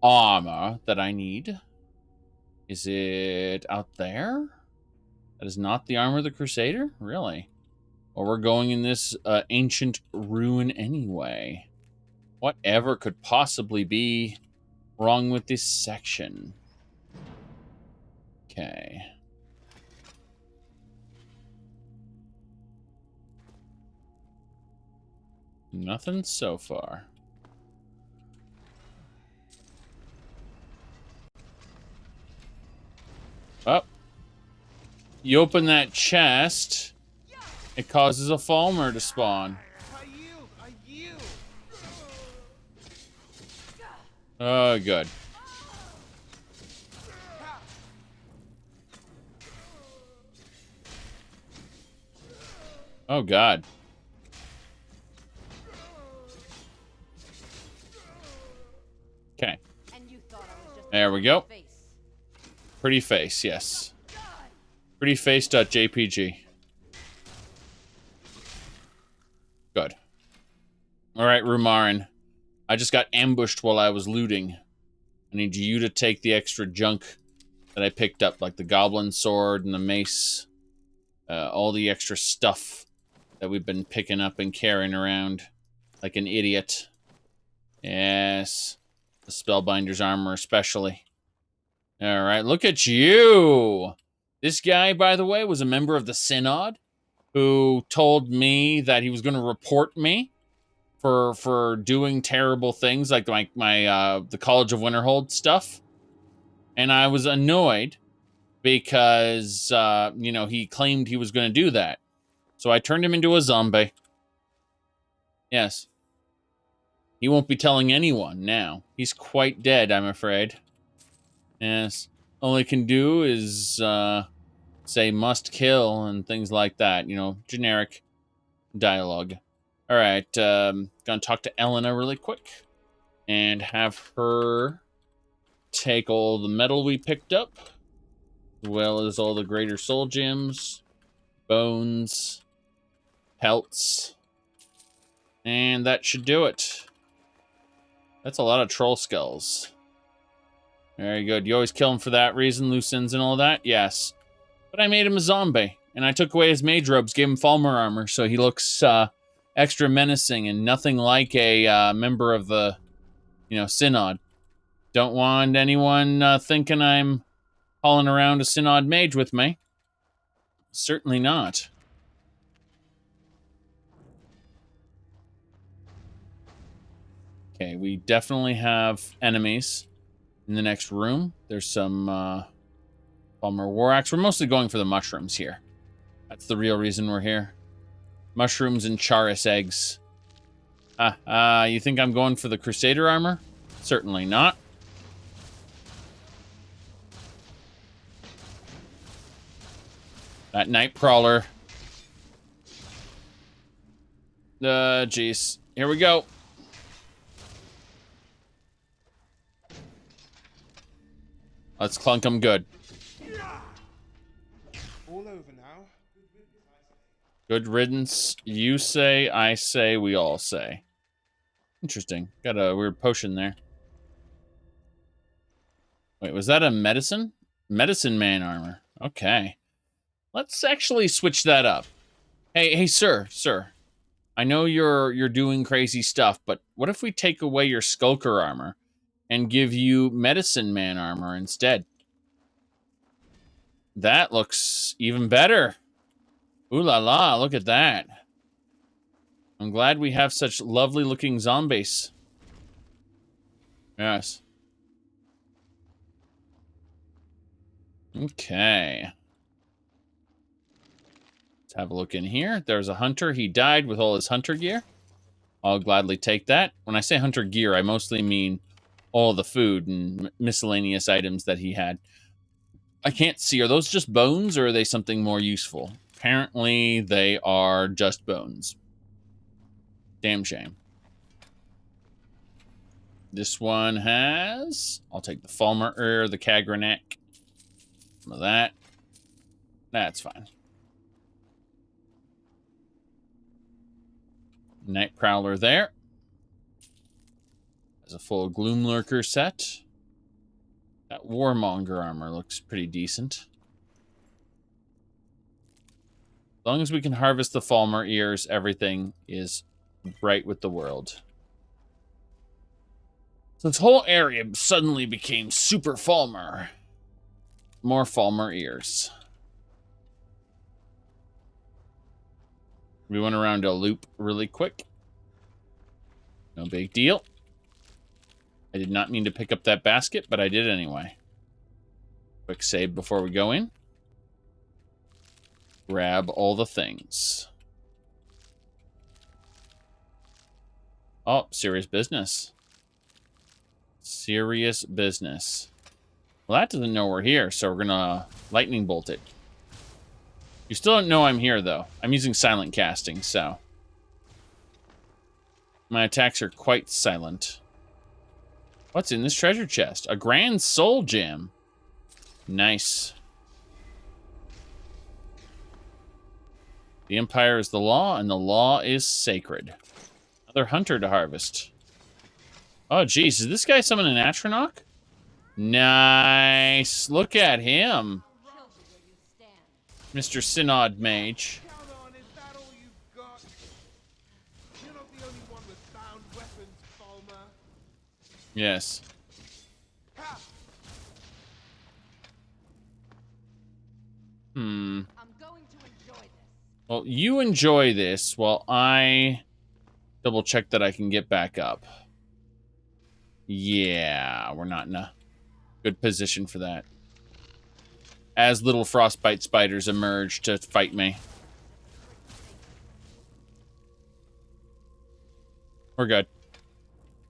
armor that I need? Is it out there? That is not the armor of the Crusader? Really? Or we're going in this ancient ruin anyway. Whatever could possibly be wrong with this section? Okay. Nothing so far. Oh. You open that chest, it causes a Altmer to spawn. Oh, good. Oh, God. Okay. There we go. Pretty face, yes. Prettyface.jpg. Good. Alright, Rumarin. I just got ambushed while I was looting. I need you to take the extra junk that I picked up, like the goblin sword and the mace. All the extra stuff that we've been picking up and carrying around like an idiot. Yes. The Spellbinder's armor especially. Alright, look at you! This guy, by the way, was a member of the Synod. who told me that he was going to report me for doing terrible things like the College of Winterhold stuff. And I was annoyed because, he claimed he was going to do that. So I turned him into a zombie. Yes. He won't be telling anyone now. He's quite dead, I'm afraid. Yes. All I can do is say must kill and things like that. Generic dialogue. All right. Gonna talk to Elena really quick and have her take all the metal we picked up, as well as all the greater soul gems, bones, pelts, and that should do it. That's a lot of troll skulls. Very good. You always kill him for that reason, loose ends and all that? Yes. But I made him a zombie, and I took away his mage robes, gave him Falmer armor, so he looks extra menacing and nothing like a member of the, Synod. Don't want anyone thinking I'm hauling around a Synod mage with me. Certainly not. Okay, we definitely have enemies in the next room. There's some Palmer War Axe. We're mostly going for the mushrooms here. That's the real reason we're here. Mushrooms and Charis eggs. You think I'm going for the Crusader armor? Certainly not. That Night Prowler. Jeez. Here we go. Let's clunk them good. All over now. Good riddance. You say, I say, we all say. Interesting. Got a weird potion there. Wait, was that a medicine? Medicine man armor. Okay. Let's actually switch that up. Hey, sir. I know you're doing crazy stuff, but what if we take away your skulker armor and give you medicine man armor instead? That looks even better. Ooh la la, look at that. I'm glad we have such lovely looking zombies. Yes. Okay. Let's have a look in here. There's a hunter. He died with all his hunter gear. I'll gladly take that. When I say hunter gear, I mostly mean all the food and miscellaneous items that he had. I can't see. Are those just bones or are they something more useful? Apparently, they are just bones. Damn shame. This one has... I'll take the Falmer, the Kagranak. Some of that. That's fine. Night Prowler there. There's a full Gloom Lurker set. That Warmonger armor looks pretty decent. As long as we can harvest the Falmer ears, everything is right with the world. So this whole area suddenly became super Falmer. More Falmer ears. We went around a loop really quick. No big deal. I did not mean to pick up that basket, but I did anyway. Quick save before we go in. Grab all the things. Oh, serious business. Serious business. Well, that doesn't know we're here, so we're gonna lightning bolt it. You still don't know I'm here, though. I'm using silent casting, so... my attacks are quite silent. What's in this treasure chest? A grand soul gem. Nice. The Empire is the law, and the law is sacred. Another hunter to harvest. Oh, geez. Is this guy summoning an Atronach? Nice. Look at him. Mr. Synod Mage. Count on, is that all you've got? You're not the only one with bound weapons, Falmer. Yes. Ha! I'm going to enjoy this. Well, you enjoy this while I double check that I can get back up. Yeah, we're not in a good position for that. As little frostbite spiders emerge to fight me. We're good.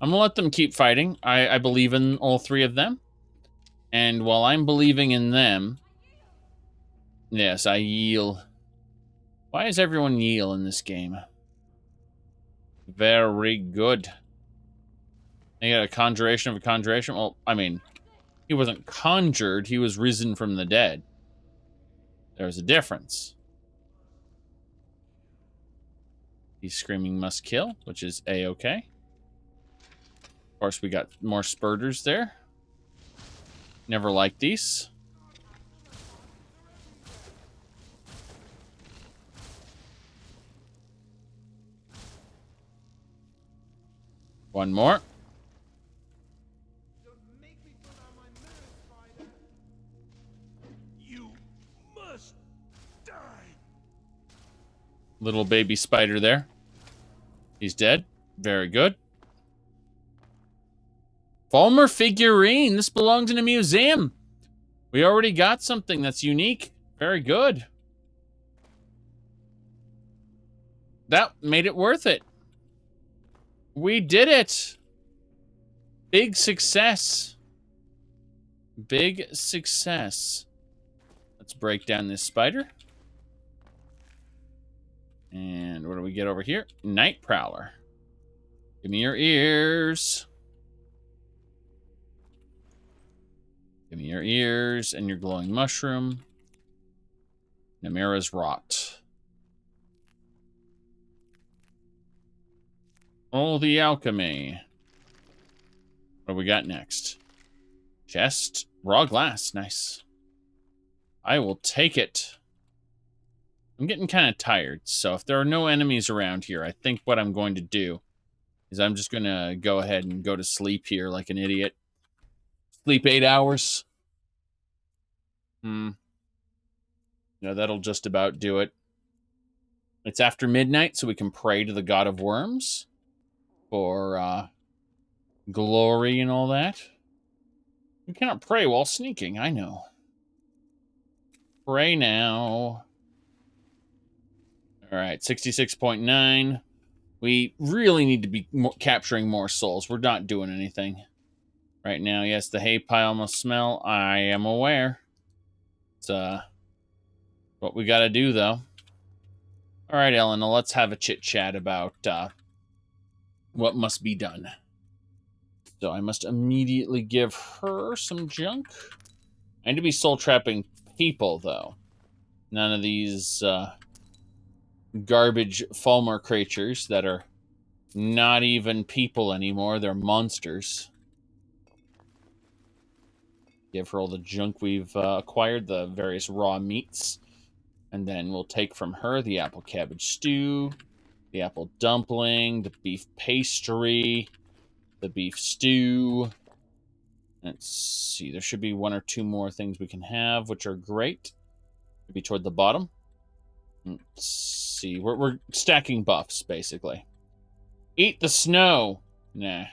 I'm gonna let them keep fighting. I believe in all three of them. And while I'm believing in them... Yes, I yield. Why is everyone yield in this game? Very good. They got a conjuration of a conjuration? Well, I mean, he wasn't conjured, he was risen from the dead. There's a difference. He's screaming must kill, which is A-okay. Of course, we got more spurters there. Never liked these. One more. You must die. Little baby spider there. He's dead. Very good. Altmer figurine. This belongs in a museum. We already got something that's unique. Very good. That made it worth it. We did it. Big success. Big success. Let's break down this spider. And what do we get over here? Night Prowler. Give me your ears. Give me your ears and your glowing mushroom. Namira's Rot. Oh, the alchemy. What do we got next? Chest. Raw glass. Nice. I will take it. I'm getting kind of tired, so if there are no enemies around here, I think what I'm going to do is I'm just going to go ahead and go to sleep here like an idiot. Sleep 8 hours. Yeah, that'll just about do it. It's after midnight, so we can pray to the God of Worms for glory and all that. You cannot pray while sneaking, I know. Pray now. All right, 66.9. We really need to be capturing more souls. We're not doing anything right now. Yes, the hay pile must smell. I am aware. It's what we got to do, though. All right, Elena, let's have a chit-chat about what must be done. So I must immediately give her some junk. I need to be soul-trapping people, though. None of these garbage Falmer creatures that are not even people anymore. They're monsters. Give her all the junk we've acquired, the various raw meats. And then we'll take from her the apple cabbage stew, the apple dumpling, the beef pastry, the beef stew. Let's see, there should be 1 or 2 more things we can have, which are great. Maybe toward the bottom. Let's see, we're stacking buffs, basically. Eat the snow. Nah,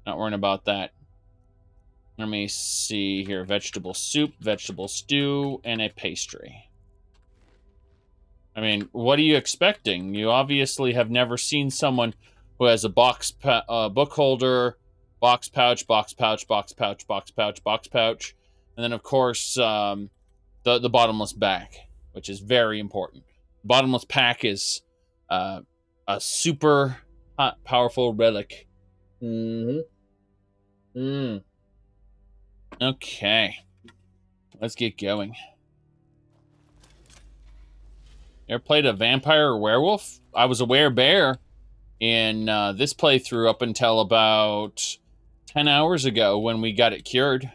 not worrying about that. Let me see here. Vegetable soup, vegetable stew, and a pastry. I mean, what are you expecting? You obviously have never seen someone who has a book holder, box pouch, box pouch, box pouch, box pouch, box pouch, and then, of course, the bottomless bag, which is very important. Bottomless pack is a super hot, powerful relic. Okay. Let's get going. You ever played a vampire or werewolf? I was a werebear in this playthrough up until about 10 hours ago when we got it cured.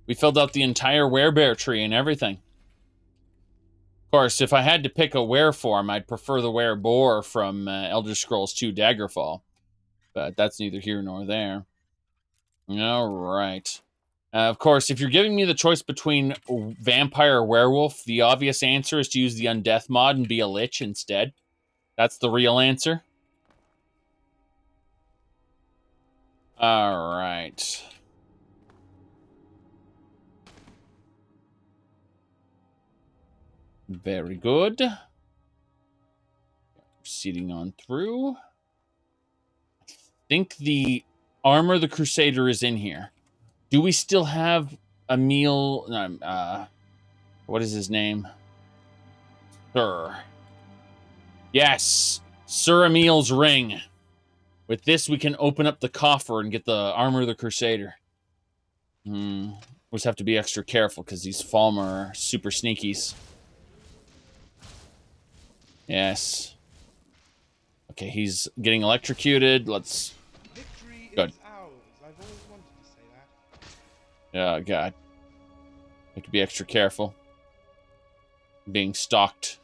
We filled out the entire werebear tree and everything. Of course, if I had to pick a were form, I'd prefer the wereboar from Elder Scrolls 2 Daggerfall. But that's neither here nor there. All right. Of course, if you're giving me the choice between vampire or werewolf, the obvious answer is to use the undeath mod and be a lich instead. That's the real answer. All right. Very good. Proceeding on through. I think the armor of the Crusader is in here. Do we still have Emil? What is his name? Sir. Yes, Sir Emil's ring. With this, we can open up the coffer and get the armor of the Crusader. We just have to be extra careful because these Falmer are super sneakies. Yes. Okay, he's getting electrocuted. Let's... Victory Good. is ours. I've always wanted to say that. Oh, God. I have to be extra careful. I'm being stalked.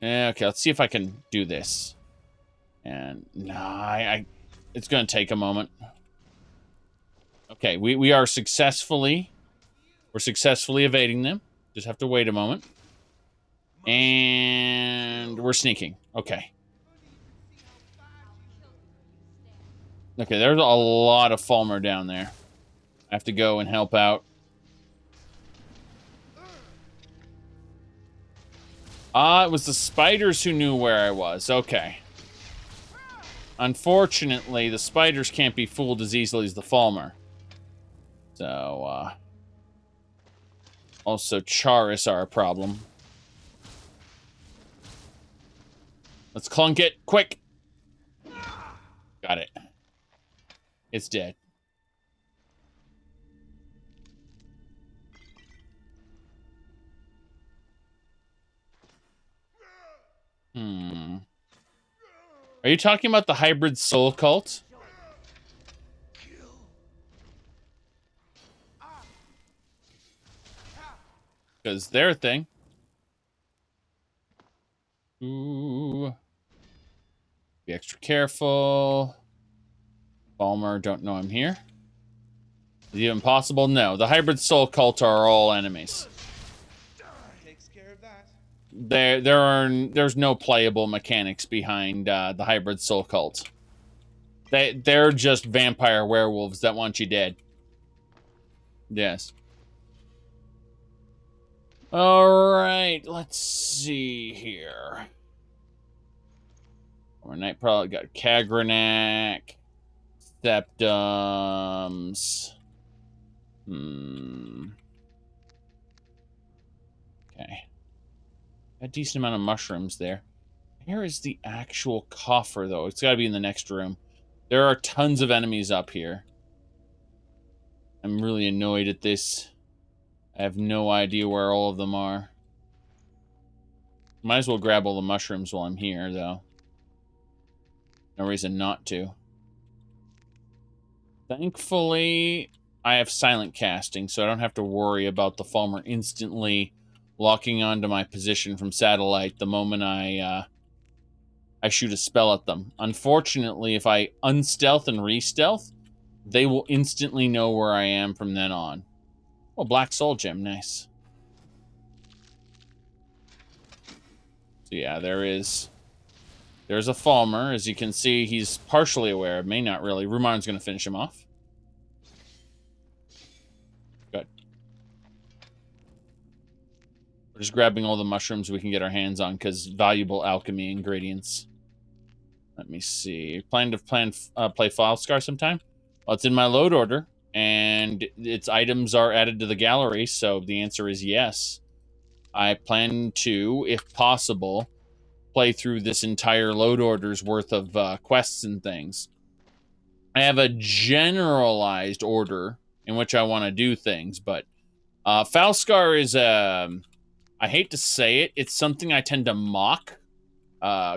Okay, let's see if I can do this. And, nah, it's going to take a moment. Okay, we are successfully... We're successfully evading them. Just have to wait a moment. And we're sneaking. Okay. Okay, there's a lot of Falmer down there. I have to go and help out. It was the spiders who knew where I was. Okay. Unfortunately, the spiders can't be fooled as easily as the Falmer. So, also, Charis are a problem. Let's clunk it. Quick. Got it. It's dead. Are you talking about the hybrid soul cult? Because they're a thing. Ooh. Be extra careful. Falmer, don't know I'm here. Is it even possible? No. The hybrid soul cult are all enemies. Takes care of that. There's no playable mechanics behind the hybrid soul cult. They're just vampire werewolves that want you dead. Yes. All right, let's see here. Our night probably got Kagranak, Septums. Okay. A decent amount of mushrooms there. Where is the actual coffer, though? It's got to be in the next room. There are tons of enemies up here. I'm really annoyed at this. I have no idea where all of them are. Might as well grab all the mushrooms while I'm here, though. No reason not to. Thankfully, I have silent casting, so I don't have to worry about the Falmer instantly locking onto my position from satellite the moment I shoot a spell at them. Unfortunately, if I unstealth and re-stealth, they will instantly know where I am from then on. Oh, Black Soul Gem, nice. So yeah, there's a Falmer. As you can see, he's partially aware of me, not really. Rumarin's going to finish him off. Good. We're just grabbing all the mushrooms we can get our hands on, because valuable alchemy ingredients. Let me see. Plan to play Falskar sometime? Well, it's in my load order, and its items are added to the gallery, so the answer is yes. I plan to, if possible, play through this entire load order's worth of quests and things. I have a generalized order in which I want to do things, but Falskar is, I hate to say it, it's something I tend to mock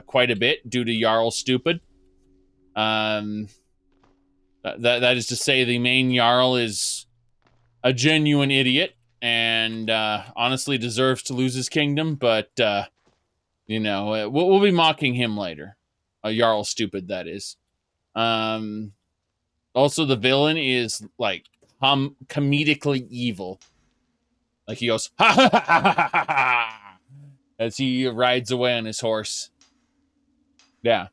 quite a bit due to Jarl Stupid. That is to say, the main Jarl is a genuine idiot and honestly deserves to lose his kingdom, but you know, we'll be mocking him later. Jarl Stupid, that is. Also, the villain is like comedically evil. Like he goes, ha ha ha ha ha ha ha, as he rides away on his horse. Yeah.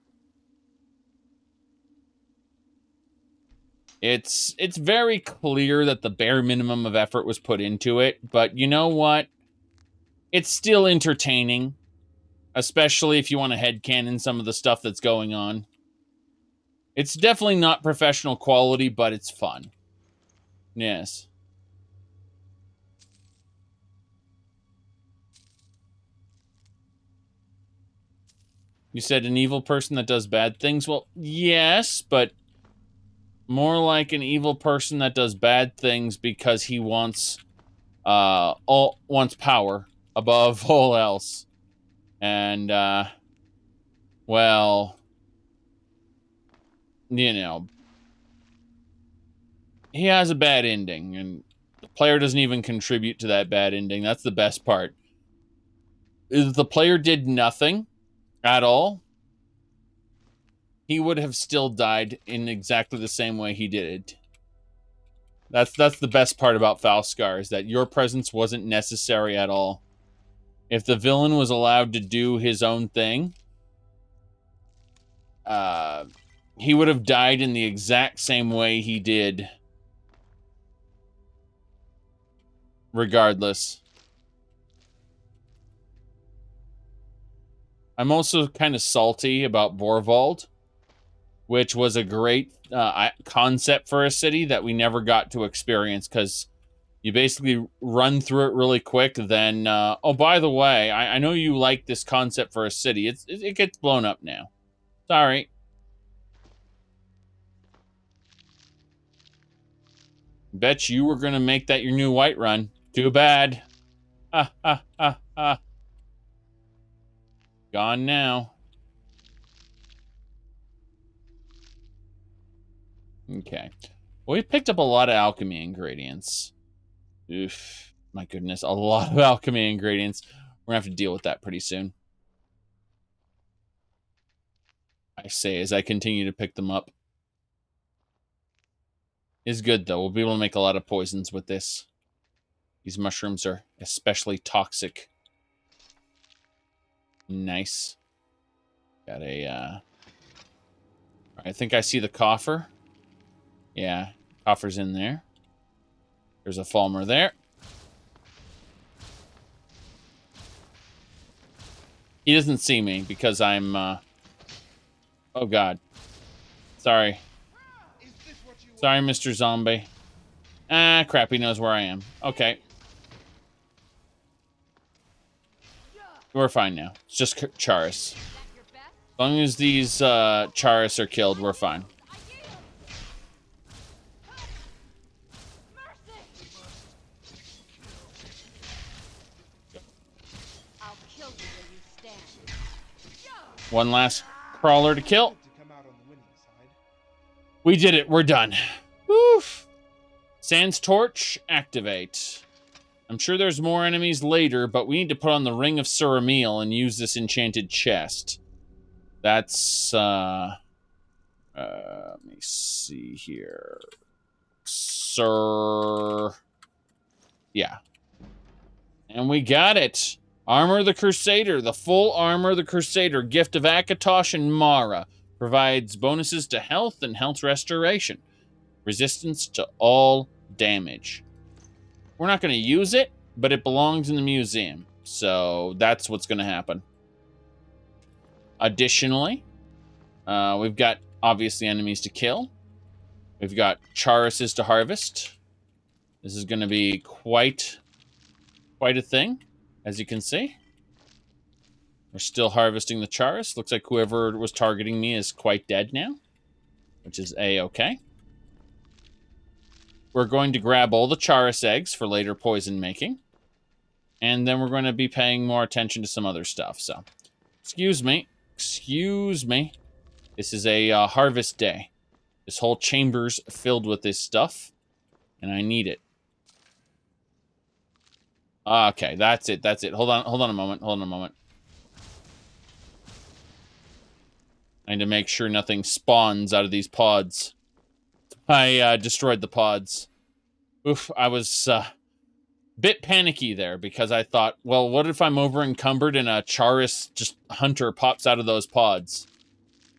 It's very clear that the bare minimum of effort was put into it, but you know what? It's still entertaining, especially if you want to headcanon some of the stuff that's going on. It's definitely not professional quality, but it's fun. Yes. You said an evil person that does bad things? Well, yes, but more like an evil person that does bad things because he wants wants power above all else. And well, you know, he has a bad ending, and the player doesn't even contribute to that bad ending. That's the best part. If the player did nothing at all, he would have still died in exactly the same way he did it. That's the best part about Falskar, is that your presence wasn't necessary at all. If the villain was allowed to do his own thing, he would have died in the exact same way he did, regardless. I'm also kind of salty about Borvald, which was a great concept for a city that we never got to experience, because you basically run through it really quick, then, oh, by the way, I know you like this concept for a city. It gets blown up now. Sorry. Bet you were going to make that your new Whiterun. Too bad. Ha, ha, ha, ha. Gone now. Okay. Well, we picked up a lot of alchemy ingredients. Oof. My goodness. A lot of alchemy ingredients. We're going to have to deal with that pretty soon. I say as I continue to pick them up. Is good, though. We'll be able to make a lot of poisons with this. These mushrooms are especially toxic. Nice. Got a, I think I see the coffer. Yeah, coffer's in there. There's a Falmer there. He doesn't see me because I'm, oh god. Sorry. Sorry, Mr. Zombie. Ah, crap, he knows where I am. Okay. We're fine now. It's just Charis. As long as these Charis are killed, we're fine. One last Prowler to kill. We did it. We're done. Woof. Sans Torch, activate. I'm sure there's more enemies later, but we need to put on the Ring of Suramil and use this enchanted chest. That's, let me see here. Yeah. And we got it. Armor of the Crusader, the full Armor of the Crusader, gift of Akatosh and Mara. Provides bonuses to health and health restoration. Resistance to all damage. We're not going to use it, but it belongs in the museum. So that's what's going to happen. Additionally, we've got, obviously, enemies to kill. We've got Charises to harvest. This is going to be quite a thing, as you can see. We're still harvesting the Charis. Looks like whoever was targeting me is quite dead now, which is A-okay. We're going to grab all the Charis eggs for later poison making. And then we're going to be paying more attention to some other stuff. So, excuse me. Excuse me. This is a harvest day. This whole chamber's filled with this stuff. And I need it. Okay, that's it. That's it. Hold on a moment. Hold on a moment. I need to make sure nothing spawns out of these pods. I destroyed the pods. Oof, I was bit panicky there because I thought, well, what if I'm over encumbered and a Charis just hunter pops out of those pods?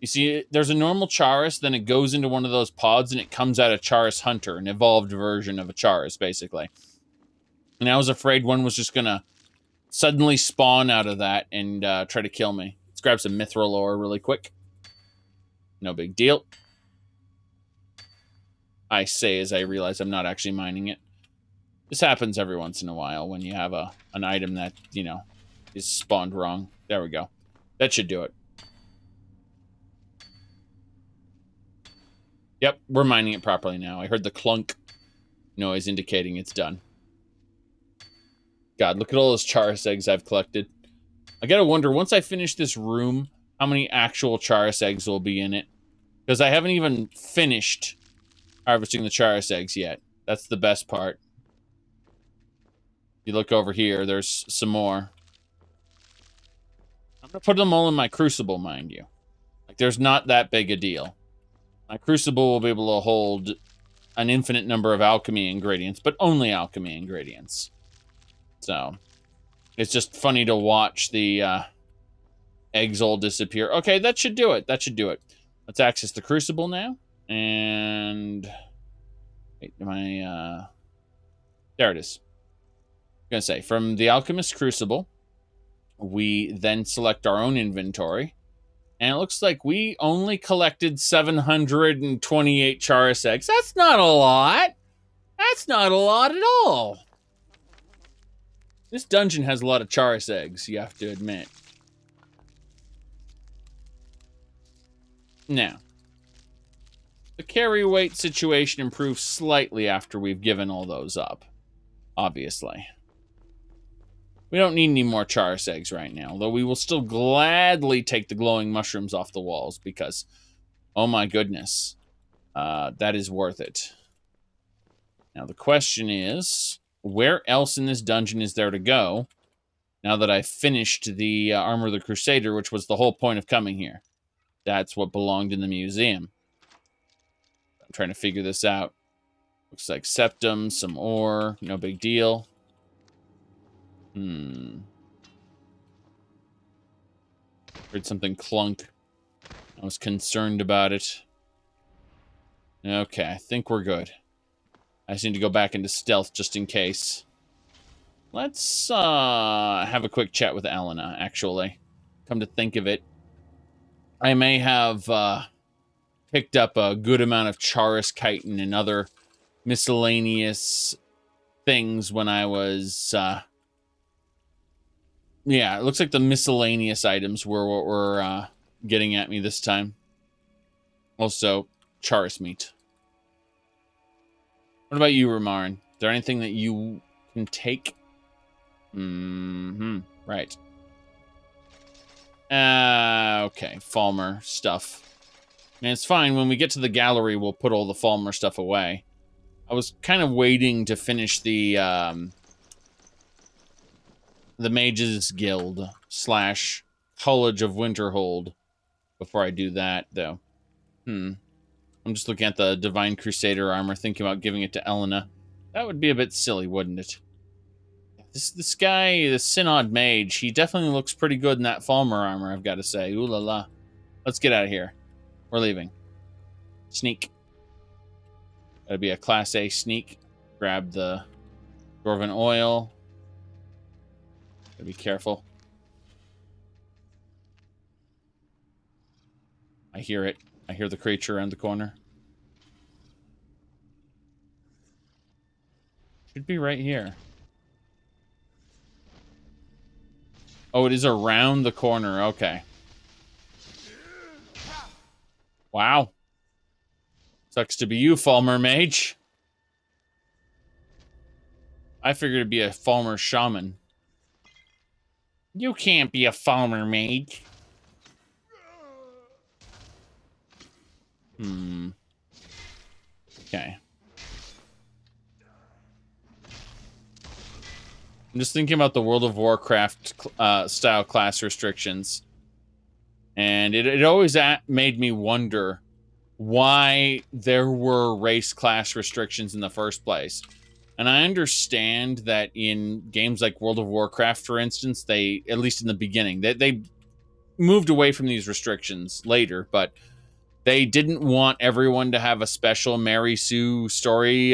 You see, there's a normal Charis, then it goes into one of those pods and it comes out a Charis hunter, an evolved version of a Charis, basically. And I was afraid one was just gonna suddenly spawn out of that and try to kill me. Let's grab some mithril ore really quick. No big deal. I say as I realize I'm not actually mining it. This happens every once in a while when you have an item that, you know, is spawned wrong. There we go. That should do it. Yep, we're mining it properly now. I heard the clunk noise indicating it's done. God, look at all those Charis eggs I've collected. I gotta wonder, once I finish this room, how many actual Charis eggs will be in it. Because I haven't even finished harvesting the Charis eggs yet. That's the best part. You look over here, there's some more. I'm gonna put them all in my crucible, mind you. Like, there's not that big a deal. My crucible will be able to hold an infinite number of alchemy ingredients, but only alchemy ingredients. So, it's just funny to watch the eggs all disappear. Okay, that should do it. That should do it. Let's access the crucible now. And... wait, am I... there it is. I'm gonna say, from the Alchemist Crucible, we then select our own inventory. And it looks like we only collected 728 Charis eggs. That's not a lot. That's not a lot at all. This dungeon has a lot of Charis eggs, you have to admit. Now, the carry weight situation improves slightly after we've given all those up. Obviously. We don't need any more Charis eggs right now, though we will still gladly take the glowing mushrooms off the walls because, oh my goodness, that is worth it. Now the question is, where else in this dungeon is there to go now that I've finished the Armor of the Crusader, which was the whole point of coming here? That's what belonged in the museum. I'm trying to figure this out. Looks like septum, some ore, no big deal. Heard something clunk. I was concerned about it. Okay, I think we're good. I just need to go back into stealth just in case. Let's have a quick chat with Elena, actually. Come to think of it, I may have picked up a good amount of Charis chitin and other miscellaneous things when I was... yeah, it looks like the miscellaneous items were what were getting at me this time. Also, Charis meat. What about you, Rumarin? Is there anything that you can take? Right. Okay, Falmer stuff. Man, it's fine. When we get to the gallery, we'll put all the Falmer stuff away. I was kind of waiting to finish the Mages Guild / College of Winterhold before I do that, though. I'm just looking at the Divine Crusader armor, thinking about giving it to Elena. That would be a bit silly, wouldn't it? This guy, the Synod Mage, he definitely looks pretty good in that Falmer armor, I've got to say. Ooh la la. Let's get out of here. We're leaving. Sneak. Gotta be a Class A sneak. Grab the Dwarven Oil. Gotta be careful. I hear it. I hear the creature around the corner. Should be right here. Oh, it is around the corner. Okay. Wow. Sucks to be you, Falmer Mage. I figured it'd be a Falmer Shaman. You can't be a Falmer Mage. Okay. I'm just thinking about the World of Warcraft style class restrictions. And it always made me wonder why there were race class restrictions in the first place. And I understand that in games like World of Warcraft, for instance, they, at least in the beginning, they moved away from these restrictions later, but they didn't want everyone to have a special Mary Sue story.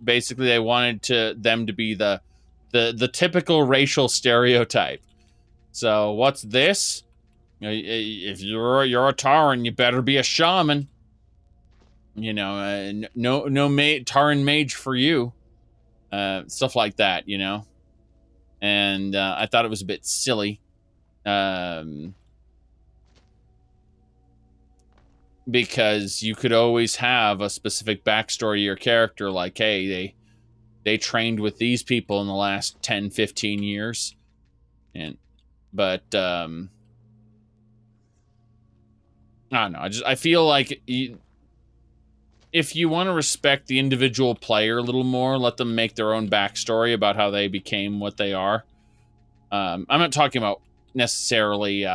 Basically, they wanted them to be the typical racial stereotype. So what's this? If you're a Tauren, you better be a shaman. You know, no Tauren mage for you. Stuff like that, you know. And I thought it was a bit silly. Because you could always have a specific backstory to your character, like, hey, they trained with these people in the last 10, 15 years. But I don't know. I feel like if you want to respect the individual player a little more, let them make their own backstory about how they became what they are. I'm not talking about necessarily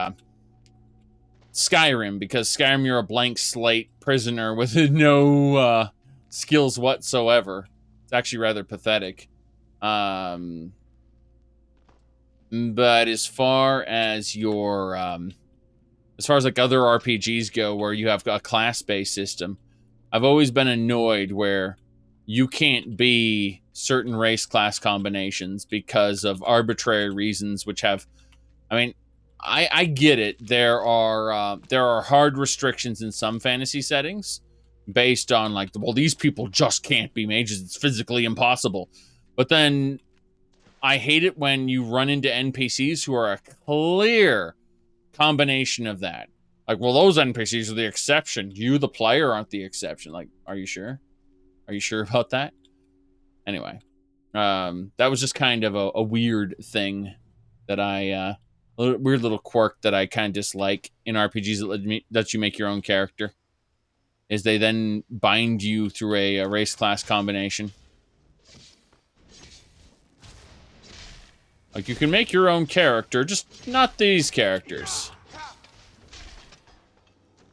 Skyrim, because Skyrim, you're a blank slate prisoner with no skills whatsoever. It's actually rather pathetic. But as far as your as far as like other RPGs go, where you have a class-based system, I've always been annoyed where you can't be certain race class combinations because of arbitrary reasons, which have, I mean, I get it. There are hard restrictions in some fantasy settings based on like, well, these people just can't be mages. It's physically impossible. But then I hate it when you run into NPCs who are a clear combination of that. Like, well, those NPCs are the exception. You, the player, aren't the exception. Like, are you sure? Are you sure about that? Anyway, that was just kind of a weird thing that a weird little quirk that I kind of dislike in RPGs that let you make your own character, is they then bind you through a race class combination. Like, you can make your own character, just not these characters.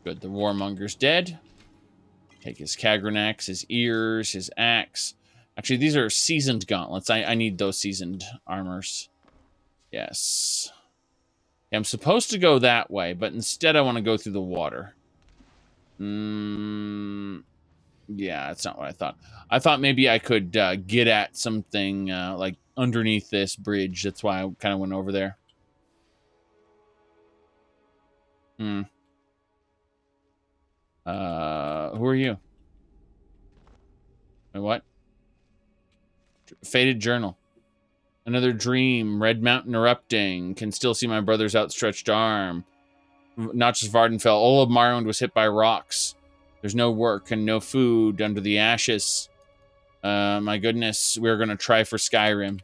Good, the Warmonger's dead. Take his Kagranax, his ears, his axe. Actually, these are seasoned gauntlets. I need those seasoned armors. Yes. I'm supposed to go that way, but instead I want to go through the water. Yeah, that's not what I thought. I thought maybe I could get at something like underneath this bridge. That's why I kind of went over there. Who are you? Wait, what? Faded journal. Another dream. Red mountain erupting. Can still see my brother's outstretched arm. Not just Vardenfell. All of Morrowind was hit by rocks. There's no work and no food under the ashes. My goodness. We're going to try for Skyrim.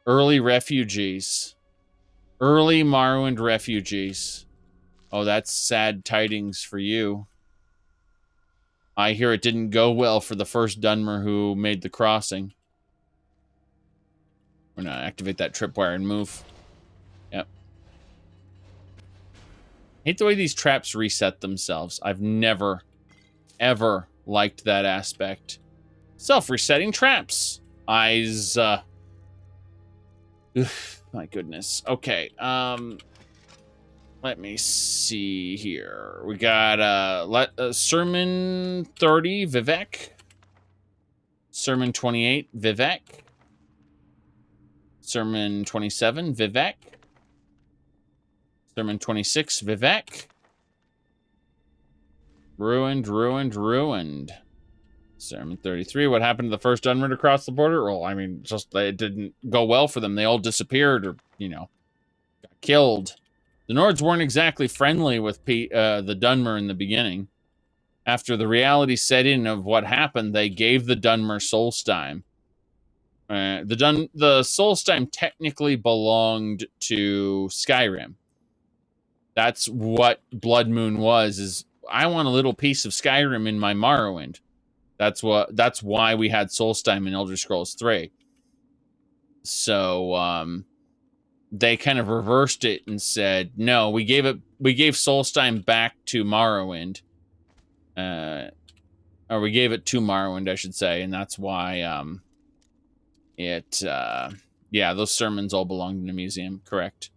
Early refugees. Early Morrowind refugees. Oh, that's sad tidings for you. I hear it didn't go well for the first Dunmer who made the crossing. We're going to activate that tripwire and move. Yep. Hate the way these traps reset themselves. I've never, ever liked that aspect. Self-resetting traps. Eyes, my goodness. Okay, let me see here. We got Sermon 30, Vivek. Sermon 28, Vivek. Sermon 27, Vivek. Sermon 26, Vivek. Ruined, ruined, ruined. Sermon 33, what happened to the first Dunmer across the border? Well, I mean, just it didn't go well for them. They all disappeared or, you know, got killed. The Nords weren't exactly friendly with the Dunmer in the beginning. After the reality set in of what happened, they gave the Dunmer Solstheim. The Solstheim technically belonged to Skyrim. That's what Blood Moon was, is I want a little piece of Skyrim in my Morrowind. That's why we had Solstheim in Elder Scrolls 3. So, they kind of reversed it and said, no, we gave Solstheim back to Morrowind. Or we gave it to Morrowind, I should say, and that's why Yeah, those sermons all belonged in the museum, correct.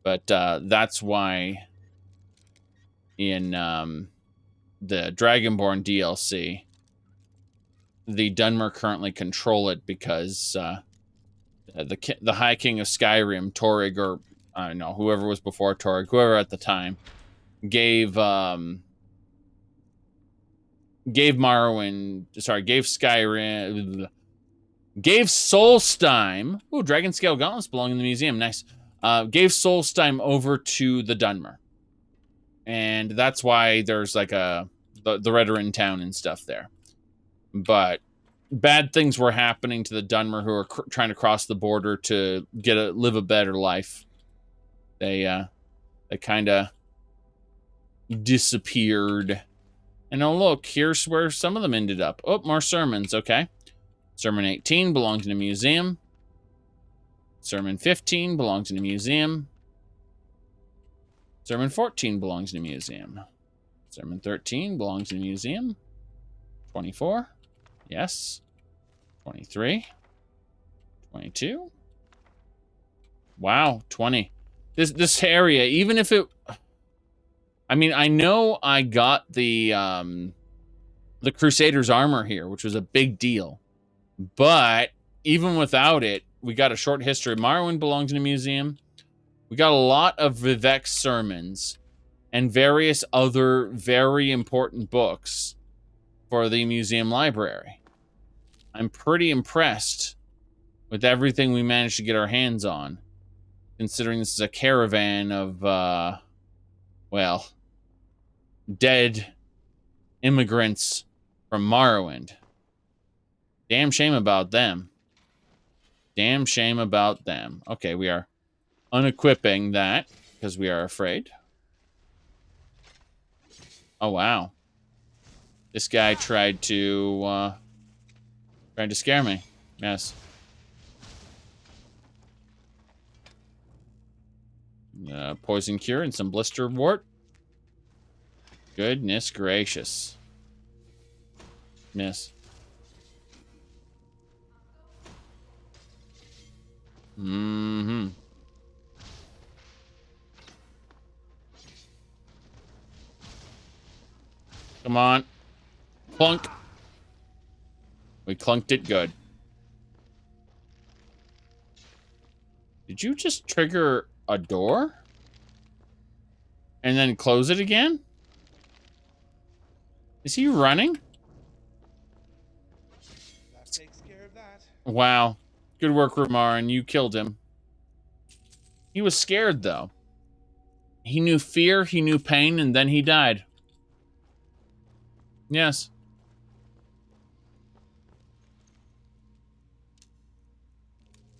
But that's why in the Dragonborn DLC, the Dunmer currently control it because the High King of Skyrim, Torrig, or I don't know, whoever was before Torrig, whoever at the time, gave Skyrim, gave Solstheim. Ooh, Dragon Scale Gauntlets belong in the museum. Nice. Gave Solstheim over to the Dunmer, and that's why there's like the Redoran town and stuff there. But bad things were happening to the Dunmer who are trying to cross the border to live a better life. They kind of disappeared. And oh look, here's where some of them ended up. Oh, more sermons. Okay. Sermon 18 belongs in a museum. Sermon 15 belongs in a museum. Sermon 14 belongs in a museum. Sermon 13 belongs in a museum. 24. Yes. 23. 22. Wow, 20. This area, even if it... I mean, I know I got the Crusader's armor here, which was a big deal. But even without it, we got a short history. Morrowind belongs in a museum. We got a lot of Vivek's sermons and various other very important books for the museum library. I'm pretty impressed with everything we managed to get our hands on, considering this is a caravan of, well, dead immigrants from Morrowind. Damn shame about them. Damn shame about them. Okay, we are unequipping that because we are afraid. Oh, wow. This guy tried to scare me. Yes. Poison cure and some blister wart. Goodness gracious. Miss. Mm-hmm. Come on. Clunk. We clunked it good. Did you just trigger a door? And then close it again? Is he running? That takes care of that. Wow. Good work, Rumarin. You killed him. He was scared, though. He knew fear, he knew pain, and then he died. Yes.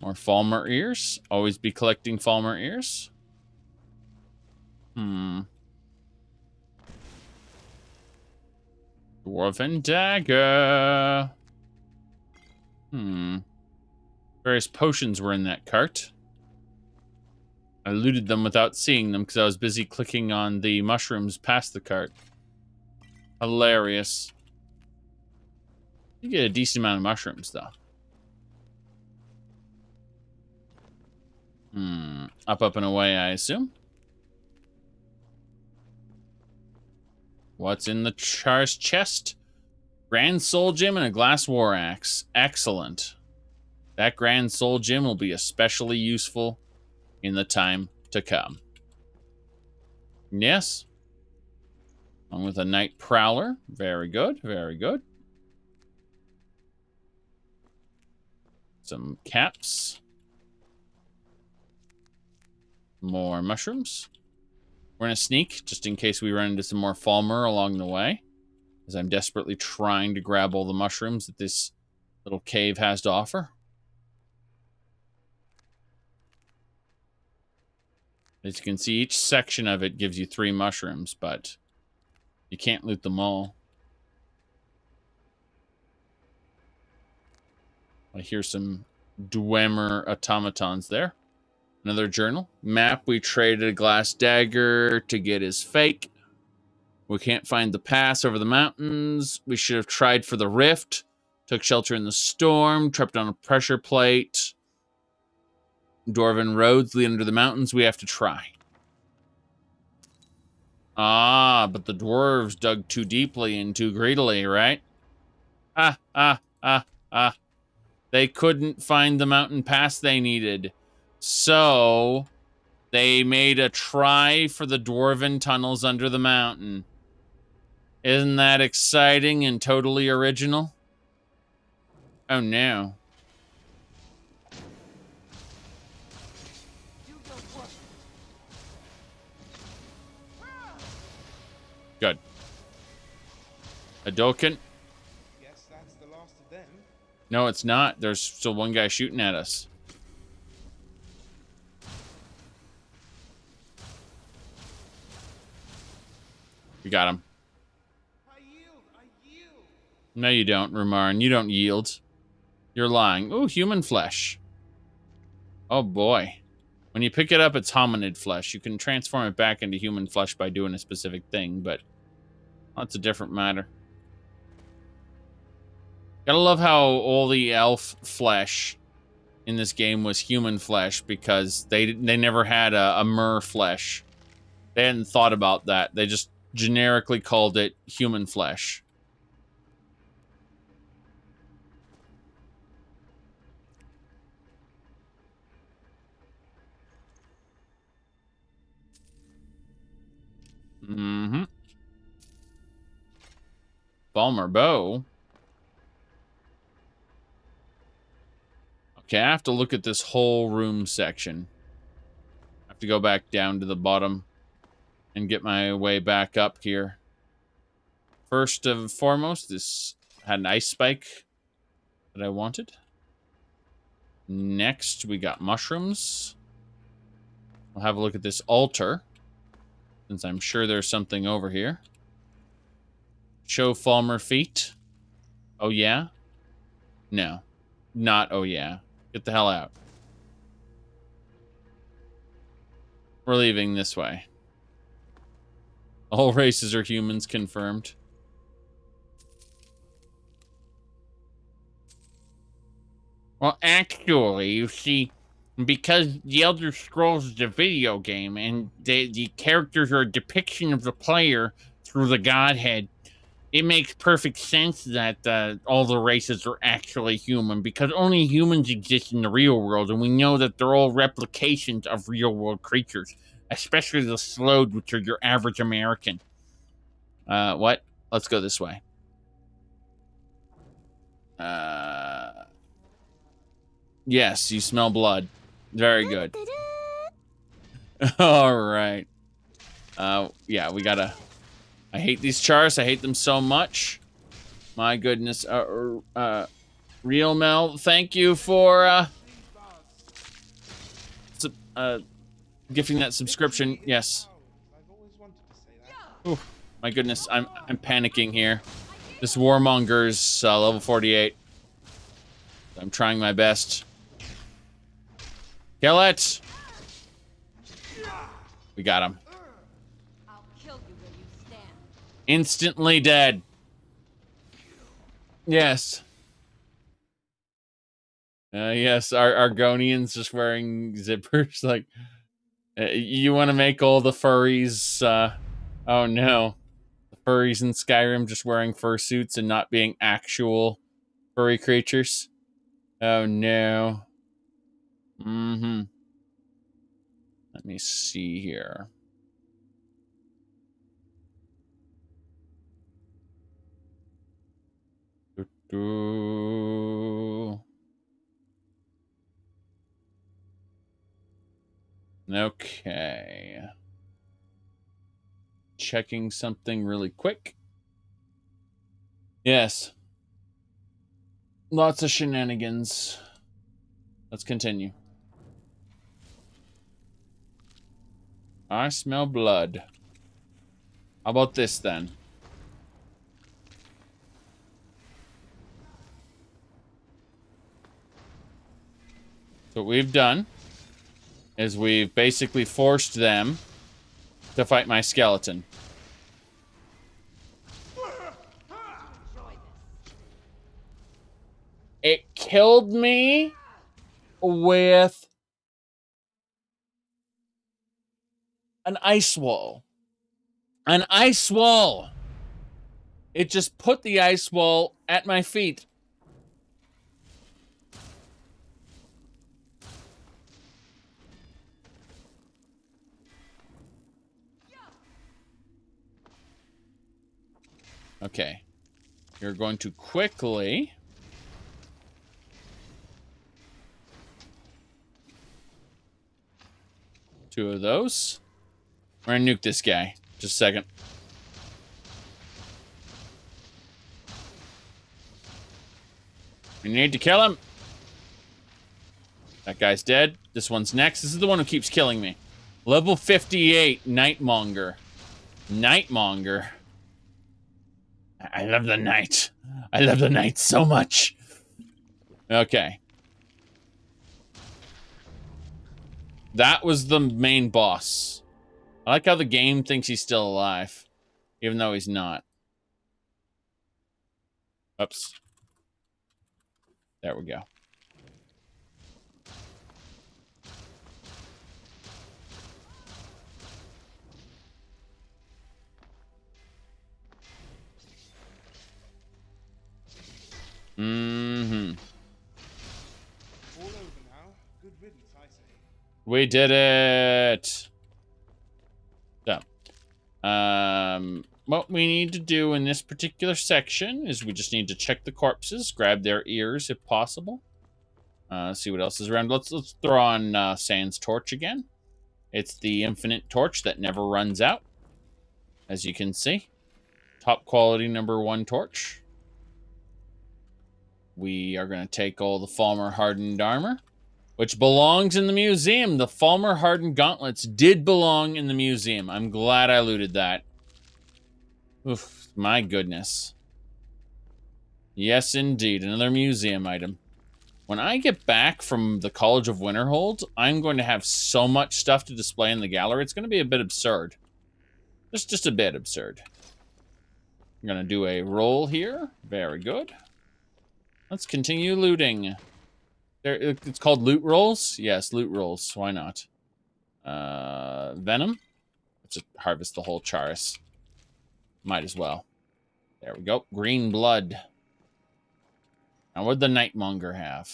More Falmer ears. Always be collecting Falmer ears. Dwarven dagger. Various potions were in that cart. I looted them without seeing them because I was busy clicking on the mushrooms past the cart. Hilarious. You get a decent amount of mushrooms, though. Up and away, I assume. What's in the Char's chest? Grand Soul Gem and a glass war axe. Excellent. That Grand Soul Gem will be especially useful in the time to come. Yes. Along with a Night Prowler. Very good, very good. Some caps. More mushrooms. We're going to sneak, just in case we run into some more Falmer along the way, as I'm desperately trying to grab all the mushrooms that this little cave has to offer. As you can see, each section of it gives you 3 mushrooms, but you can't loot them all. I hear some Dwemer automatons there. Another journal. Map, we traded a glass dagger to get his fake. We can't find the pass over the mountains. We should have tried for the rift Took shelter in the storm, trapped on a pressure plate. Dwarven roads lead under the mountains. We have to try. Ah, but the dwarves dug too deeply and too greedily, right? They couldn't find the mountain pass they needed. So, they made a try for the dwarven tunnels under the mountain. Isn't that exciting and totally original? Oh no. Good. Adoken. Guess that's the last of them. No, it's not. There's still one guy shooting at us. We got him. I yield. No, you don't, Rumarin. You don't yield. You're lying. Ooh, human flesh. Oh, boy. When you pick it up, it's hominid flesh. You can transform it back into human flesh by doing a specific thing, but that's a different matter. Gotta love how all the elf flesh in this game was human flesh because they never had a mer flesh. They hadn't thought about that. They just generically called it human flesh. Mm-hmm. Balmer bow. Okay, I have to look at this whole room section. I have to go back down to the bottom and get my way back up here. First and foremost, this had an ice spike that I wanted. Next, we got mushrooms. I'll have a look at this altar, since I'm sure there's something over here. Show Falmer feet. Oh, yeah? No. Not oh, yeah. Get the hell out. We're leaving this way. All races are humans, confirmed. Well, actually, you see, because The Elder Scrolls is a video game, and the characters are a depiction of the player through the Godhead, it makes perfect sense that all the races are actually human, because only humans exist in the real world, and we know that they're all replications of real-world creatures, especially the Slowed, which are your average American. What? Let's go this way. Yes, you smell blood. Very good. All right. Yeah, we gotta... I hate these chars. I hate them so much. My goodness. Real Mel, thank you for gifting that subscription. Yes. Ooh, my goodness, I'm panicking here. This warmonger's level 48. I'm trying my best. Kill it! We got him. Instantly dead. Yes. Yes, our Argonians just wearing zippers. Like, you want to make all the furries, oh no. The furries in Skyrim just wearing fursuits and not being actual furry creatures. Oh no. Mm-hmm. Let me see here. Okay. Checking something really quick. Yes. Lots of shenanigans. Let's continue. I smell blood. How about this then? So what we've done is we've basically forced them to fight my skeleton. killed me with an ice wall. An ice wall. It just put the ice wall at my feet. Okay. You're going to quickly... Two of those. We're gonna nuke this guy. Just a second. We need to kill him. That guy's dead. This one's next. This is the one who keeps killing me. Level 58, Nightmonger. Nightmonger. I love the night. I love the night so much. Okay. That was the main boss. I like how the game thinks he's still alive, even though he's not. Oops. There we go. Mm-hmm. All over now. Good riddance, I say. We did it. So, what we need to do in this particular section is we just need to check the corpses, grab their ears if possible. See what else is around. Let's throw on Sand's torch again. It's the infinite torch that never runs out, as you can see. Top quality #1 torch. We are going to take all the Falmer hardened armor, which belongs in the museum. The Falmer hardened gauntlets did belong in the museum. I'm glad I looted that. Oof, my goodness. Yes, indeed. Another museum item. When I get back from the College of Winterhold, I'm going to have so much stuff to display in the gallery. It's going to be a bit absurd. Just a bit absurd. I'm going to do a roll here. Very good. Let's continue looting. It's called loot rolls? Yes, loot rolls. Why not? Venom. Let's just harvest the whole Charis. Might as well. There we go. Green blood. Now, what'd the Nightmonger have?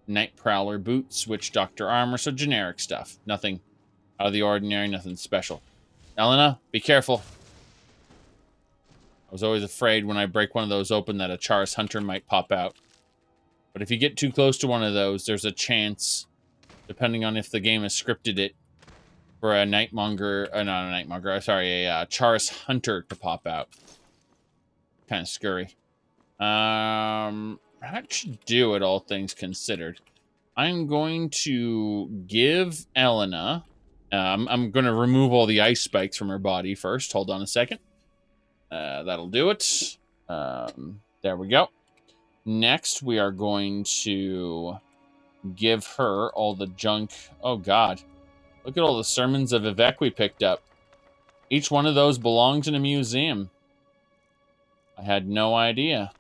Night Prowler boots, Witch Doctor armor, so generic stuff. Nothing out of the ordinary, nothing special. Elena, be careful. I was always afraid when I break one of those open that a Charis Hunter might pop out. But if you get too close to one of those, there's a chance, depending on if the game has scripted it, for a Nightmonger, not a Nightmonger, sorry, a Charis Hunter to pop out. Kind of scurry. That should do it, all things considered. I'm going to give Elena... I'm going to remove all the ice spikes from her body first. Hold on a second. That'll do it. There we go. Next, we are going to give her all the junk. Oh, God. Look at all the sermons of Vivek we picked up. Each one of those belongs in a museum. I had no idea.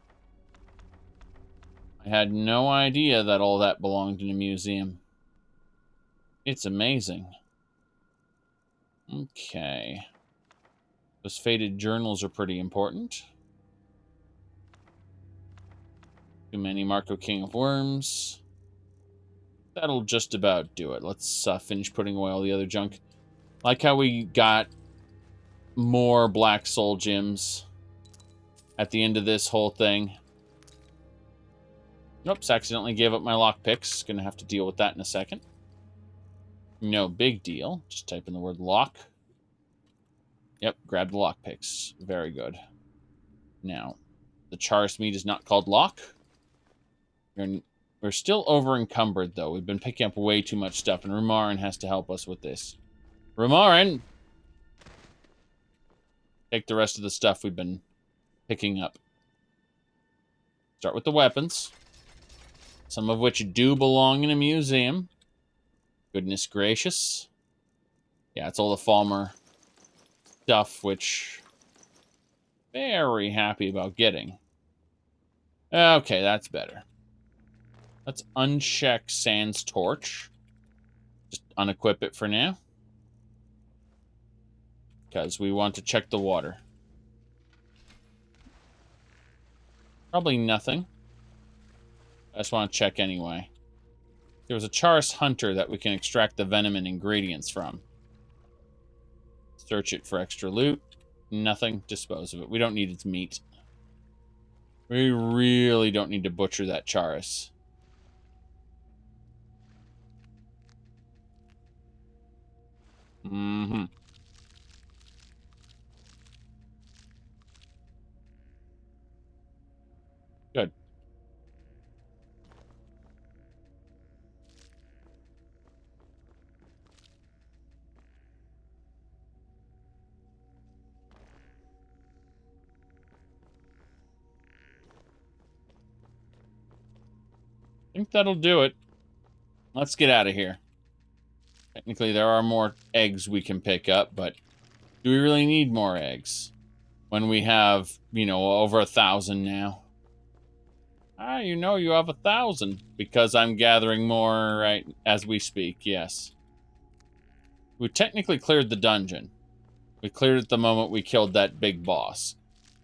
I had no idea that all that belonged in a museum. It's amazing. Okay. Those faded journals are pretty important. Too many Marco King of Worms. That'll just about do it. Let's finish putting away all the other junk. Like how we got more Black Soul gems at the end of this whole thing. Oops, accidentally gave up my lockpicks. Gonna have to deal with that in a second. No big deal. Just type in the word lock. Yep, grab the lockpicks. Very good. Now, the Charis meat is not called lock. We're still over encumbered, though. We've been picking up way too much stuff, and Rumarin has to help us with this. Rumarin! Take the rest of the stuff we've been picking up. Start with the weapons. Some of which do belong in a museum. Goodness gracious. Yeah, it's all the Falmer stuff, which... very happy about getting. Okay, that's better. Let's uncheck Sans Torch. Just unequip it for now. Because we want to check the water. Probably nothing. I just want to check anyway. There was a Charis Hunter that we can extract the venom and ingredients from. Search it for extra loot. Nothing. Dispose of it. We don't need its meat. We really don't need to butcher that Charis. Mm-hmm. Good. I think that'll do it. Let's get out of here. Technically, there are more eggs we can pick up, but do we really need more eggs? When we have, you know, over 1,000 now. Ah, you know you have 1,000. Because I'm gathering more right as we speak, yes. We technically cleared the dungeon. We cleared it the moment we killed that big boss.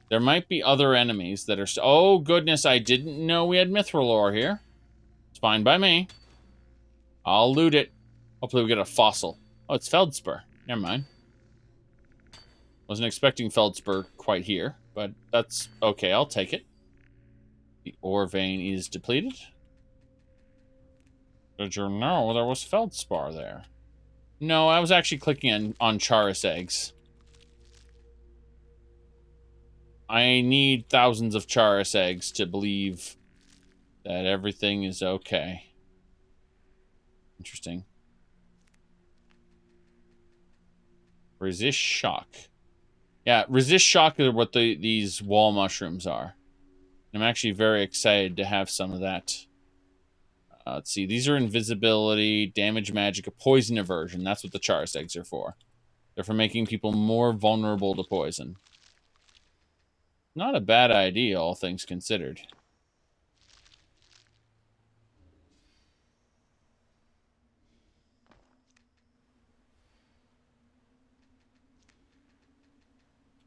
There might be other enemies that are... Oh, goodness, I didn't know we had mithril ore here. It's fine by me. I'll loot it. Hopefully we get a fossil. Oh, it's Feldspar. Never mind. Wasn't expecting Feldspar quite here, but that's okay. I'll take it. The ore vein is depleted. Did you know there was Feldspar there? No, I was actually clicking on Charis eggs. I need thousands of Charis eggs to believe that everything is okay. Interesting. Resist shock. Yeah, resist shock are what these wall mushrooms are. I'm actually very excited to have some of that. Let's see. These are invisibility, damage magic, a poison aversion. That's what the Charis eggs are for. They're for making people more vulnerable to poison. Not a bad idea, all things considered.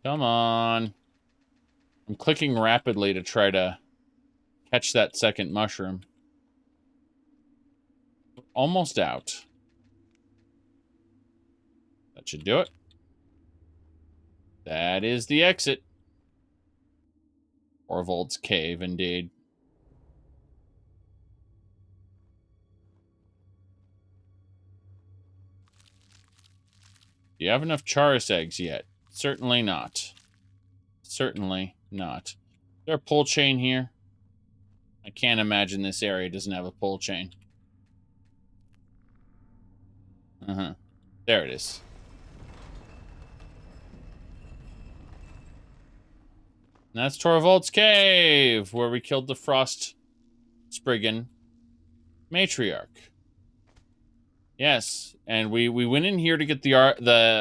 Come on. I'm clicking rapidly to try to catch that second mushroom. Almost out. That should do it. That is the exit. Orvold's cave, indeed. Do you have enough Charis eggs yet? Certainly not. Certainly not. Is there a pull chain here? I can't imagine this area doesn't have a pull chain. There it is. And that's Torvald's Cave, where we killed the Frost Spriggan Matriarch. Yes, and we went in here to get the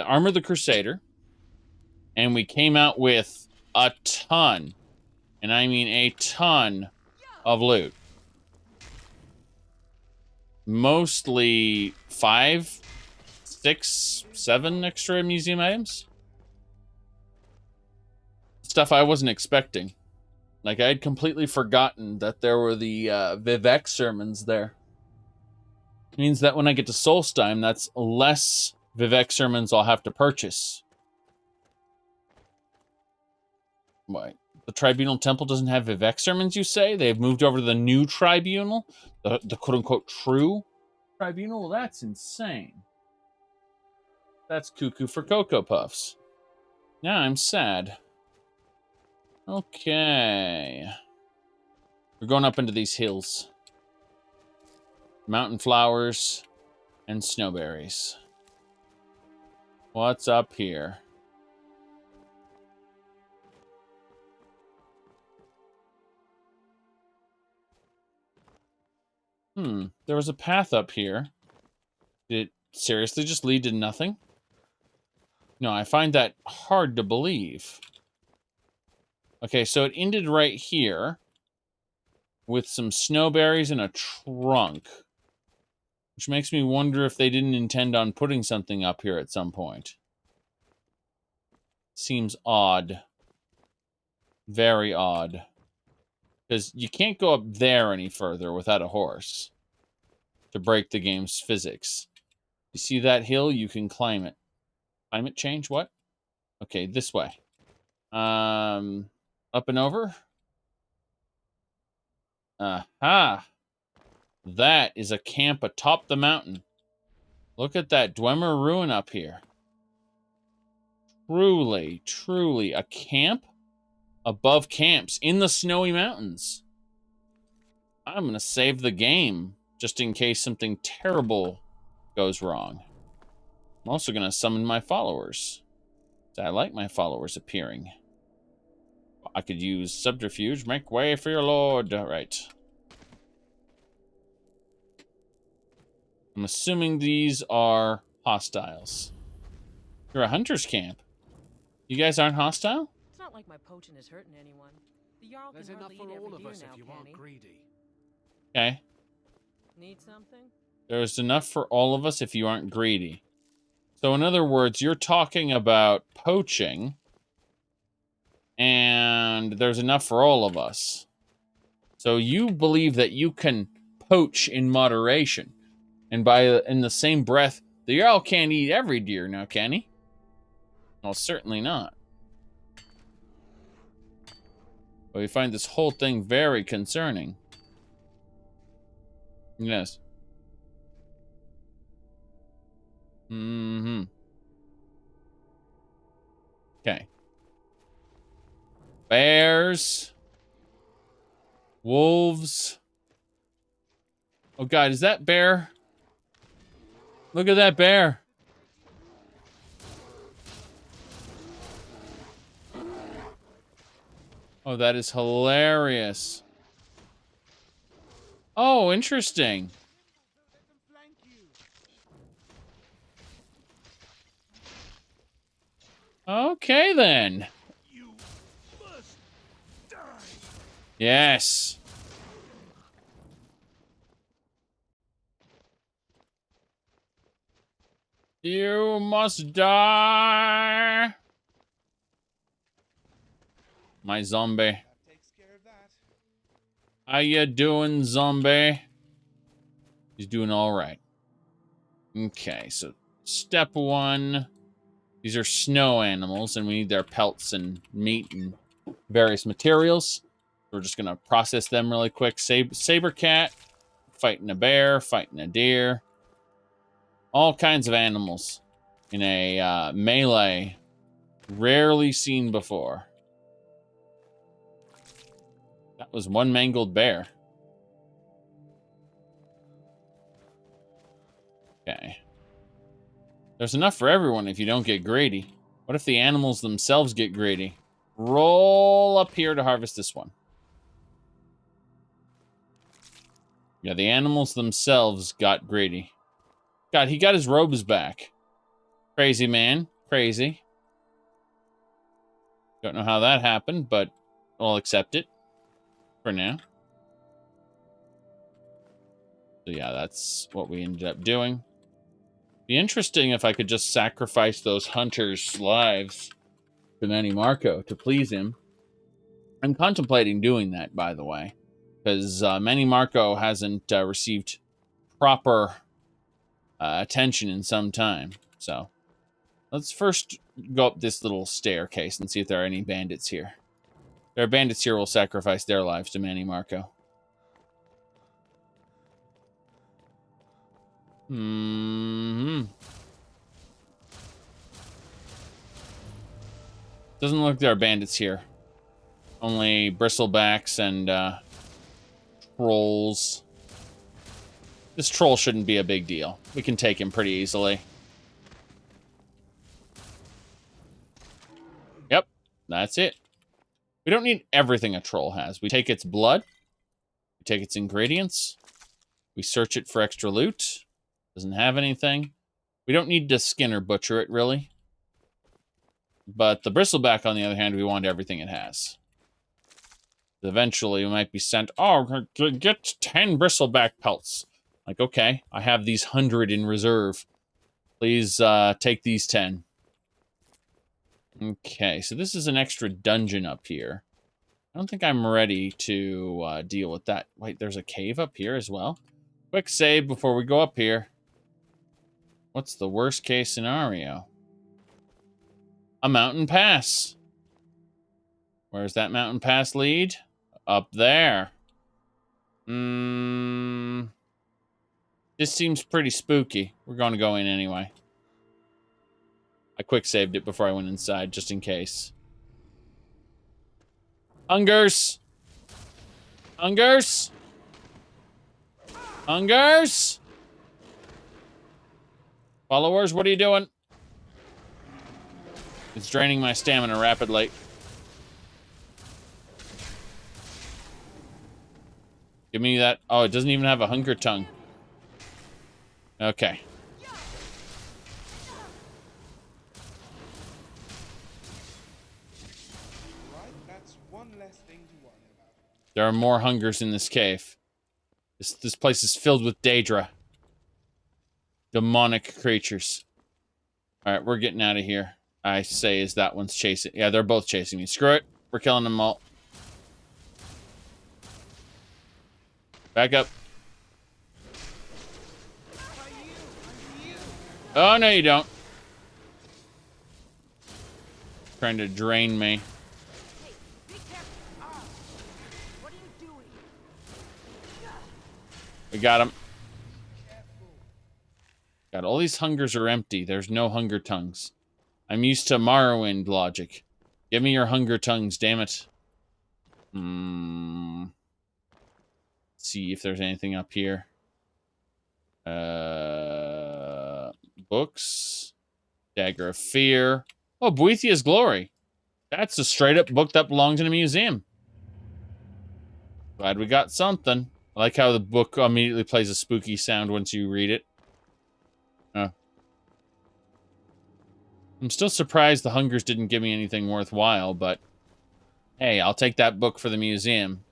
armor of the Crusader, and we came out with a ton, and I mean a ton, of loot. Mostly 5, 6, 7 extra museum items. Stuff I wasn't expecting. Like, I had completely forgotten that there were the Vivek sermons there. It means that when I get to Solstheim, that's less Vivek sermons I'll have to purchase. Why? The Tribunal Temple doesn't have Vivek sermons, you say? They've moved over to the new Tribunal? The quote-unquote true Tribunal? Well, that's insane. That's cuckoo for Cocoa Puffs. Now I'm sad. Okay. We're going up into these hills. Mountain flowers and snowberries. What's up here? There was a path up here. Did it seriously just lead to nothing? No, I find that hard to believe. Okay, so it ended right here. with some snowberries and a trunk. Which makes me wonder if they didn't intend on putting something up here at some point. Seems odd. Very odd. Because you can't go up there any further without a horse to break the game's physics. You see that hill? You can climb it. Climate change? What? Okay, this way. Up and over? Aha! That is a camp atop the mountain. Look at that Dwemer ruin up here. Truly, truly a camp above camps in the snowy mountains. I'm going to save the game just in case something terrible goes wrong. I'm also going to summon my followers. I like my followers appearing. I could use subterfuge. Make way for your lord. All right. I'm assuming these are hostiles. You're a hunter's camp. You guys aren't hostile? It's not like my poaching is hurting anyone. The Jarl There's can enough hardly for eat all every of deer us now, if you can aren't he? greedy. Okay. Need something? There's enough for all of us if you aren't greedy. So in other words, you're talking about poaching, and there's enough for all of us. So you believe that you can poach in moderation, and in the same breath, the Jarl can't eat every deer now, can he? Well, certainly not. But we find this whole thing very concerning. Yes. Mm-hmm. Okay. Bears. Wolves. Oh god, is that bear? Look at that bear. Oh, that is hilarious. Oh, interesting. Okay, then. You must die. Yes. You must die. My zombie. That takes care of that. How you doing, zombie? He's doing all right. Okay, so step one. These are snow animals, and we need their pelts and meat and various materials. We're just going to process them really quick. Saber cat, fighting a bear, fighting a deer. All kinds of animals in a melee rarely seen before. That was one mangled bear. Okay. There's enough for everyone if you don't get greedy. What if the animals themselves get greedy? Roll up here to harvest this one. Yeah, the animals themselves got greedy. God, he got his robes back. Crazy man. Crazy. Don't know how that happened, but I'll accept it for now. So yeah, that's what we ended up doing. Be interesting if I could just sacrifice those hunters' lives to Manny Marco to please him. I'm contemplating doing that, by the way, because Manny Marco hasn't received proper attention in some time. So let's first go up this little staircase and see if there are any bandits here. If there are bandits here, we'll sacrifice their lives to Manny Marco. Doesn't look like there are bandits here. Only bristlebacks and trolls. This troll shouldn't be a big deal. We can take him pretty easily. Yep, that's it. We don't need everything a troll has. We take its blood. We take its ingredients. We search it for extra loot. Doesn't have anything. We don't need to skin or butcher it, really. But the bristleback, on the other hand, we want everything it has. Eventually, we might be sent, oh, get 10 bristleback pelts. Like, okay, I have these 100 in reserve. Please take these 10. Okay, so this is an extra dungeon up here. I don't think I'm ready to deal with that. Wait, there's a cave up here as well? Quick save before we go up here. What's the worst case scenario? A mountain pass. Where's that mountain pass lead? Up there. This seems pretty spooky. We're going to go in anyway. I quick saved it before I went inside, just in case. Hungers! Hungers! Hungers! Followers, what are you doing? It's draining my stamina rapidly. Give me that. Oh, it doesn't even have a hunger tongue. Okay. That's one less thing to worry about. There are more hungers in this cave. This place is filled with Daedra. Demonic creatures. Alright, we're getting out of here. I say is that one's chasing. Yeah, they're both chasing me. Screw it. We're killing them all. Back up. Oh, no, you don't. Trying to drain me. We got him. God, all these hungers are empty. There's no hunger tongues. I'm used to Morrowind logic. Give me your hunger tongues, damn it. See if there's anything up here. Books. Dagger of Fear. Oh, Boethiah's Glory. That's a straight-up book that belongs in a museum. Glad we got something. I like how the book immediately plays a spooky sound once you read it. Oh. I'm still surprised the hungers didn't give me anything worthwhile, but hey, I'll take that book for the museum.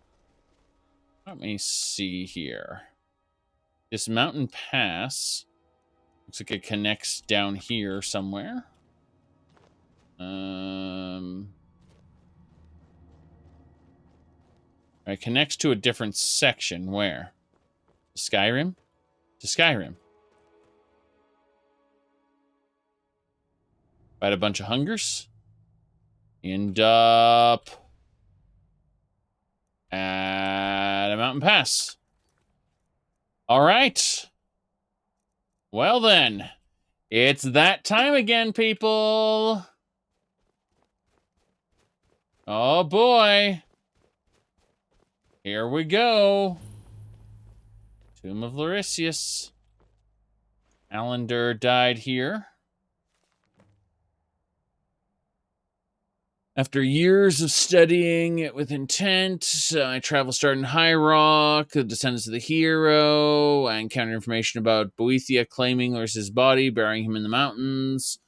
Let me see here. This mountain pass looks like it connects down here somewhere. It connects to a different section. Where? Skyrim? To Skyrim. Fight a bunch of hungers. End up at a mountain pass. All right. Well then, it's that time again, people. Oh boy. Here we go. Tomb of Lauritius. Allender died here. After years of studying it with intent, I travel starting High Rock, the descendants of the hero. I encountered information about Boethiah claiming Lauritius' body, burying him in the mountains.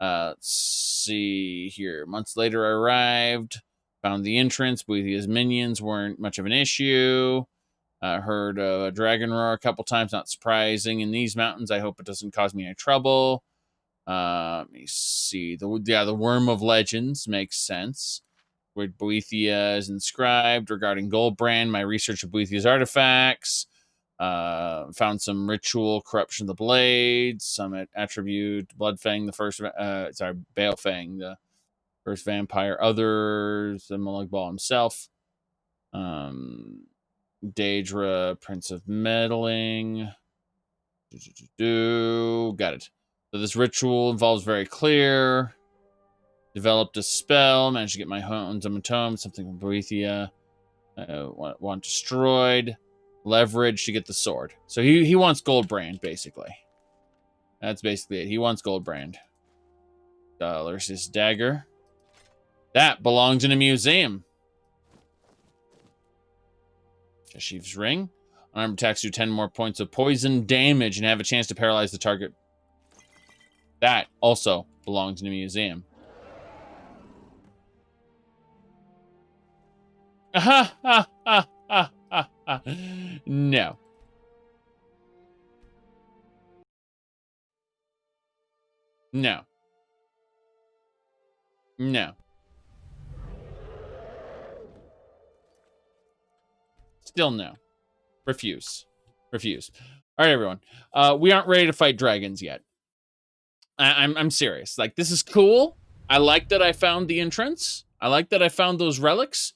Let's see here. Months later, I arrived. Found the entrance. Boethiah's minions weren't much of an issue. Heard a dragon roar a couple times. Not surprising. In these mountains, I hope it doesn't cause me any trouble. Let me see. The Worm of Legends makes sense. Where Boethiah is inscribed. Regarding Goldbrand, my research of Boethiah's artifacts. Found some ritual corruption of the blades. Some attribute Bloodfang, the first. Balefang, the first vampire. Others, the Molag Bal himself. Daedra, Prince of Meddling. Got it. So this ritual involves very clear. Developed a spell. Managed to get my hands on a tome. Something from Boethiah. Want destroyed. Leverage to get the sword. So he wants Goldbrand, basically. That's basically it. He wants Goldbrand. There's his dagger. That belongs in a museum. Shashiv's ring. Unarmed attacks do 10 more points of poison damage and have a chance to paralyze the target. That also belongs in a museum. No. No. No. Still no. Refuse. Refuse. All right, everyone. We aren't ready to fight dragons yet. I'm serious. Like, this is cool. I like that I found the entrance. I like that I found those relics.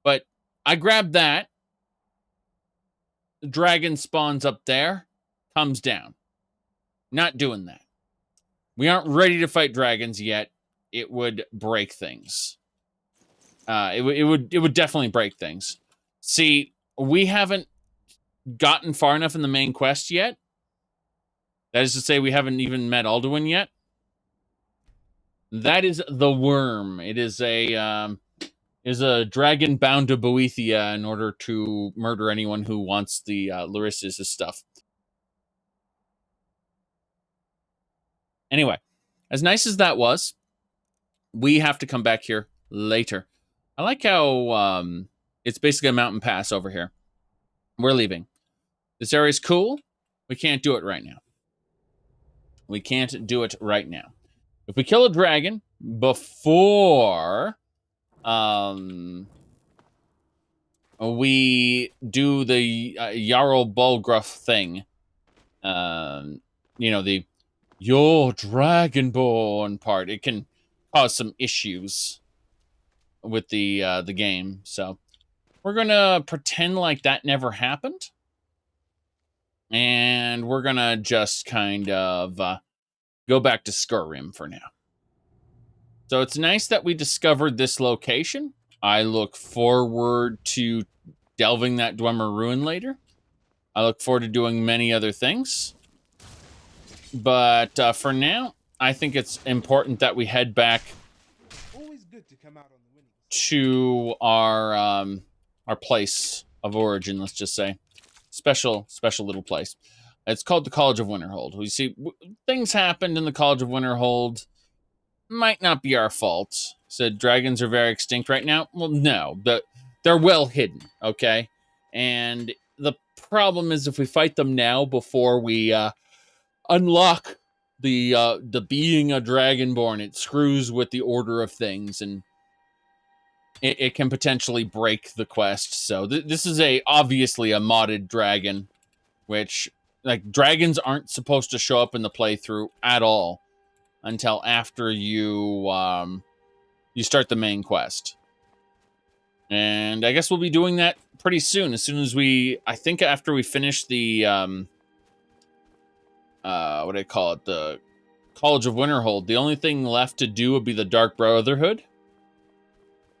But I grabbed that. The dragon spawns up there. Comes down. Not doing that. We aren't ready to fight dragons yet. It would break things. It would definitely break things. See, we haven't gotten far enough in the main quest yet. That is to say, we haven't even met Alduin yet. That is the worm. It is a dragon bound to Boethia in order to murder anyone who wants the Lauritius' stuff. Anyway, as nice as that was, we have to come back here later. I like how it's basically a mountain pass over here. We're leaving. This area is cool. We can't do it right now. We can't do it right now. If we kill a dragon before we do the Jarl Bulgruff thing, you know, the "You're Dragonborn" part, it can cause some issues with the game. So we're gonna pretend like that never happened, and we're gonna just kind of go back to Skyrim for now. So it's nice that we discovered this location. I look forward to delving that Dwemer ruin later. I look forward to doing many other things. But for now, I think it's important that we head back Always good to come out on the winning to our place of origin, let's just say. Special little place. It's called the College of Winterhold. We see things happened in the College of Winterhold. Might not be our fault. Said dragons are very extinct right now. Well, no, but they're well hidden, okay? And the problem is if we fight them now before we unlock the being a dragonborn, it screws with the order of things, and it can potentially break the quest. So this is obviously a modded dragon, which, like, dragons aren't supposed to show up in the playthrough at all until after you start the main quest. And I guess we'll be doing that pretty soon. As soon as I think after we finish the what do I call it? The College of Winterhold. The only thing left to do would be the Dark Brotherhood.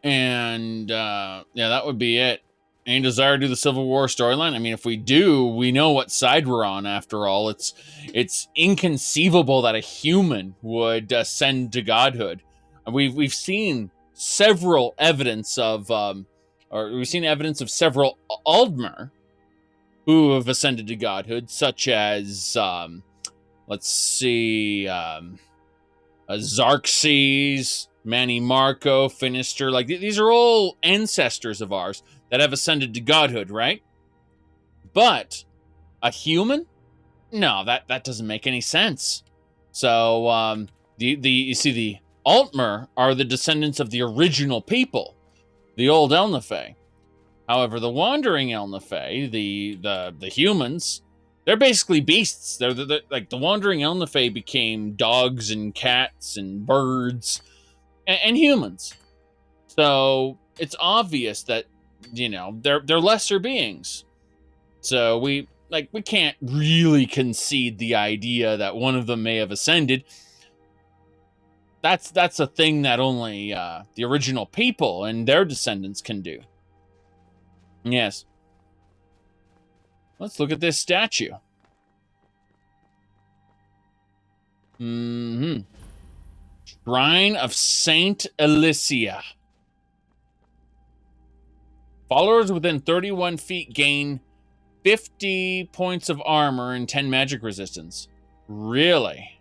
And yeah, that would be it. Any desire to do the Civil War storyline? I mean, if we do, we know what side we're on after all. It's inconceivable that a human would ascend to godhood. We've seen several evidence of several Aldmer who have ascended to godhood, such as let's see, Xerxes, Manny Marco, Finister. Like, these are all ancestors of ours that have ascended to godhood, right? But a human? No, that doesn't make any sense. So you see, the Altmer are the descendants of the original people, the old Elnafey. However, the wandering Elnafey, the humans, they're basically beasts. They're like the wandering Elnafey became dogs and cats and birds and humans. So it's obvious that, you know, they're lesser beings. So we can't really concede the idea that one of them may have ascended. That's a thing that only the original people and their descendants can do. Yes. Let's look at this statue. Shrine of Saint Alicia. Followers within 31 feet gain 50 points of armor and 10 magic resistance. Really?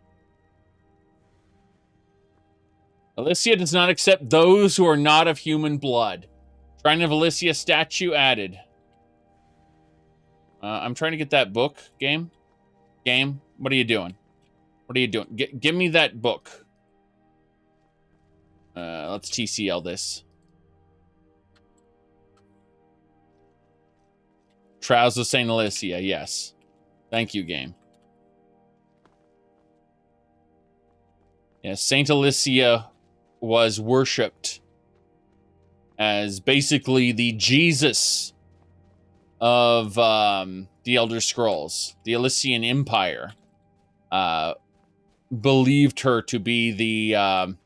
Alicia does not accept those who are not of human blood. Shrine of Elysia statue added. I'm trying to get that book, game. Game, what are you doing? What are you doing? Give me that book. Let's TCL this. Trials of St. Elysia, yes. Thank you, game. Yes, St. Elysia was worshipped as basically the Jesus of the Elder Scrolls. The Elysian Empire believed her to be the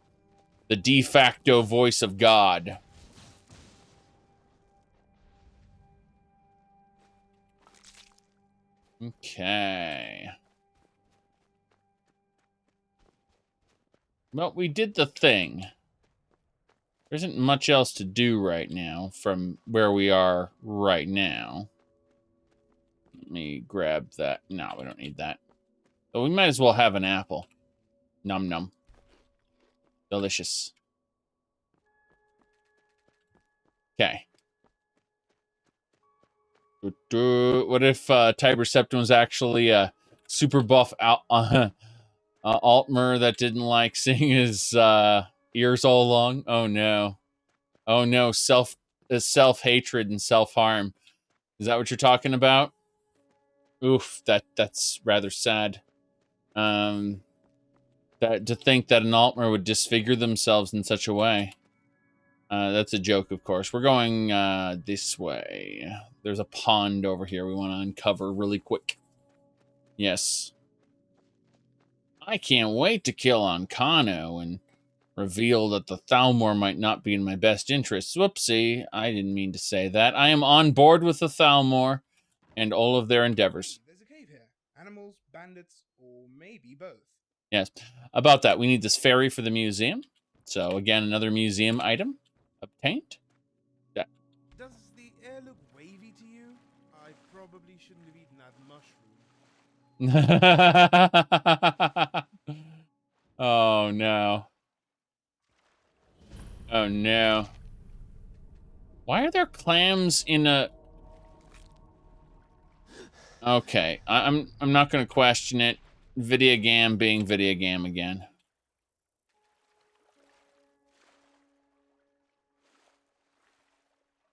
de facto voice of God. Okay. Well, we did the thing. There isn't much else to do right now from where we are right now. Let me grab that. No, we don't need that. But we might as well have an apple. Num num. Delicious. Okay. What if Tiber Septim was actually a super buff Altmer that didn't like seeing his ears all along? Oh no. Oh no, self-hatred and self-harm. Is that what you're talking about? Oof, that's rather sad. That to think that an Altmer would disfigure themselves in such a way. That's a joke, of course. We're going this way. There's a pond over here we want to uncover really quick. Yes. I can't wait to kill Ancano and reveal that the Thalmor might not be in my best interests. Whoopsie, I didn't mean to say that. I am on board with the Thalmor and all of their endeavors. There's a cave here. Animals, bandits, or maybe both. Yes. About that, we need this ferry for the museum. So, again, another museum item obtained. Yeah. Does the air look wavy to you? I probably shouldn't have eaten that mushroom. Oh, no. Oh, no. Why are there clams in a... Okay, I'm not going to question it. Video game being video game again.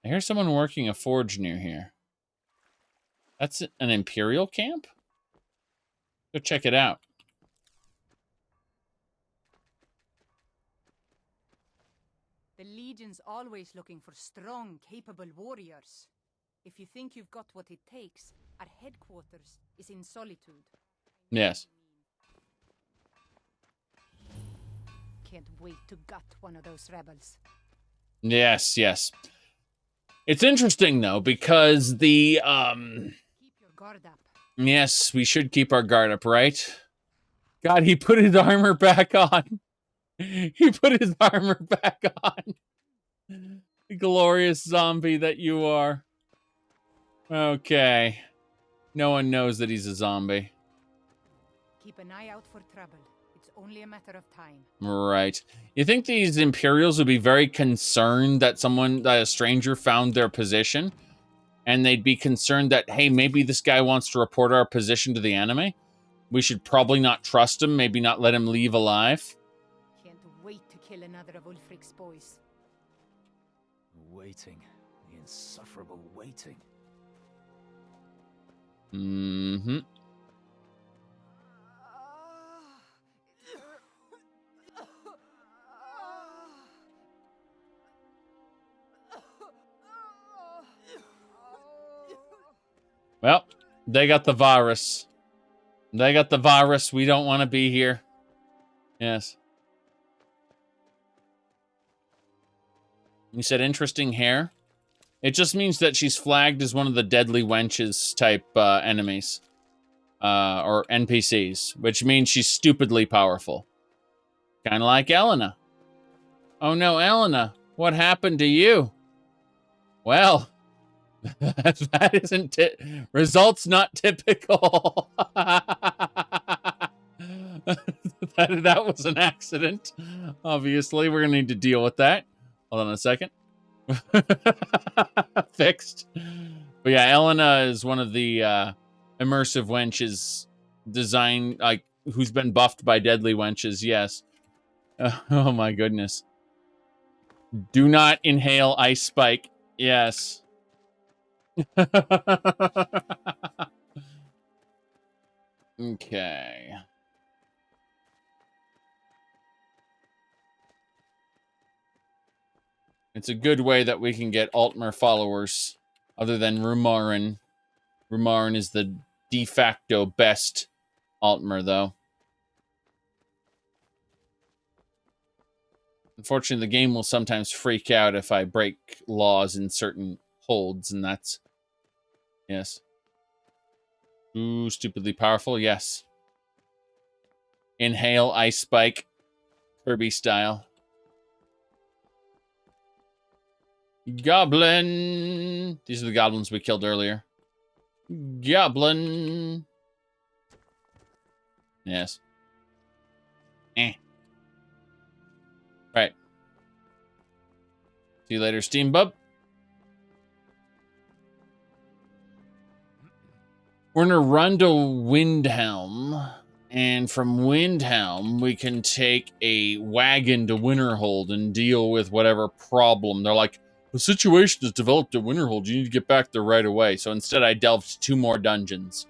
I hear someone working a forge near here. That's an Imperial camp? Go check it out. The Legion's always looking for strong, capable warriors. If you think you've got what it takes, our headquarters is in Solitude. Yes. Can't wait to gut one of those rebels. Yes, yes. It's interesting, though, because the, Keep your guard up. Yes, we should keep our guard up, right? God, he put his armor back on. He put his armor back on. The glorious zombie that you are. Okay. No one knows that he's a zombie. Keep an eye out for trouble. It's only a matter of time. Right. You think these Imperials would be very concerned that a stranger found their position? And they'd be concerned that, hey, maybe this guy wants to report our position to the enemy? We should probably not trust him, maybe not let him leave alive. Can't wait to kill another of Ulfric's boys. Waiting. The insufferable waiting. Mm-hmm. Well, they got the virus. They got the virus. We don't want to be here. Yes. You said interesting hair? It just means that she's flagged as one of the deadly wenches type enemies. Or NPCs. Which means she's stupidly powerful. Kind of like Elena. Oh no, Elena. What happened to you? Well... that isn't results not typical. that was an accident. Obviously, we're gonna need to deal with that. Hold on a second. Fixed. But yeah, Elena is one of the immersive wenches designed, like, who's been buffed by deadly wenches, yes. Oh my goodness. Do not inhale ice spike. Yes. Okay. It's a good way that we can get Altmer followers, other than Rumarin. Rumarin is the de facto best Altmer, though. Unfortunately, the game will sometimes freak out if I break laws in certain holds, and that's... Yes. Ooh, stupidly powerful, yes. Inhale, ice spike, Kirby style. Goblin! These are the goblins we killed earlier. Goblin! Yes. Right. See you later, Steam Bub. We're gonna run to Windhelm, and from Windhelm, we can take a wagon to Winterhold and deal with whatever problem. They're like, the situation has developed at Winterhold, you need to get back there right away. So instead, I delved 2 more dungeons.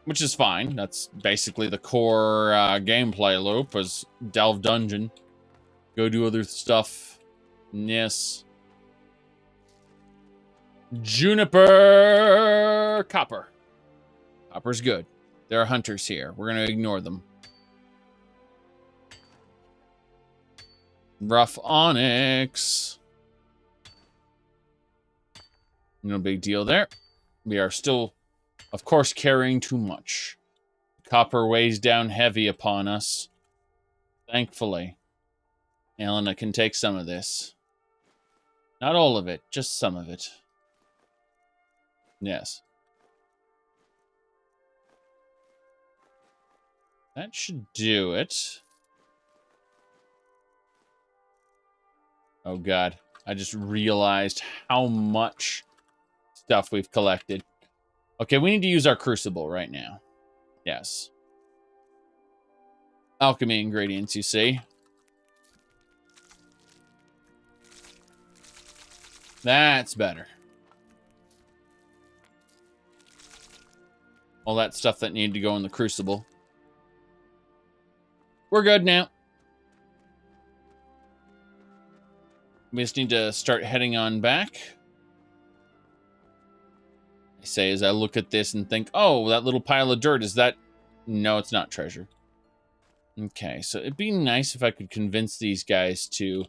Which is fine. That's basically the core gameplay loop, is delve dungeon. Go do other stuff. Yes. Juniper! Copper. Copper's good. There are hunters here. We're going to ignore them. Rough onyx. No big deal there. We are still, of course, carrying too much. Copper weighs down heavy upon us. Thankfully. Elena can take some of this. Not all of it, just some of it. Yes. That should do it. Oh god, I just realized how much stuff we've collected. Okay, we need to use our crucible right now. Yes. Alchemy ingredients, you see. That's better. All that stuff that needed to go in the crucible. We're good now. We just need to start heading on back. I say as I look at this and think, oh, that little pile of dirt, is that... No, it's not treasure. Okay, so it'd be nice if I could convince these guys to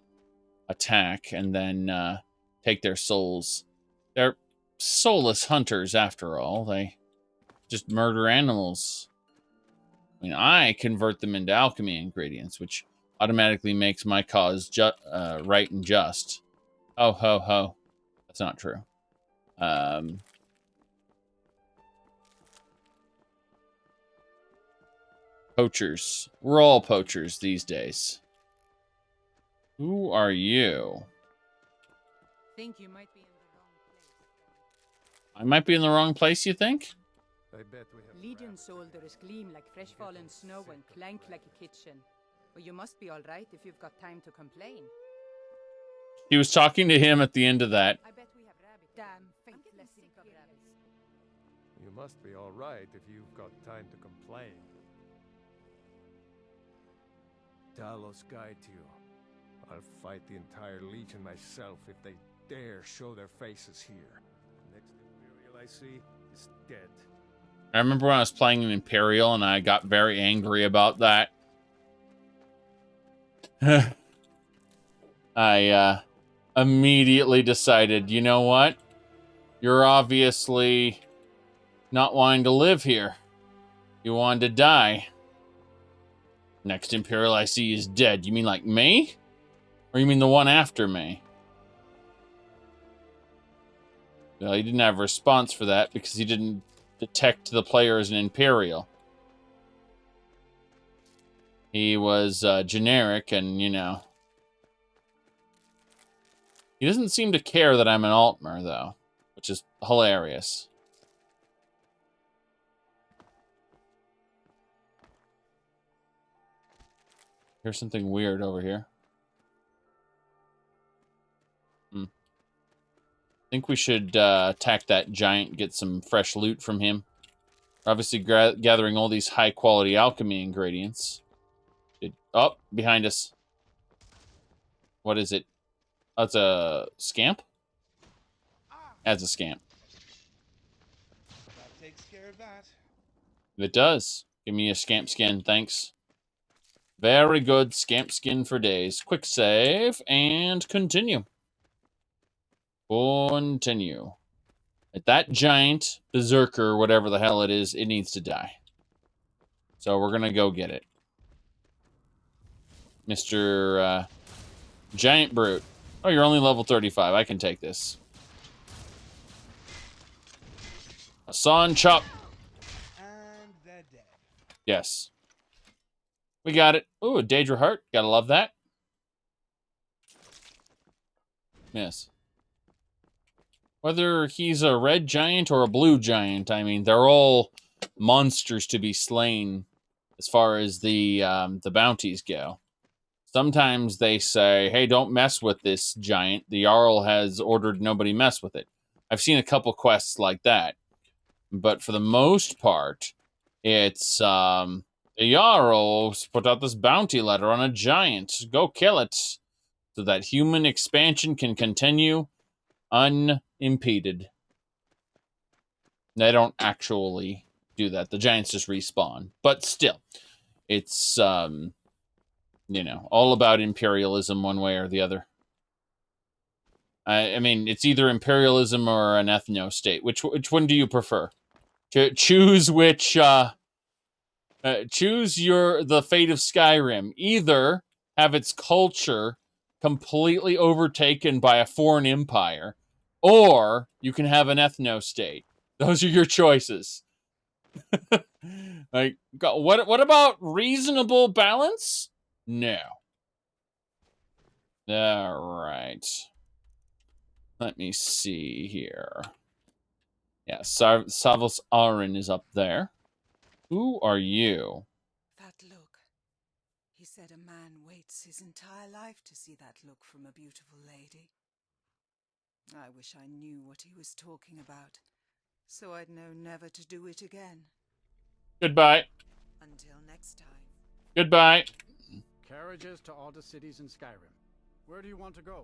attack and then take their souls. They're soulless hunters, after all. They just murder animals. I mean, I convert them into alchemy ingredients, which automatically makes my cause right and just. Oh, ho, ho. That's not true. Poachers. We're all poachers these days. Who are you? Think you might be in the wrong place. I might be in the wrong place, you think? I bet we have Legion soldiers gleam like fresh fallen snow and clank like a kitchen. Well, you must be all right if you've got time to complain. He was talking to him at the end of that. I bet we have rabbit. Damn faithless sick of rabbits. You must be all right if you've got time to complain. Talos guide you. I'll fight the entire Legion myself if they dare show their faces here. Next Imperial I see is dead. I remember when I was playing an Imperial and I got very angry about that. I immediately decided, you know what? You're obviously not wanting to live here. You wanted to die. Next Imperial I see is dead. You mean like me? Or you mean the one after me? Well, he didn't have a response for that because he didn't detect the player as an Imperial. He was generic and, you know, He doesn't seem to care that I'm an Altmer, though, which is hilarious. Here's something weird over here. I think we should attack that giant, get some fresh loot from him. We're obviously gathering all these high-quality alchemy ingredients. Oh, behind us. What is it? That's a scamp? That's a scamp. That takes care of that. It does. Give me a scamp skin, thanks. Very good. Scamp skin for days. Quick save and continue. Continue. At that giant berserker, whatever the hell it is, it needs to die. So we're gonna go get it. Mr. Giant Brute. Oh, you're only level 35. I can take this. Hassan Chop. And they're dead. Yes. We got it. Ooh, a Daedra Heart. Gotta love that. Yes. Whether he's a red giant or a blue giant, I mean, they're all monsters to be slain as far as the bounties go. Sometimes they say, hey, don't mess with this giant. The Jarl has ordered nobody mess with it. I've seen a couple quests like that. But for the most part, it's the Jarl put out this bounty letter on a giant. Go kill it. So that human expansion can continue unimpeded. They don't actually do that. The giants just respawn. But still, it's, you know, all about imperialism one way or the other. I mean, it's either imperialism or an ethno-state. Which one do you prefer? Choose which, choose the fate of Skyrim. Either have its culture completely overtaken by a foreign empire, or you can have an ethno-state. Those are your choices. Like, what about reasonable balance? No. All right. Let me see here. Yeah, Savos Auryen is up there. Who are you? That look. He said a man waits his entire life to see that look from a beautiful lady. I wish I knew what he was talking about, so I'd know never to do it again. Goodbye. Until next time. Goodbye. Carriages to all the cities in Skyrim. Where do you want to go?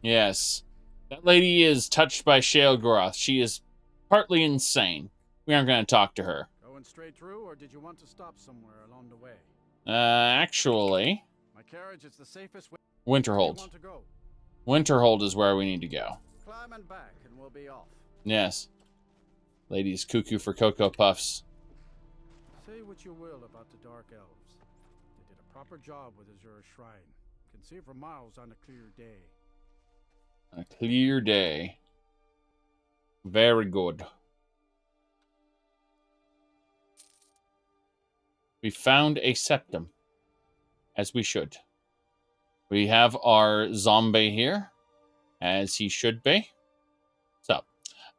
Yes. That lady is touched by Shalegroth. She is partly insane. We aren't going to talk to her. Going straight through, or did you want to stop somewhere along the way? Actually... My carriage is the safest way. Winterhold. Where do you want to go? Winterhold is where we need to go. Climb and back, and we'll be off. Yes. Lady's cuckoo for Cocoa Puffs. Say what you will about the Dark Elves. They did a proper job with Azure Shrine. Can see for miles on a clear day. On a clear day. Very good. We found a septum. As we should. We have our zombie here. As he should be. So.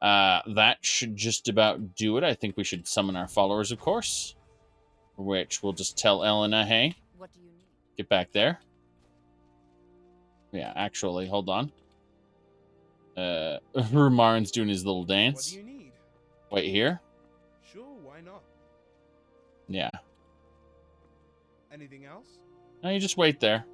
That should just about do it. I think we should summon our followers, of course. Which we'll just tell Elena, hey. What do you need? Get back there. Yeah, actually, hold on. Rumarin's doing his little dance. What do you need? Wait here? Sure, why not? Yeah. Anything else? No, you just wait there.